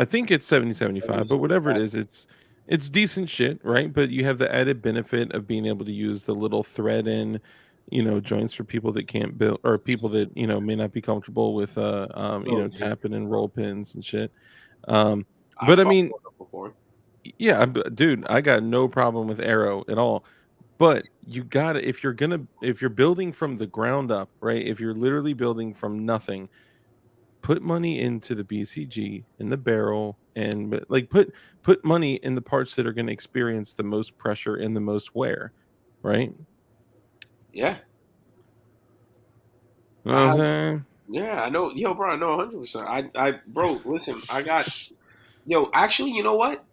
I think it's 7075, but whatever it is, it's decent shit, right? But you have the added benefit of being able to use the little thread in, joints for people that can't build or people that, may not be comfortable with tapping and roll pins and shit. But I mean, before. yeah, dude, I got no problem with Arrow at all. But you gotta, if you're building from the ground up, right? If you're literally building from nothing, put money into the BCG in the barrel and like put money in the parts that are going to experience the most pressure and the most wear, right? Yeah. You know what I'm saying? Yeah, I know. Yo, bro, I know 100%. Bro, listen, actually, you know what?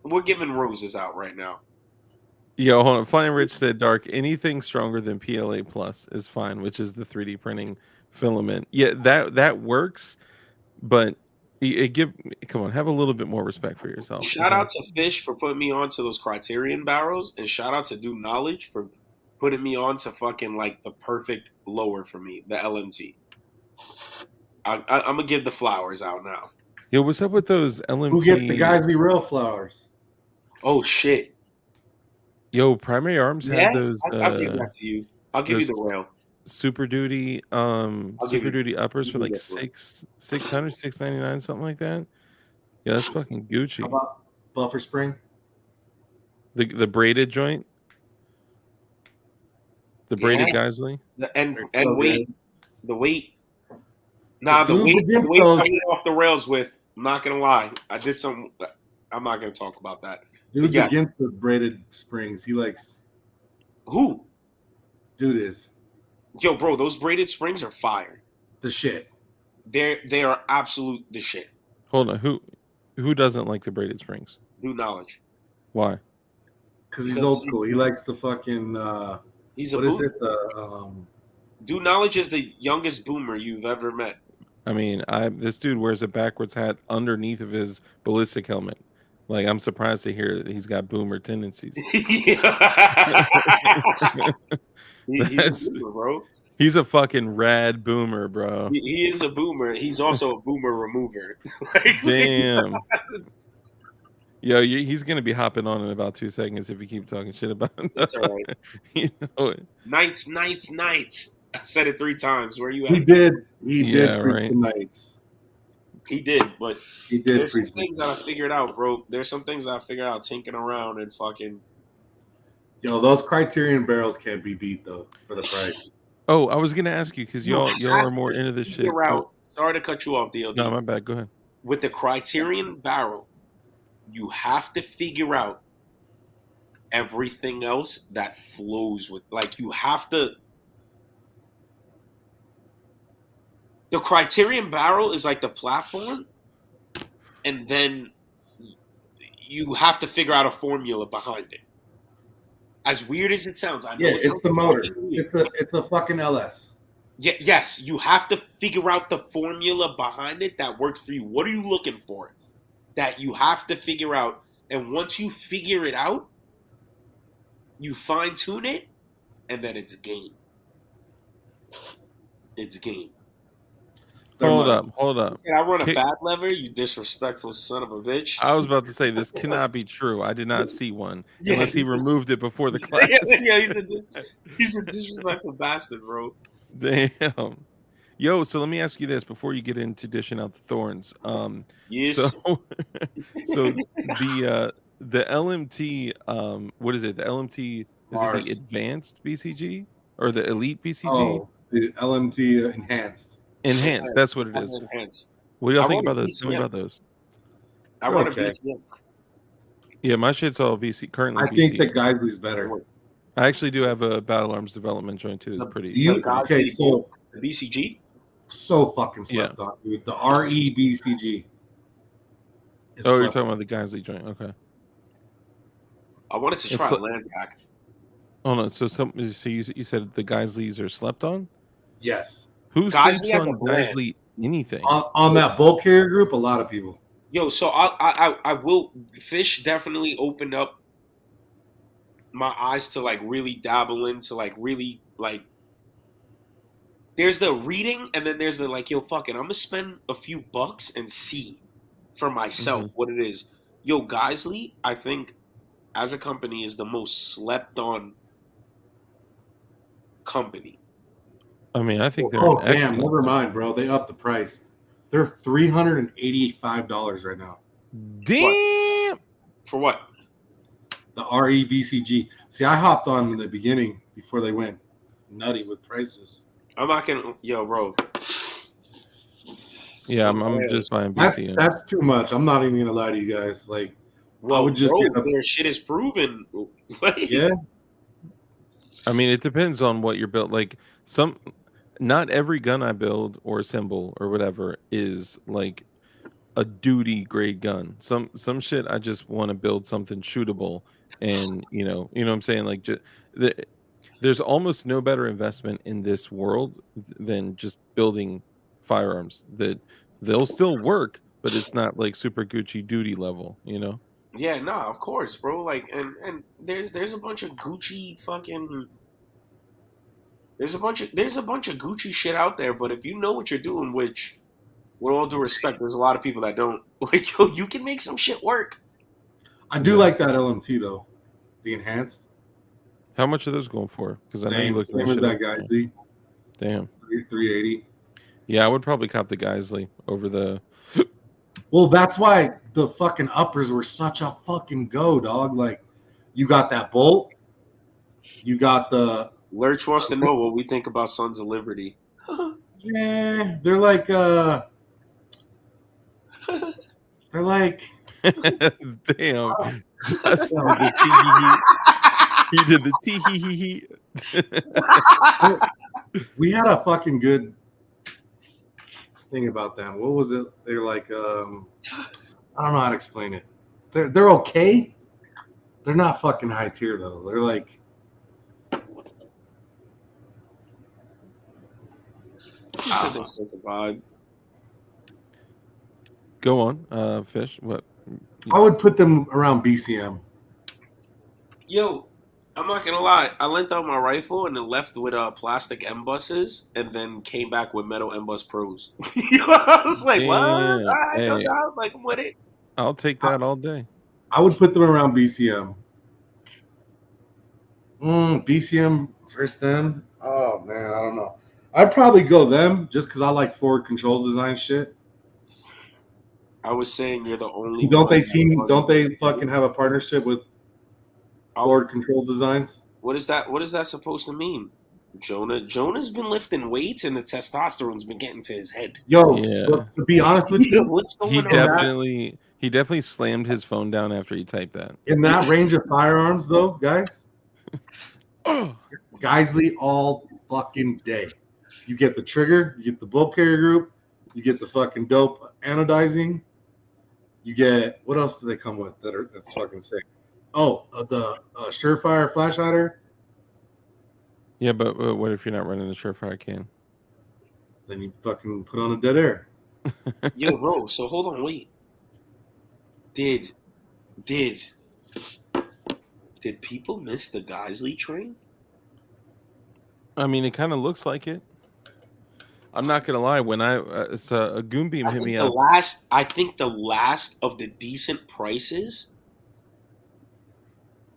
We're giving roses out right now. Yo, hold on. Flying Rich said, Dark, anything stronger than PLA Plus is fine, which is the 3D printing filament. Yeah, that works, but come on, have a little bit more respect for yourself. Shout out to Fish for putting me onto those Criterion barrels, and shout out to Do Knowledge for putting me on to fucking like the perfect lower for me, the LMT. I'm gonna give the flowers out now. Yo, what's up with those LMT? Who gets the Geisley Rail flowers? Oh shit! Yo, Primary Arms Yeah, had those I'll give that to you. I'll give you those the rail. Super Duty give Super you- Duty uppers you for can like get one. $600, $699, something like that. Yeah, that's fucking How Gucci. about Buffer Spring? The braided joint, the braided Geisley. And They're so weight, the weight. Nah, the Dude, weight against I those- went off the rails with. I'm not gonna lie. I did some. I'm not gonna talk about that. Dude's Yeah. against the braided springs. He likes. Who? Dude is Yo, bro, those braided springs are fire. the shit. They are absolute the shit. Hold on, who doesn't like the braided springs? Do knowledge. Why? Because he's Because old school. He likes the fucking. He's a What is boomer. it? The Do knowledge is the youngest boomer you've ever met. I mean, this dude wears a backwards hat underneath of his ballistic helmet. Like, I'm surprised to hear that he's got boomer tendencies. He's That's- a boomer, bro. He's a fucking rad boomer, bro. He is a boomer. He's also a boomer remover. Like, Damn. Yo, he's gonna be hopping on in about 2 seconds if you keep talking shit about him. That's all right. You know it. Nights. I said it 3 times. Where you he at? did. He Yeah, did preach right. the Knights. He did, but He did there's some preach. things that I figured out, bro. There's some things I figured out tinkering around and fucking. Yo, those Criterion barrels can't be beat though for the price. Oh, I was gonna ask you because y'all You are have more to into this shit. figure out. Sorry to cut you off, DLD. No, my bad. Go ahead. With the Criterion barrel, you have to figure out everything else that flows with. Like, you have to. The Criterion barrel is like the platform, and then you have to figure out a formula behind it. As weird as it sounds, I know Yeah, it it's sounds the motor. fucking weird. It's a fucking LS. Yes, you have to figure out the formula behind it that works for you. What are you looking for? That you have to figure out, and once you figure it out, you fine tune it, and then it's game. It's game. Hold up. And I run a Kick- bad lever, you disrespectful son of a bitch. I was about to say this cannot be true. I did not see one Yeah, unless he he's a- removed it before the class. yeah, he's a disrespectful bastard, bro. Damn. Yo, so let me ask you this before you get into dishing out the thorns. Yes. So the LMT what is it? The LMT is it Mars. the advanced BCG or the elite BCG? Oh, the LMT enhanced. Enhanced, that's what it is. Enhanced. What do y'all I think run a about those? Tell me BCM. about those. I run Okay. a BCM. Yeah, my shit's all VC currently I BC. think the Geisley's better. I actually do have a Battle Arms development joint too. It's Do pretty you? Geisley. Okay, so The BCG. fucking slept on, dude. The REBCG. is Oh, you're slept talking about the Geisley joint. Okay. I wanted to It's try like- land back. Oh no, so you said the Geisleys are slept on? Yes. Who Geisley sleeps has on a brand. Geisley anything? On that bulk carrier group, a lot of people. Yo, so I will. Fish definitely opened up my eyes to like really dabble into like really like. There's the reading, and then there's the like, yo, fuck it, I'm gonna spend a few bucks and see for myself what it is. Yo, Geisley, I think as a company is the most slept on company. I mean, I think they're Oh an damn! excellent- Never mind, bro. They upped the price. They're $385 right now. Damn. For what? The REBCG. See, I hopped on in the beginning before they went nutty with prices. I'm not gonna, yo, bro. Yeah, I'm just buying That's BCM. that's too much. I'm not even gonna lie to you guys. Like, Well, would just bro, get a- their shit is proven. Like, yeah, I mean, it depends on what you're built. Like not every gun I build or assemble or whatever is like a duty grade gun. Some shit I just want to build something shootable, and you know what I'm saying. Like, there's almost no better investment in this world than just building firearms that they'll still work, but it's not like super Gucci duty level. You know. Yeah, no, of course, bro. Like, and there's a bunch of Gucci fucking. There's a bunch of Gucci shit out there, but if you know what you're doing, which with all due respect, there's a lot of people that don't like. Yo, you can make some shit work. I do like that LMT though, the enhanced. How much are those going for? Because I know you Same, looked at same that as shit that up. Geisley, Damn. 380. Yeah, I would probably cop the Geisley over the. Well, that's why the fucking uppers were such a fucking go, dog. Like, you got that bolt, you got the. Lurch wants to know what we think about Sons of Liberty. They're like they're like. Damn. Justin did the tee. He did the tee. We had a fucking good thing about them. What was it? They're like, I don't know how to explain it. They're okay. They're not fucking high tier though. They're like, He said they suck a vibe. Go on, Fish. What? I would put them around BCM. Yo, I'm not gonna lie. I lent out my rifle and then left with plastic M-buses and then came back with metal M-bus pros. I was like, what? All right, no Hey. doubt. Like, I'm with it. I'll take that all day. I would put them around BCM. BCM versus them. Oh man, I don't know. I'd probably go them just because I like forward controls design shit. I was saying you're the only. Don't they one team? that- Don't they fucking have a partnership with forward control designs? What is that? What is that supposed to mean? Jonah's been lifting weights and the testosterone's been getting to his head. Yo, Yeah. look, to be honest with you, What's going He on? definitely slammed his phone down after he typed that. in that range of firearms, though, guys, Geisley all fucking day. You get the trigger, you get the bolt carrier group, you get the fucking dope anodizing. You get what else do they come with that's fucking sick? Oh, the Surefire flash hider. Yeah, but what if you're not running a Surefire can? Then you fucking put on a dead air. Yo, bro. So hold on, wait. Did people miss the Geisley train? I mean, it kind of looks like it. I'm not gonna lie. When a Goonbeam hit me up, I think the last of the decent prices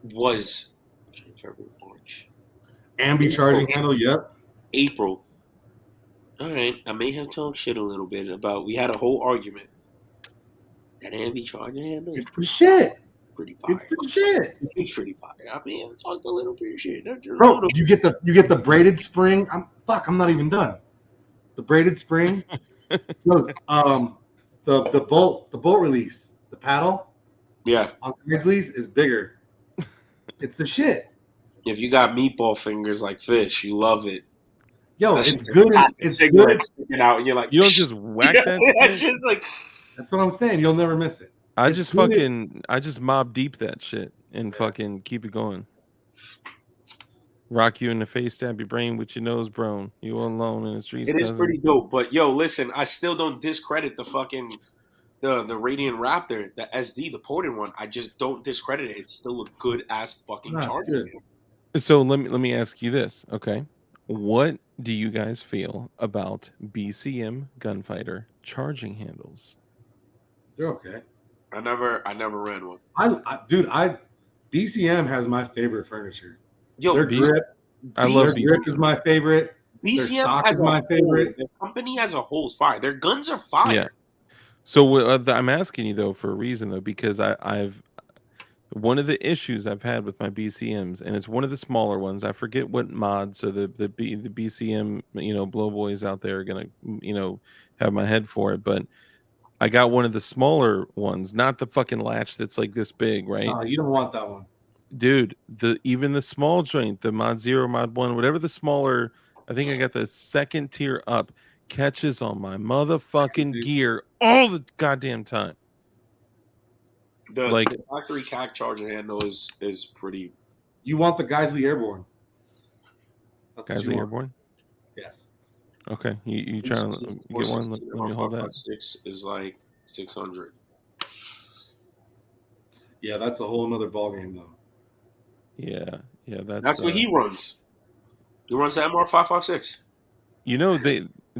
was February, March, Ambi charging handle, yep. April. All right, I may have talked shit a little bit about. We had a whole argument. That Ambi charging handle is It's the shit. pretty fire. It's the shit. It's pretty fire. I mean, I talked a little bit of shit. Bro, you get the braided spring. I'm not even done. The braided spring. Look, the bolt release, the paddle Yeah. on Grizzlies is bigger. It's the shit. If you got meatball fingers like Fish, you love it. Yo, That's it's just good. a It's cigarette good. sticking out, and you're like, you don't just whack that. It's shit? just like, That's what I'm saying. You'll never miss it. I it's just good. I just mob deep that shit and fucking keep it going. Rock you in the face, stab your brain with your nose, bro. You alone in the streets. it is cousin. pretty dope. But yo, listen, I still don't discredit the fucking the Radiant Raptor, the SD, the ported one. I just don't discredit it. It's still a good ass fucking No, it's charger. good. So let me ask you this, okay? What do you guys feel about BCM Gunfighter charging handles? They're okay. I never ran one. BCM has my favorite furniture. Yo, Their grip, I love their grip is my favorite. BCM stock has is my favorite. The company as a whole is fire. Their guns are fire. Yeah. So I'm asking you though for a reason though, because I've one of the issues I've had with my BCMs, and it's one of the smaller ones. I forget what mods or the BCM blow boys out there are gonna have my head for it, but I got one of the smaller ones, not the fucking latch that's like this big, right? You don't want that one. Dude, even the small joint, the mod 0, mod 1, whatever the smaller, I think I got the second tier up, catches on my motherfucking gear all the goddamn time. The factory CAC charger handle is pretty. You want the Geisley Airborne. That's what you Geisley want. Airborne? Yes. Okay, you trying to get one? Let me hold that. 6 is like 600. Yeah, that's a whole other ballgame though. Yeah, That's what he runs. He runs the MR556.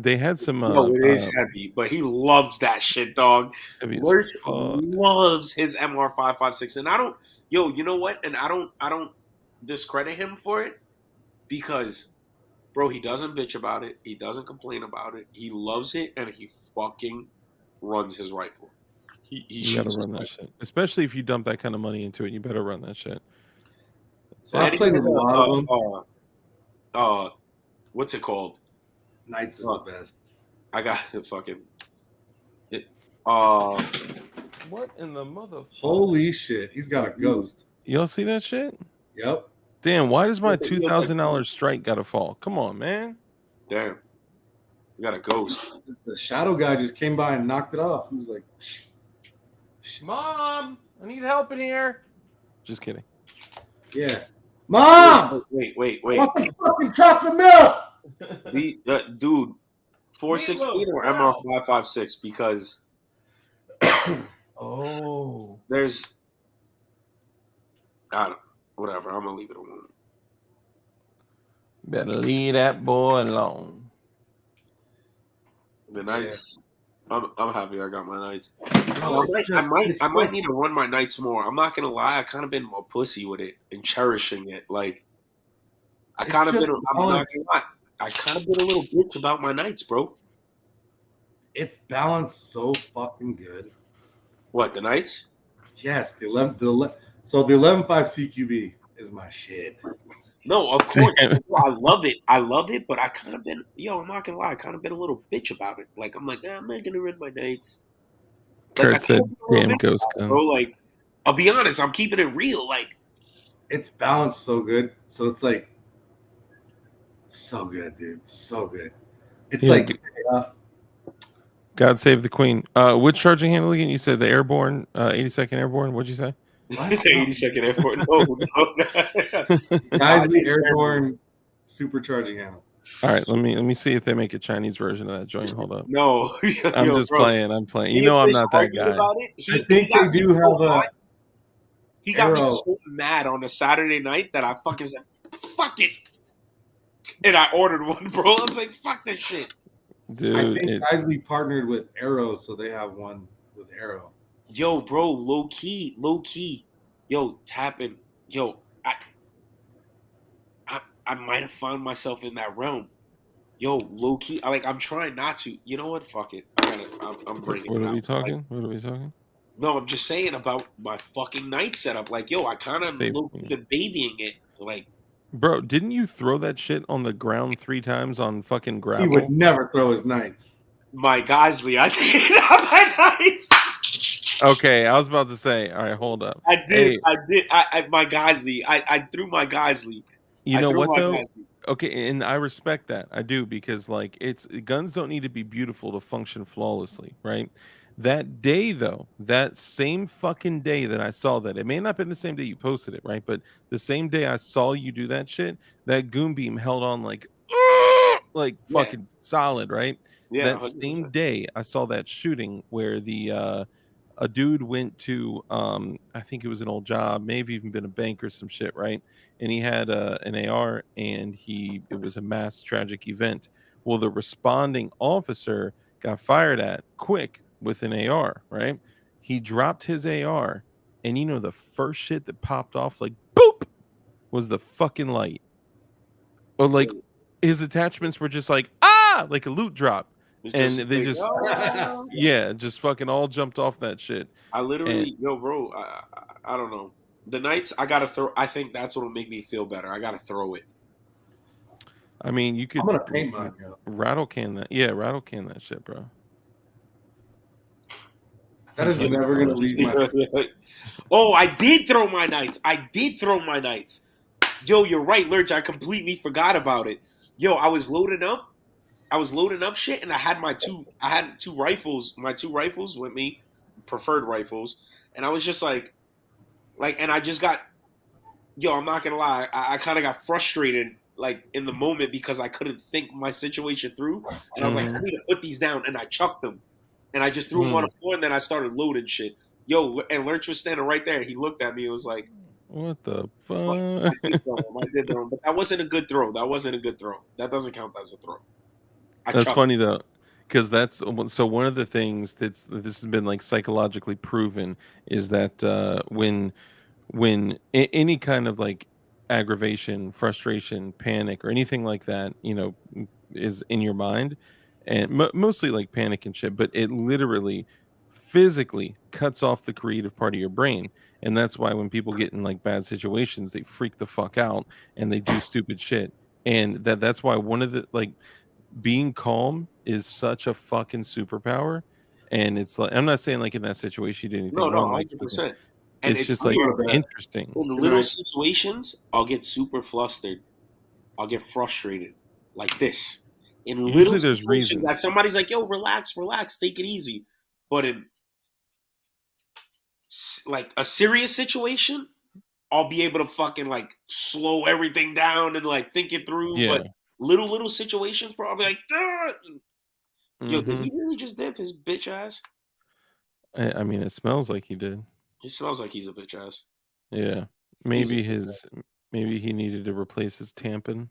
They had some No, it is heavy, but he loves that shit, dog. heavy as Lurch fuck. loves his MR556, and I don't. Yo, you know what? And I don't discredit him for it because, bro, he doesn't bitch about it. He doesn't complain about it. He loves it, and he fucking runs his rifle. He You gotta shoots run that shit, especially if you dump that kind of money into it. You better run that shit. So I played with a lot of them. What's it called? Knights is the best. I got it. Fucking. What in the mother? Holy shit, he's got a ghost. Y'all see that shit? Yep. Damn, why does my $2,000 strike gotta fall? Come on, man. Damn. You got a ghost. The shadow guy just came by and knocked it off. He was like, Mom, I need help in here. Just kidding. yeah. Mom! Wait. What the fucking chocolate milk? Dude, 416 or MR556 because Oh. there's I don't whatever. I'm gonna leave it alone. Better leave that boy alone. The Knights. I'm happy I got my Knights. No, I might need to run my Knights more. I'm not gonna lie. I kind of been more pussy with it and cherishing it. Like I kind of been. I'm not gonna lie. I kind of been a little bitch about my Knights, bro. It's balanced so fucking good. What, the Knights? Yes, so the 11.5 CQB is my shit. No, of course. I love it, but I kind of been, I'm not gonna lie, I kind of been a little bitch about it. Like, I'm like, I'm not gonna run my Knights. Kurt Like, said, damn ghost guns. Bro, like, I'll be honest, I'm keeping it real. Like, it's balanced so good. So it's like, so good, dude. So good. It's like, God save the Queen. Which charging handle again? You said the Airborne, 82nd Airborne. What'd you say? the 82nd Airport. No. Guys, the Airborne supercharging handle. All right, let me see if they make a Chinese version of that joint. Hold up. No. I'm just playing. I'm playing. You know I'm not that guy. I think they do have a. He got me so mad on a Saturday night that I fucking said, fuck it. And I ordered one, bro. I was like, fuck this shit. Dude, I think Isley partnered with Arrow, so they have one with Arrow. Yo, bro, low key. Yo, tapping. Yo, I might have found myself in that realm. Yo, low key. I'm trying not to. You know what? Fuck it. I'm breaking. What are we talking? What are we talking? No, I'm just saying about my fucking night setup. Like, yo, I kind of been babying it. Like, bro, didn't you throw that shit on the ground 3 times on fucking gravel? He would never throw his Knights. My Geisley, I did not my Knights. Okay, I was about to say. All right, hold up. I did. My Geisley. I threw my Geisley. You know what though? Okay, and I respect that. I do, because like guns don't need to be beautiful to function flawlessly, right? That day though, that same fucking day that I saw that, it may not have been the same day you posted it, right? But the same day I saw you do that shit, that goon beam held on like fucking solid, right? Yeah. That 100%. same day I saw that shooting where the a dude went to I think it was an old job, maybe even been a bank or some shit, right? And he had an AR, and it was a mass tragic event. Well, the responding officer got fired at quick with an AR, right? He dropped his AR, and the first shit that popped off like boop was the fucking light. Or like his attachments were just like like a loot drop. And they just just fucking all jumped off that shit. I literally, bro, I don't know. The Knights, I gotta throw. I think that's what'll make me feel better. I gotta throw it. I mean, you could. I'm gonna paint mine. Rattle can that. Yeah, rattle can that shit, bro. That is never gonna leave my. Oh, I did throw my Knights. Yo, you're right, Lurch. I completely forgot about it. Yo, I was loading up shit, and I had two rifles, my 2 rifles with me, preferred rifles, and I was just like, and I just got, I'm not gonna lie, I kind of got frustrated, like, in the moment, because I couldn't think my situation through, and I was like, I need to put these down, and I chucked them, and I just threw them on the floor, and then I started loading shit. Yo, and Lurch was standing right there, and he looked at me, and was like, what the fuck? I did throw him, but that wasn't a good throw. That doesn't count as a throw. That's trust. funny though, because that's so one of the things this has been like psychologically proven is that when any kind of like aggravation, frustration, panic, or anything like that, is in your mind, and mostly like panic and shit, but it literally physically cuts off the creative part of your brain. And that's why when people get in like bad situations, they freak the fuck out and they do stupid shit. And that's why one of the like being calm is such a fucking superpower. And it's like I'm not saying like in that situation you did anything No, no, wrong, like 100%. And it's it's just funny, like bro. interesting. In Good little night. situations, I'll get super flustered. I'll get frustrated, like this. In little Usually there's situations, that reasons. somebody's like, "Yo, relax, relax, take it easy." But in like a serious situation, I'll be able to fucking like slow everything down and like think it through. Yeah. But little situations, bro, I'll be like, "Ugh." Yo, did Hmm. he really just dip his bitch ass? I mean, it smells like he did. He smells like he's a bitch ass. Yeah. He's a Maybe bitch ass. maybe he needed to replace his tampon.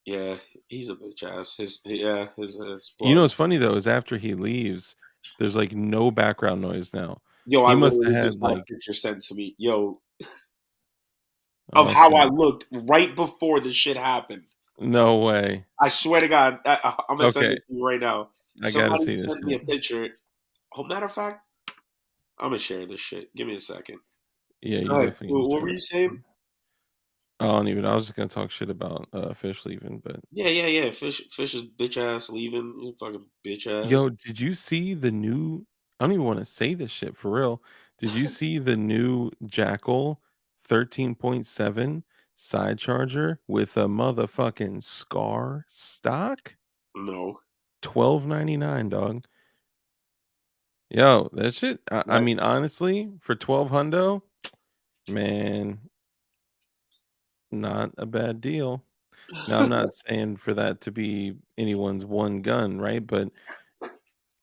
Yeah, he's a bitch ass. His You know blood. what's funny though is after he leaves, there's like no background noise now. Yo, I He must have literally had just got a like picture sent to me. Yo, of oh how I shit. looked right before the shit happened. No way. I swear to God, I'm gonna send Okay. it to you right now. I gotta Somebody see this sent me a shit. picture. Oh, matter of fact, I'm gonna share this shit. Give me a second. Yeah, you Go ahead. definitely What can were share you saying? that. I don't even I was just gonna talk shit about Fish leaving, but Yeah. Fish is bitch ass leaving. You fucking bitch ass. yo, did you see the new I don't even want to say this shit for real. Did you see the new Jackal 13.7 side charger with a motherfucking Scar stock? No. $12.99, dog. Yo, that shit. I That, mean, honestly, for 12 hundo, man, not a bad deal. Now, I'm not saying for that to be anyone's one gun, right? But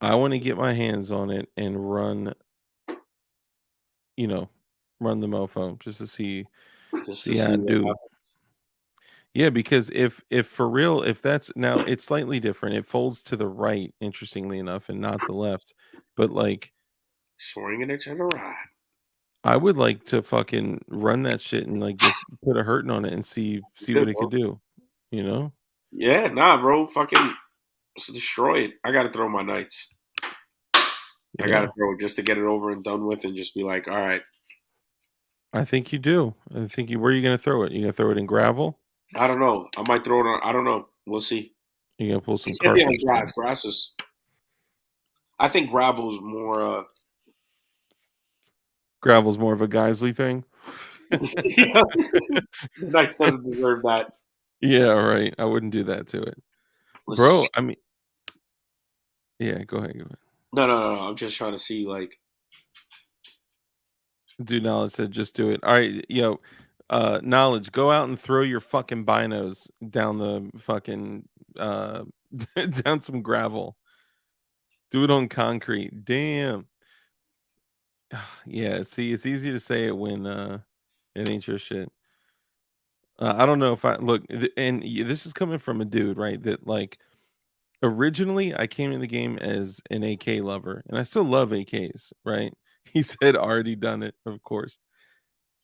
I want to get my hands on it and you know, run the mofo just to just to see see how I what do. Yeah, because if for real, if that's now it's slightly different. It folds to the right, interestingly enough, and not the left. But like swinging it to the right. I would like to fucking run that shit and like just put a hurting on it and see what Good, it could bro. do, you know? Yeah, nah, bro. Fucking let's destroy it. I gotta throw my knights. I gotta Yeah. throw it just to get it over and done with and just be like, all right. I think you do. I think you where are you gonna throw it? You gonna throw it in gravel? I don't know. I might throw it on. I don't know. We'll see. You gonna pull some It's gonna be on carpet shit? grass. Grass is. I think gravel's more. Gravel's more of a Geisley thing. The Knights doesn't deserve that. Yeah, right. I wouldn't do that to it. Bro, Let's, I mean yeah, go ahead, go ahead. no. I'm just trying to see like. Do knowledge said just do it. All right, yo, knowledge, go out and throw your fucking binos down the fucking down some gravel. Do it on concrete. Damn. Yeah, see, it's easy to say it when it ain't your shit. I don't know if I look, this is coming from a dude, right? That like originally I came in the game as an AK lover, and I still love AKs, right? He said already done it, of course.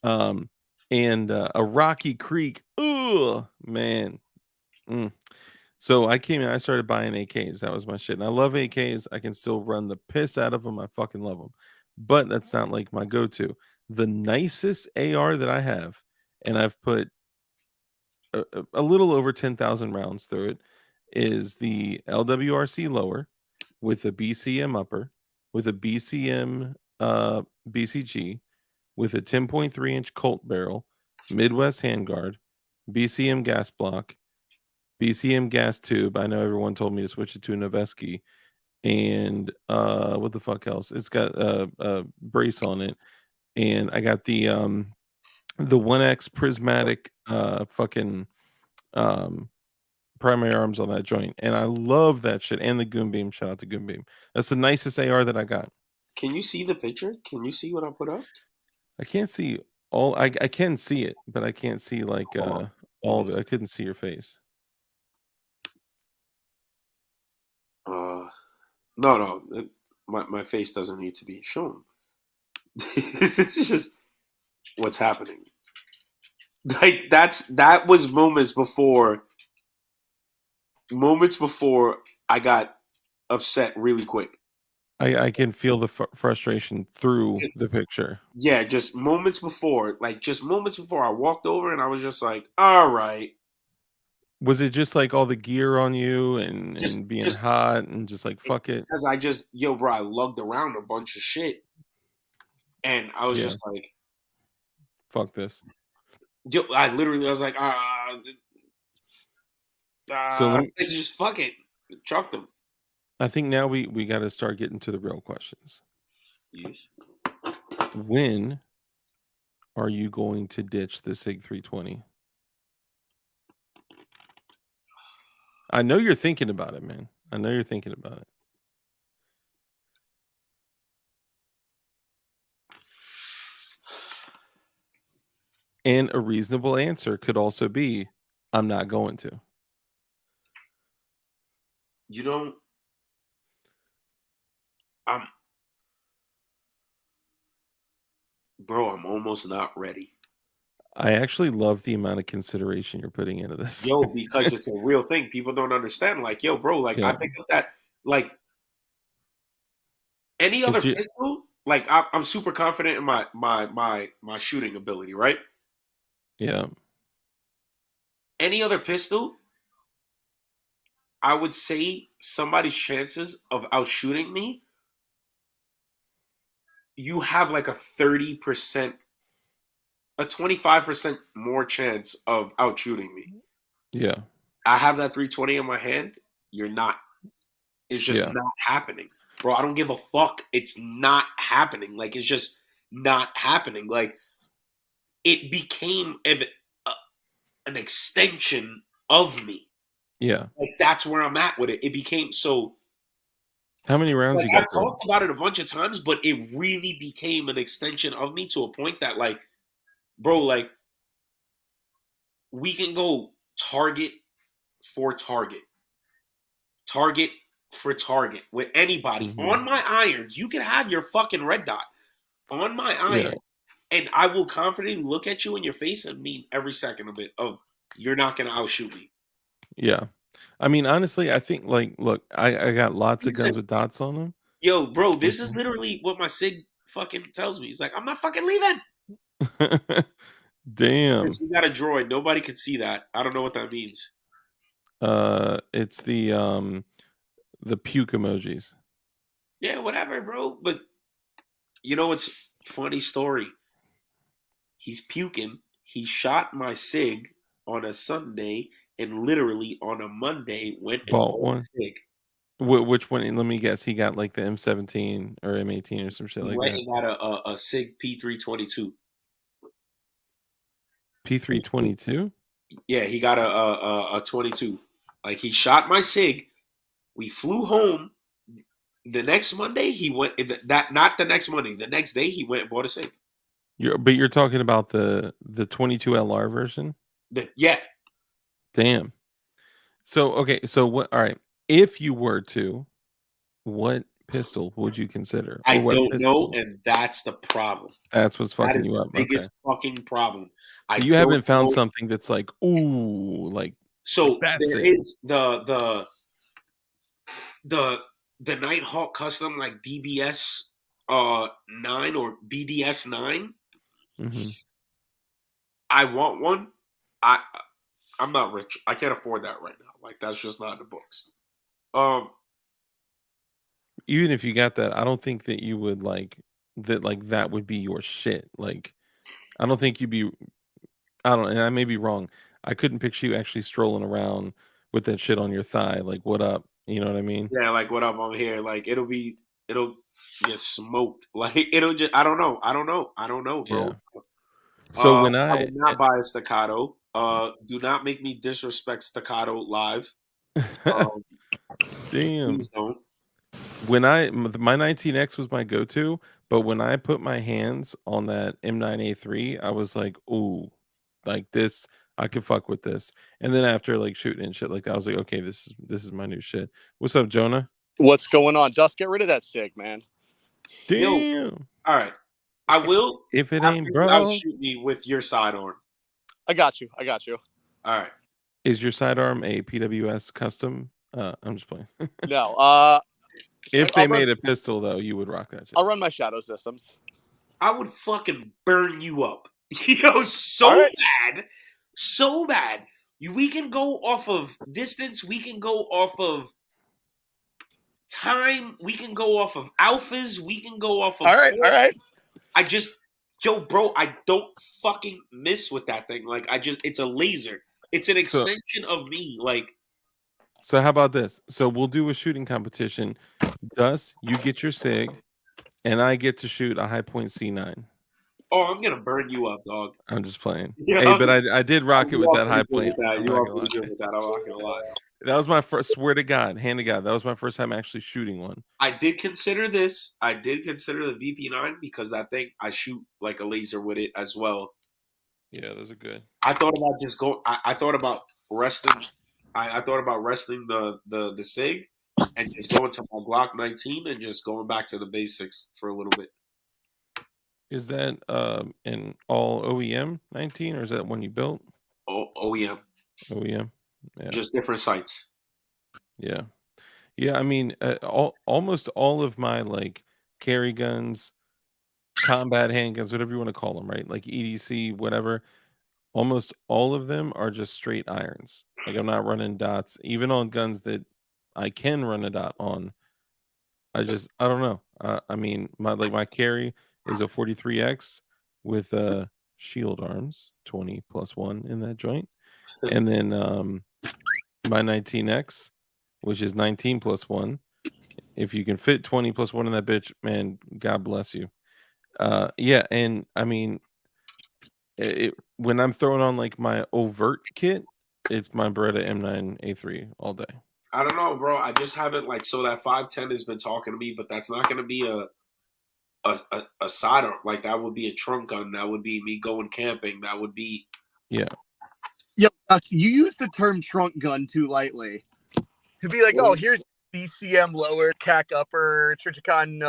Um, and a Rocky Creek, oh man. Mm. So I came in, I started buying AKs. That was my shit. And I love AKs. I can still run the piss out of them. I fucking love them. But that's not like my go-to. The nicest AR that I have, and I've put a little over 10,000 rounds through it, is the LWRC lower with a BCM upper, with a BCM BCG, with a 10.3 inch Colt barrel, Midwest handguard, BCM gas block, BCM gas tube. I know everyone told me to switch it to a Noveski. And what the fuck else? It's got a brace on it. And I got the 1X prismatic fucking primary arms on that joint. And I love that shit. And the Goon Beam. Shout out to Goon Beam. That's the nicest AR that I got. Can you see the picture? Can you see what I put up? I can't see all I can see it, but I can't see like Hold on. Let all me of it. see. I couldn't see your face. No, my face doesn't need to be shown. It's just what's happening. Like that was moments before I got upset really quick. I can feel the frustration through the picture. Yeah, just moments before I walked over and I was just like, all right. Was it just like all the gear on you and being Just hot and just like fuck it? because bro, I lugged around a bunch of shit. And I was Yeah. just like, Fuck this. yo, I was like, So it's just fuck it. Chuck them. I think now we got to start getting to the real questions. Yes. When are you going to ditch the SIG 320? I know you're thinking about it, man. I know you're thinking about it. And a reasonable answer could also be, I'm not going to. You don't. Bro, I'm almost not ready. I actually love the amount of consideration you're putting into this. Yo, because it's a real thing. People don't understand. Like, yo, bro, like I picked up that, like any other pistol. Like, I'm super confident in my shooting ability, right? Yeah. Any other pistol, I would say somebody's chances of outshooting me, you have like a 30%, a 25% more chance of outshooting me. Yeah. I have that 320 in my hand. You're not. It's just not happening. Bro, I don't give a fuck. It's not happening. Like, it's just not happening. Like, it became an extension of me. Yeah. Like, that's where I'm at with it. It became so. How many rounds you got? I've talked about it a bunch of times, but it really became an extension of me to a point that, like, bro, like, we can go target for target with anybody on my irons. You can have your fucking red dot on my irons, and I will confidently look at you in your face and mean every second of it of you're not gonna outshoot me. Yeah. I mean, honestly, I think, like, look, I got lots of guns with dots on them. Yo, bro, this is literally what my SIG fucking tells me. He's like, I'm not fucking leaving. Damn. You got a droid. Nobody can see that. I don't know what that means. It's the puke emojis. Yeah, whatever, bro. But you know what's funny story? He's puking. He shot my SIG on a Sunday and literally on a Monday went and bought one. SIG. Which one? Let me guess. He got like the M17 or M18 or some shit like that. He got a SIG P322. P322? Yeah, he got a 22. Like, he shot my SIG. We flew home. The next Monday, he went not the next Monday. The next day, he went and bought a SIG. But you're talking about the 22 LR version? Yeah. Damn. So okay. So what? All right. If you were to, what pistol would you consider? I don't know, and that's the problem. That's what's fucking you up. Biggest fucking problem. So you haven't found something that's like, ooh, like. So there is the Nighthawk Custom, like DBS 9 or BDS 9. Mm-hmm. I want one. I'm not rich. I can't afford that right now. Like, that's just not in the books. Even if you got that, I don't think that you would like that. Like, that would be your shit. Like, I don't think you'd be. I don't. And I may be wrong. I couldn't picture you actually strolling around with that shit on your thigh. Like, what up? You know what I mean? Yeah, like, what up? I'm here. Like, it'll get smoked. Like, it'll just. I don't know, bro. Yeah. So when I would not buy a staccato. Do not make me disrespect staccato live. Damn. Please don't. When my 19X was my go-to, but when I put my hands on that M9A3, I was like, ooh, like this, I could fuck with this. And then after like shooting and shit like that, I was like, okay, this is my new shit. What's up, Jonah? What's going on? Dust, get rid of that SIG, man. Damn. All right. I will. If it after ain't you bro, outshoot me with your sidearm. I got you. All right. is your sidearm a PWS custom? I'm just playing. No. If I'll they run- made a pistol, though, you would rock that shit. I'll run my Shadow Systems. I would fucking burn you up. Yo, so All right. bad. So bad. We can go off of distance. We can go off of time. We can go off of alphas. We can go off of. All right. I just, yo, bro, I don't fucking miss with that thing. Like, it's a laser. It's an extension of me. Like, So how about this? So we'll do a shooting competition. Dust, you get your SIG, and I get to shoot a high point C9. oh, I'm gonna burn you up, dog. I'm just playing. Yeah, Hey, but I did rock it You with are that high pretty good point. with that. I'm You not are gonna pretty lie. good with that. I'm not gonna lie. That was my first, swear to God, hand to God, that was my first time actually shooting one. I did consider this. I did consider the VP9 because that thing I shoot like a laser with it as well. Yeah, those are good. I thought about just go. I thought about resting. I thought about resting the SIG and just going to my Glock 19 and just going back to the basics for a little bit. Is that an all OEM 19 or is that one you built? OEM, OEM. Yeah. just different sites. Yeah. Yeah, I mean, almost all of my like carry guns, combat handguns, whatever you want to call them, right? Like EDC, whatever. Almost all of them are just straight irons. Like I'm not running dots, even on guns that I can run a dot on. I don't know. I mean, my carry is a 43X with shield arms, 20+1 in that joint, and then my 19X, which is 19+1. If you can fit 20+1 in that bitch, man, God bless you. Yeah, and I mean, when I'm throwing on like my overt kit, it's my Beretta M9A3 all day. I don't know, bro. I just haven't like so that 510 has been talking to me, but that's not going to be a sidearm. Like that would be a trunk gun. That would be me going camping. That would be Yeah. Yep. You use the term trunk gun too lightly. To be like, oh, here's BCM lower, CAC upper, Trijicon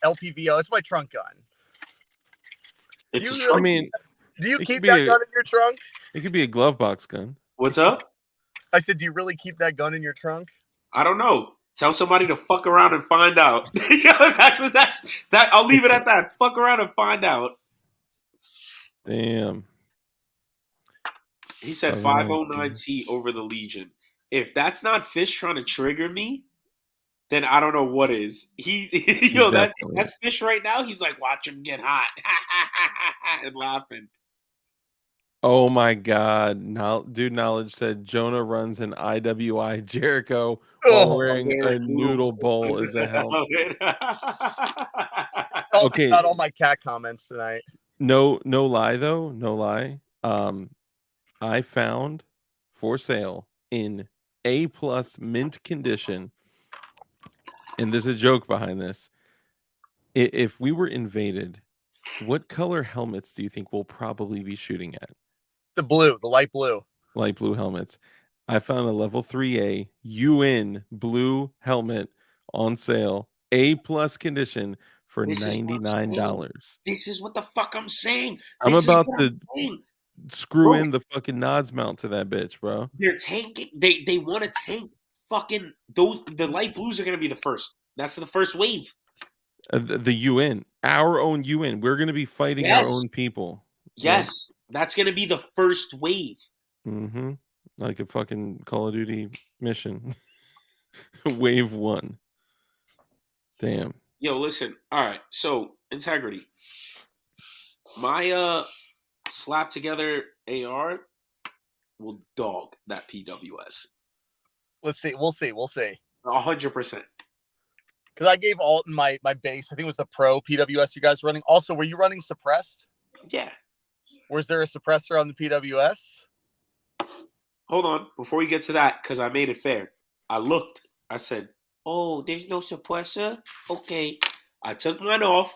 LPVO. It's my trunk gun. it's a You trunk. I mean, Do you it keep could be that gun in your trunk? it could be a glove box gun. What's up? I said, do you really keep that gun in your trunk? I don't know. Tell somebody to fuck around and find out. that's that. I'll leave it at that. Fuck around and find out. Damn. He said 509T over the Legion. If that's not Fish trying to trigger me, then I don't know what is. That's Fish right now. He's like, watch him get hot and laughing. Oh my God. Dude Knowledge said Jonah runs an IWI Jericho while wearing a noodle bowl as a helmet. Okay. Not all my cat comments tonight. No lie though. No lie. I found for sale in A+ mint condition, and there's a joke behind this. If we were invaded, what color helmets do you think we'll probably be shooting at? The light blue. Light blue helmets. I found a level 3A UN blue helmet on sale, A+ condition for $99. This is what the fuck I'm saying. I'm about to screw in the fucking nods mount to that bitch, bro. They're tanking. They want to tank fucking those. The light blues are gonna be the first. That's the first wave. The UN, our own UN. We're gonna be fighting our own people. Yes, that's gonna be the first wave. Mm-hmm. Like a fucking Call of Duty mission. Wave 1. Damn. Yo, listen. All right. So integrity. My slap together AR will dog that PWS. Let's see. We'll see. 100%. Because I gave Alton my base. I think it was the Pro PWS you guys were running. Also, were you running suppressed? Yeah. Was there a suppressor on the PWS? Hold on. Before we get to that, because I made it fair. I looked. I said, oh, there's no suppressor? Okay. I took mine off.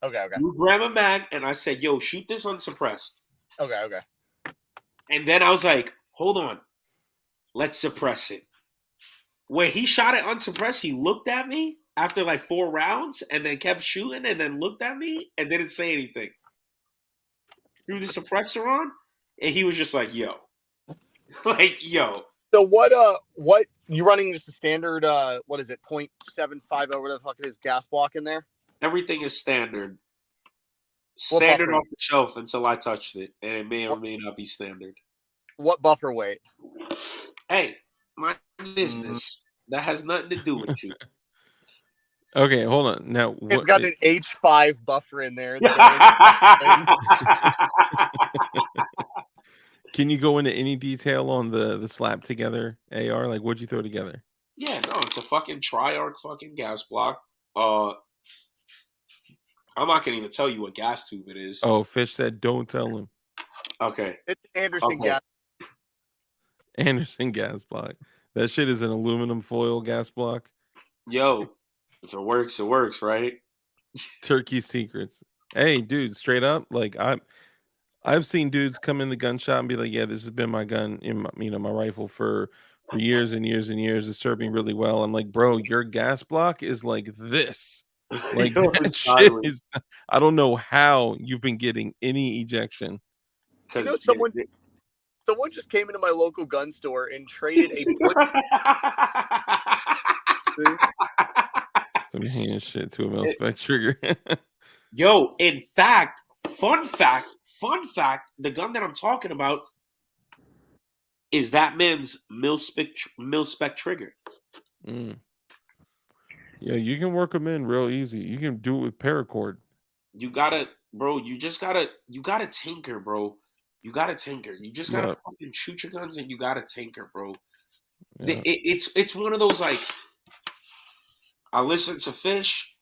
Okay. You grab a mag, and I said, yo, shoot this unsuppressed. Okay. And then I was like, hold on. Let's suppress it. When he shot it unsuppressed, he looked at me after like 4 rounds and then kept shooting and then looked at me and didn't say anything. Threw the suppressor on and he was just like, yo. Like, yo. So what you running just a standard what is it, 0.75 whatever the fuck it is, gas block in there? Everything is standard. What Standard buffer? off the shelf until I touched it. And it may or may not be standard. What buffer weight? Hey, my business. That has nothing to do with you. Okay, hold on. Now, It's got an H5 buffer in there. Can you go into any detail on the slap together AR? Like, what'd you throw together? Yeah, no, it's a fucking Triarch fucking gas block. I'm not gonna even tell you what gas tube it is. Oh, Fish said, "Don't tell him." Okay. It's Anderson Okay. gas. Anderson gas block. That shit is an aluminum foil gas block. Yo, if it works, it works, right? Turkey secrets. Hey, dude, straight up, like I've seen dudes come in the gun shop and be like, "Yeah, this has been my gun, in my, my rifle for years and years and years. It's served me really well." I'm like, "Bro, your gas block is like this. Like Yo, that it's shit sideways. is. I don't know how you've been getting any ejection." You know, 'Cause someone just came into my local gun store and traded a bullet. Some hand shit to a mil spec trigger. Yo, in fact, fun fact, the gun that I'm talking about is that man's mil spec trigger. Mm. Yeah, you can work them in real easy. You can do it with paracord. You gotta, bro. You gotta tinker, bro. You gotta tinker. You just gotta Right. fucking shoot your guns and you gotta tinker, bro. Yeah. It's one of those like. I listen to Fish.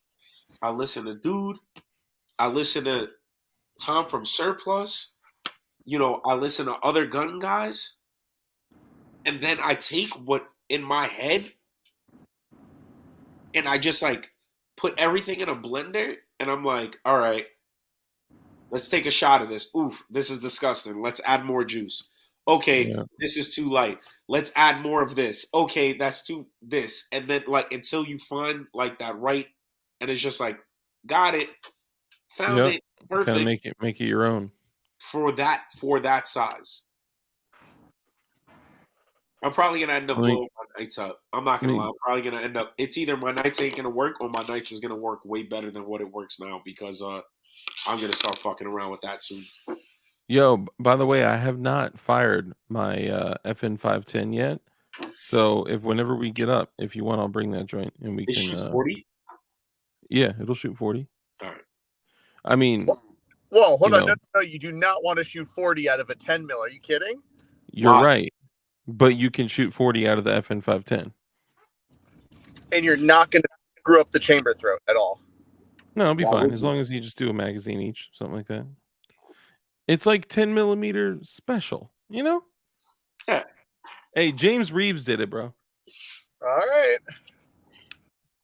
I listen to Dude. I listen to Tom from Surplus. You know, I listen to other gun guys. And then I take what in my head and I just like put everything in a blender and I'm like, all right, let's take a shot of this. Oof, this is disgusting. Let's add more juice. Okay, Yeah. this is too light. Let's add more of this. Okay, that's too this. And then like until you find like that right and it's just like, got it. Found Yep. it. Kind of Perfect make it your own. for that size. I'm probably gonna end up I mean- blowing my nights up. I'm not gonna I mean- lie. I'm probably gonna end up. It's either my nights ain't gonna work or my nights is gonna work way better than what it works now because I'm gonna start fucking around with that soon. Yo, by the way, I have not fired my FN 510 yet. So whenever we get up, if you want, I'll bring that joint and we It can. shoots 40. Yeah, it'll shoot 40. All right. I mean, Whoa, hold You on. know. No, you do not want to shoot 40 out of a 10 mil. Are you kidding? you're Why? right, but you can shoot 40 out of the FN 510. And you're not going to screw up the chamber throat at all. No, it'll be Why fine would as you? long as you just do a magazine each, something like that. It's like 10 millimeter special, you know? Yeah. Hey, James Reeves did it, bro. All right.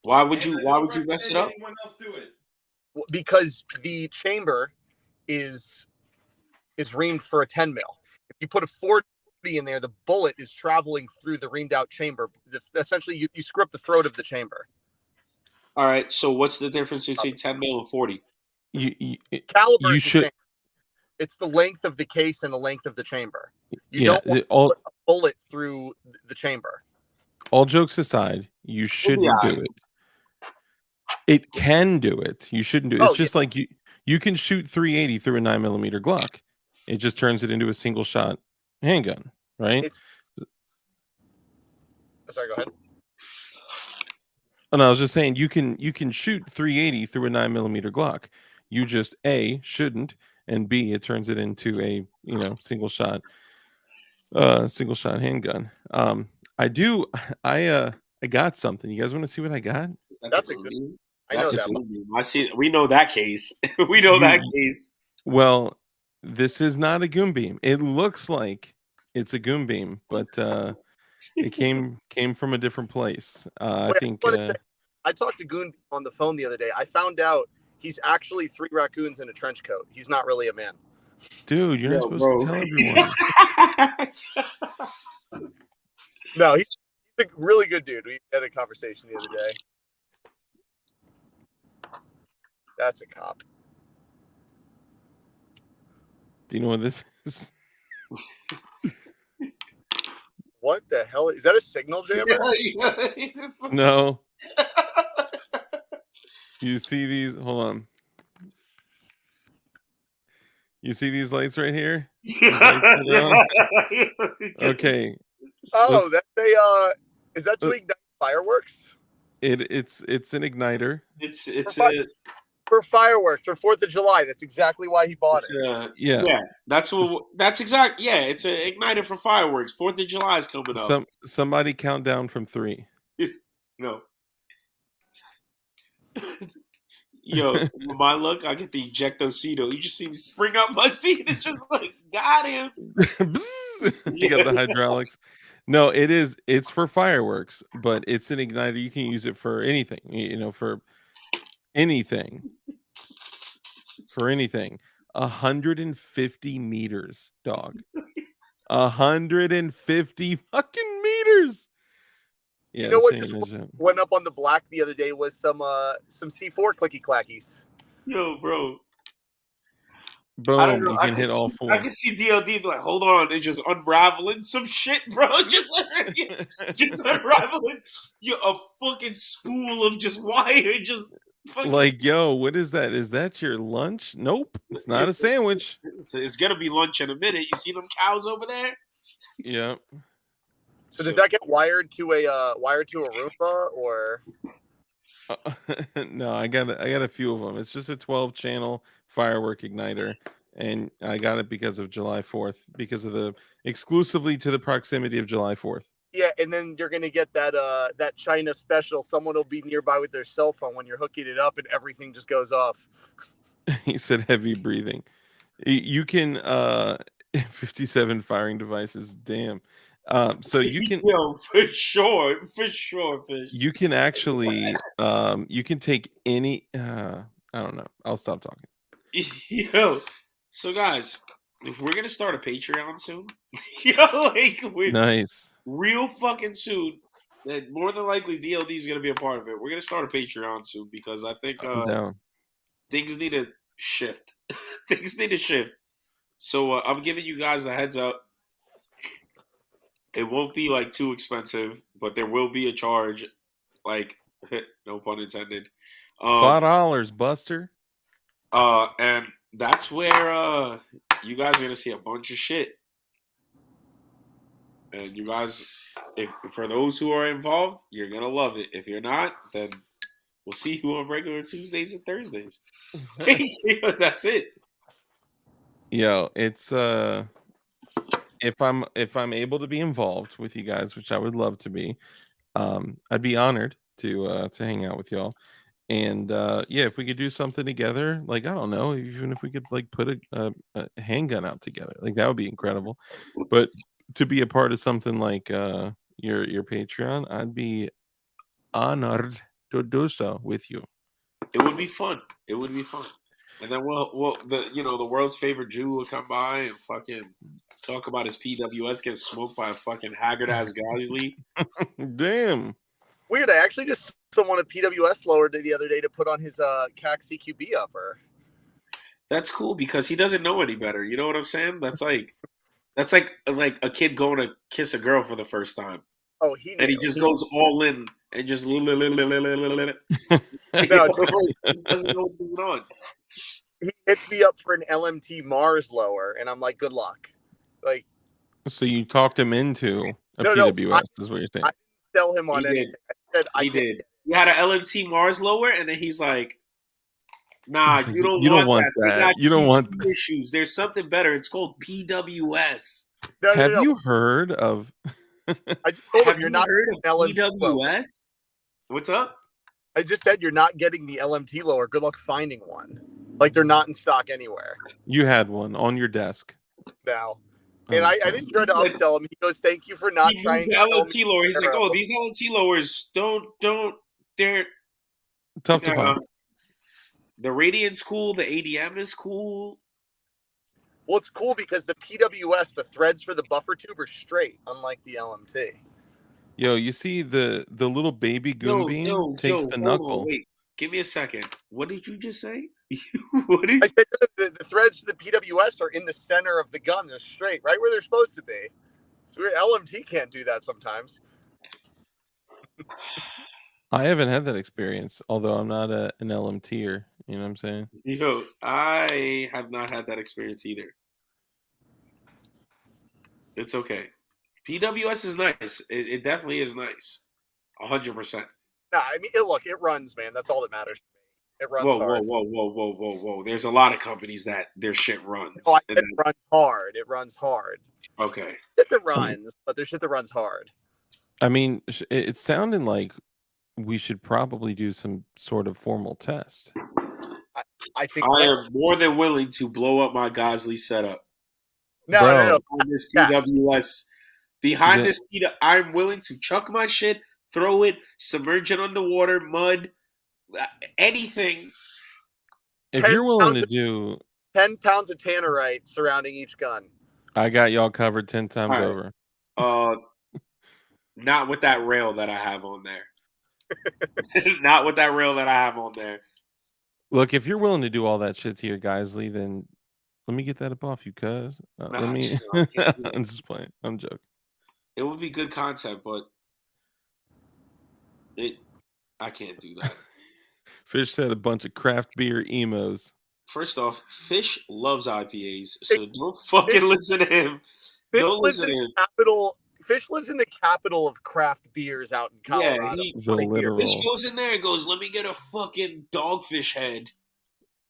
Why would you mess it up? Anyone else do it? Because the chamber is reamed for a 10 mil. If you put a 40 in there, the bullet is traveling through the reamed out chamber. Essentially, you screw up the throat of the chamber. All right. So what's the difference between 10 mil and 40? Caliber You is the should- same. It's the length of the case and the length of the chamber. You Yeah, don't want all to put a bullet through the chamber. all jokes aside, you shouldn't alright. do it. It can do it. You shouldn't do it. Oh, It's just like you can shoot 380 through a 9mm Glock. It just turns it into a single shot handgun, right? It's sorry, go ahead. Oh, no, I was just saying you can shoot 380 through a 9mm Glock. You just A, shouldn't, and B, it turns it into a single shot handgun. I got something. You guys want to see what I got? That's a good- I know That's that. a good. I see. We know that case. We know that case. Well, this is not a goon beam. It looks like it's a goon beam, but it came from a different place. I Wait, think. wanna say, I talked to Goon on the phone the other day. I found out he's actually 3 raccoons in a trench coat. He's not really a man. Dude, you're not Yo, supposed bro. to tell everyone. No, he's a really good dude. We had a conversation the other day. That's a cop. Do you know what this is? What the hell? Is that a signal jammer? No. You see these? Hold on. You see these lights right here? These lights that are on? Okay. Oh, that's a. Is that to ignite fireworks? It's an igniter. It's For fireworks for 4th of July. That's exactly why he bought it. Yeah. That's exact. Yeah, it's an igniter for fireworks. 4th of July is coming up. Somebody count down from 3. No. Yo, with my luck, I get the ejectocito. You just see me spring up my seat. It's just like, got him. You got the hydraulics. No, it's for fireworks, but it's an igniter. You can use it for anything, for anything. For anything. 150 meters, dog. 150 fucking meters. Yeah, you know what just went up on the black the other day was some C4 clicky clackies. Yo, bro. Boom, I don't know. you can hit all 4. I can see DLD be like, hold on, they're just unraveling some shit, bro. Just unraveling a fucking spool of just wire. Just fucking... Like, yo, what is that? Is that your lunch? Nope. It's not a sandwich. It's gonna be lunch in a minute. You see them cows over there? Yeah. So does that get wired to a Roomba or? No, I got a few of them. It's just a 12-channel firework igniter, and I got it because of July 4th, because of exclusively to the proximity of July 4th. Yeah, and then you're gonna get that China special. Someone will be nearby with their cell phone when you're hooking it up, and everything just goes off. He said heavy breathing. You can 57 firing devices. Damn. So you can for sure, Fish. You can actually you can take any I don't know. I'll stop talking. Yo, so guys, we're gonna start a Patreon soon. We're nice, real fucking soon. And more than likely, DLD is gonna be a part of it. We're gonna start a Patreon soon because I think things need to shift. Things need to shift. So I'm giving you guys a heads up. It won't be like too expensive, but there will be a charge. Like, no pun intended. $5, Buster. And that's where you guys are gonna see a bunch of shit. And you guys, for those who are involved, you're gonna love it. If you're not, then we'll see you on regular Tuesdays and Thursdays. That's it. Yo, it's if I'm able to be involved with you guys, which I would love to be, I'd be honored to hang out with y'all. And yeah, if we could do something together, like, I don't know, even if we could like put a handgun out together, like that would be incredible. But to be a part of something like your Patreon, I'd be honored to do so with you. It would be fun. It would be fun. And then the world's favorite Jew will come by and fucking talk about his PWS getting smoked by a fucking haggard ass Geisley. Damn. Weird. I actually just someone a PWS lowered the other day to put on his CAC CQB upper. That's cool because he doesn't know any better. You know what I'm saying? That's like a kid going to kiss a girl for the first time. Oh, he just goes all in and just no, just doesn't know what's going on. He hits me up for an LMT Mars lower, and I'm like, good luck. Like, so you talked him into a PWS, is what you're saying? I didn't sell him on anything. I said he did. You had an LMT Mars lower, and then he's like, nah, you don't want that. You don't want issues. There's something better. It's called PWS. Have you heard of? I just told him you're not heard of PWS. What's up? I just said you're not getting the LMT lower. Good luck finding one. Like, they're not in stock anywhere. You had one on your desk. Now. And I didn't try to upsell him. He goes, thank you for not trying to LMT lower. He's like, oh, these LMT lowers they're tough to find. The Radiant's cool. The ADM is cool. Well, it's cool because the PWS, the threads for the buffer tube are straight, unlike the LMT. Yo, you see the little baby goon bean takes the Hold knuckle. on, wait. Give me a second. What did you just say? What did I said the threads for the PWS are in the center of the gun. They're straight, right where they're supposed to be. So LMT can't do that sometimes. I haven't had that experience, although I'm not an LMTer. You know what I'm saying? Yo, I have not had that experience either. It's okay. PWS is nice. It definitely is nice. 100%. Nah, I mean, look, it runs, man. That's all that matters to me. It runs Whoa, hard. whoa. There's a lot of companies that their shit runs. Oh, I And said it runs hard. It runs hard. okay. Shit that runs, but there's shit that runs hard. I mean, it's sounding like we should probably do some sort of formal test. I think I am more than willing to blow up my Gosley setup. no. On this PWS. Behind this PWS, I'm willing to chuck my shit, throw it, submerge it underwater, mud, anything. If you're willing to do 10 pounds of tannerite surrounding each gun, I got y'all covered 10 times over. Not with that rail that I have on there. Not with that rail that I have on there. Look, if you're willing to do all that shit to your Gosley, then let me get that up off you, cuz. Let me. I'm just playing. I'm joking. It would be good content, but I can't do that. Fish said a bunch of craft beer emos. First off, Fish loves IPAs, so don't fucking listen to him. Don't listen to him. Fish lives in the capital of craft beers out in Colorado. Yeah, Fish goes in there and goes, "Let me get a fucking dogfish head.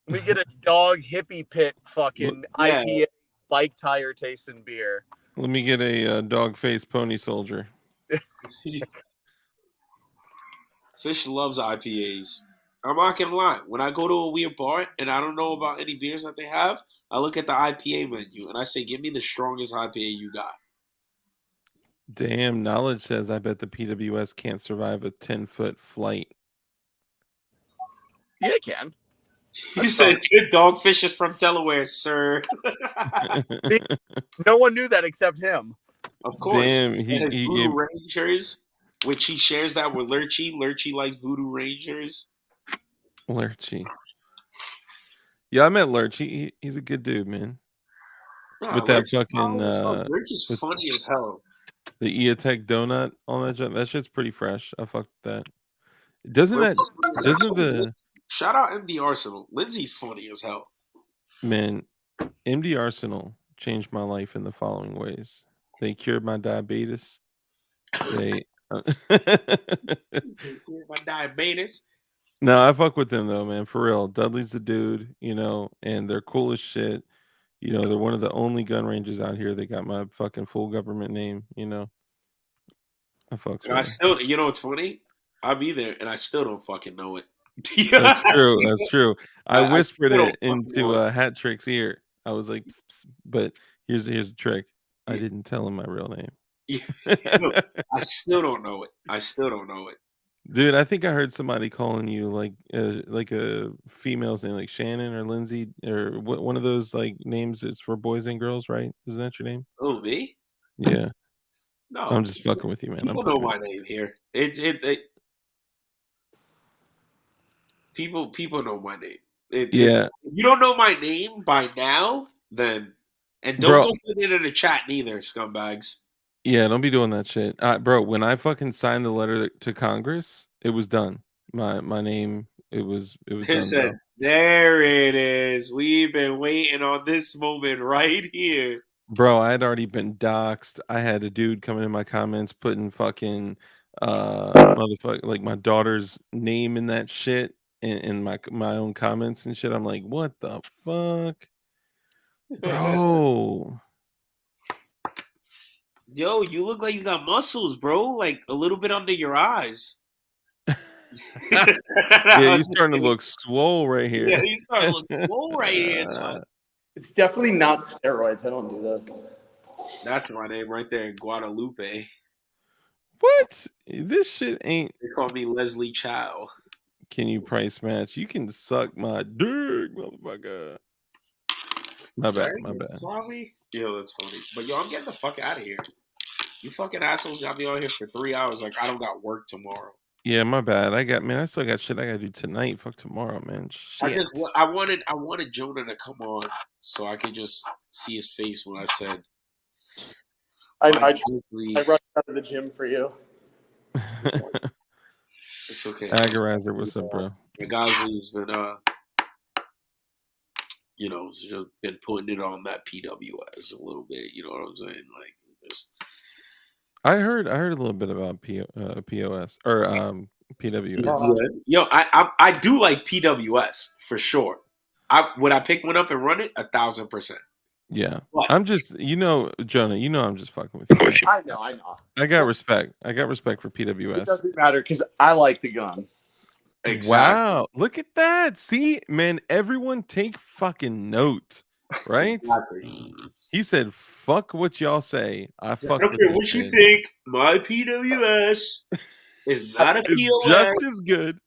Let me get a dog hippie pit fucking IPA bike tire tasting beer. Let me get a dog face pony soldier." Fish loves IPAs. I'm not gonna lie. When I go to a weird bar and I don't know about any beers that they have, I look at the IPA menu and I say, "Give me the strongest IPA you got." Damn, Knowledge says, I bet the PWS can't survive a 10-foot flight. Yeah, it can. You said good dogfish is from Delaware, sir. No one knew that except him. Of course. Damn, he Voodoo Rangers, which he shares that with Lurchy. Lurchy likes Voodoo Rangers. Lurchy. Yeah, I met Lurch. He's a good dude, man. With that fucking Lurch is funny as hell. The EATech donut on that shit's pretty fresh. I fucked with that. Shout out MD Arsenal. Lindsay's funny as hell. Man, MD Arsenal changed my life in the following ways. They cured my diabetes. They cured my diabetes. No, I fuck with them though, man. For real. Dudley's the dude, and they're cool as shit. They're one of the only gun ranges out here that got my fucking full government name, I fucks with I still, what's funny? I'll be there and I still don't fucking know it. That's true. That's true. I whispered it into Hat Trick's ear. I was like, psst, psst. But here's the trick. I didn't tell him my real name. I still don't know it. Dude, I think I heard somebody calling you like a female's name, like Shannon or Lindsay or one of those like names. It's for boys and girls, right? Isn't that your name? Oh, me? Yeah. No, I'm just fucking with you, man. People know my name here. People know my name. If you don't know my name by now, then don't go put it in the chat neither, scumbags. Yeah, don't be doing that shit, bro. When I fucking signed the letter to Congress, it was done. My name, it was done. There it is. We've been waiting on this moment right here. Bro, I had already been doxxed. I had a dude coming in my comments putting fucking motherfucker like my daughter's name in that shit in my own comments and shit. I'm like, what the fuck? Bro. Yo, you look like you got muscles, bro. Like a little bit under your eyes. Yeah, you're starting to look swole right here. Yeah, you starting to look swole right here. Though. It's definitely not steroids. I don't do this. That's my name right there, Guadalupe. What? This shit ain't. They call me Leslie Chow. Can you price match? You can suck my dick, motherfucker. My bad. Probably. Yo, that's funny. But yo, I'm getting the fuck out of here. You fucking assholes got me on here for 3 hours. Like I don't got work tomorrow. Yeah, my bad. I still got shit I gotta do tonight. Fuck tomorrow, man. Shit. I wanted Jonah to come on so I could just see his face when I said I Grizzly- rushed out of the gym for you. it's okay. Agarizer, what's up, bro? The Gosly's been been putting it on that PWS a little bit. You know what I'm saying? Like just I heard a little bit about POS or PWS. Yo, I do like PWS for sure. Would I pick one up and run it? 1,000%. Yeah, But- I'm just Jonah. I'm just fucking with you. I know. I got respect. for It PWS. doesn't matter because I like the gun. Exactly. Wow, look at that. See, man, everyone take fucking note, right? Exactly. He said, "Fuck what y'all say. I fuck with Okay, this what you shit. think? My PWS is not a It's POS. just as good."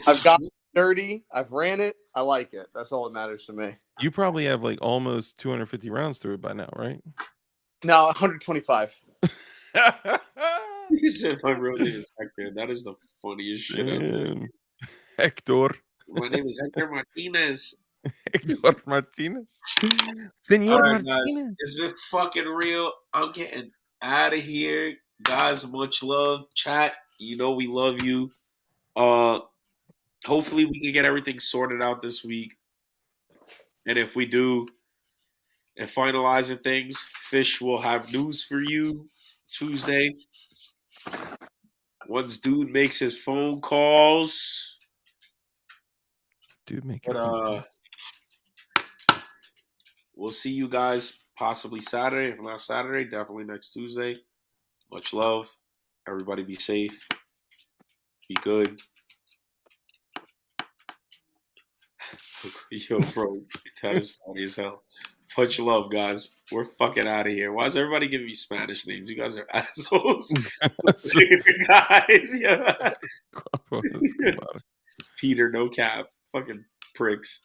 I've got it dirty. I've ran it. I like it. That's all that matters to me. You probably have like almost 250 rounds through it by now, right? Now 125. He said my real name is Hector. That is the funniest shit ever. Damn. Hector. My name is Hector Martinez. Hector Martinez. Senor All right, guys. Martinez. It's been fucking real. I'm getting out of here. Guys, much love. Chat, we love you. Hopefully we can get everything sorted out this week. And if we do, and finalizing things, Fish will have news for you Tuesday. Once dude makes his phone calls. Dude, make But we'll see you guys possibly Saturday. If not Saturday, definitely next Tuesday. Much love. Everybody be safe. Be good. Yo, bro, that is funny as hell. Much love, guys. We're fucking out of here. Why is everybody giving me Spanish names? You guys are assholes. Guys, yeah. Peter, no cap. Fucking pricks.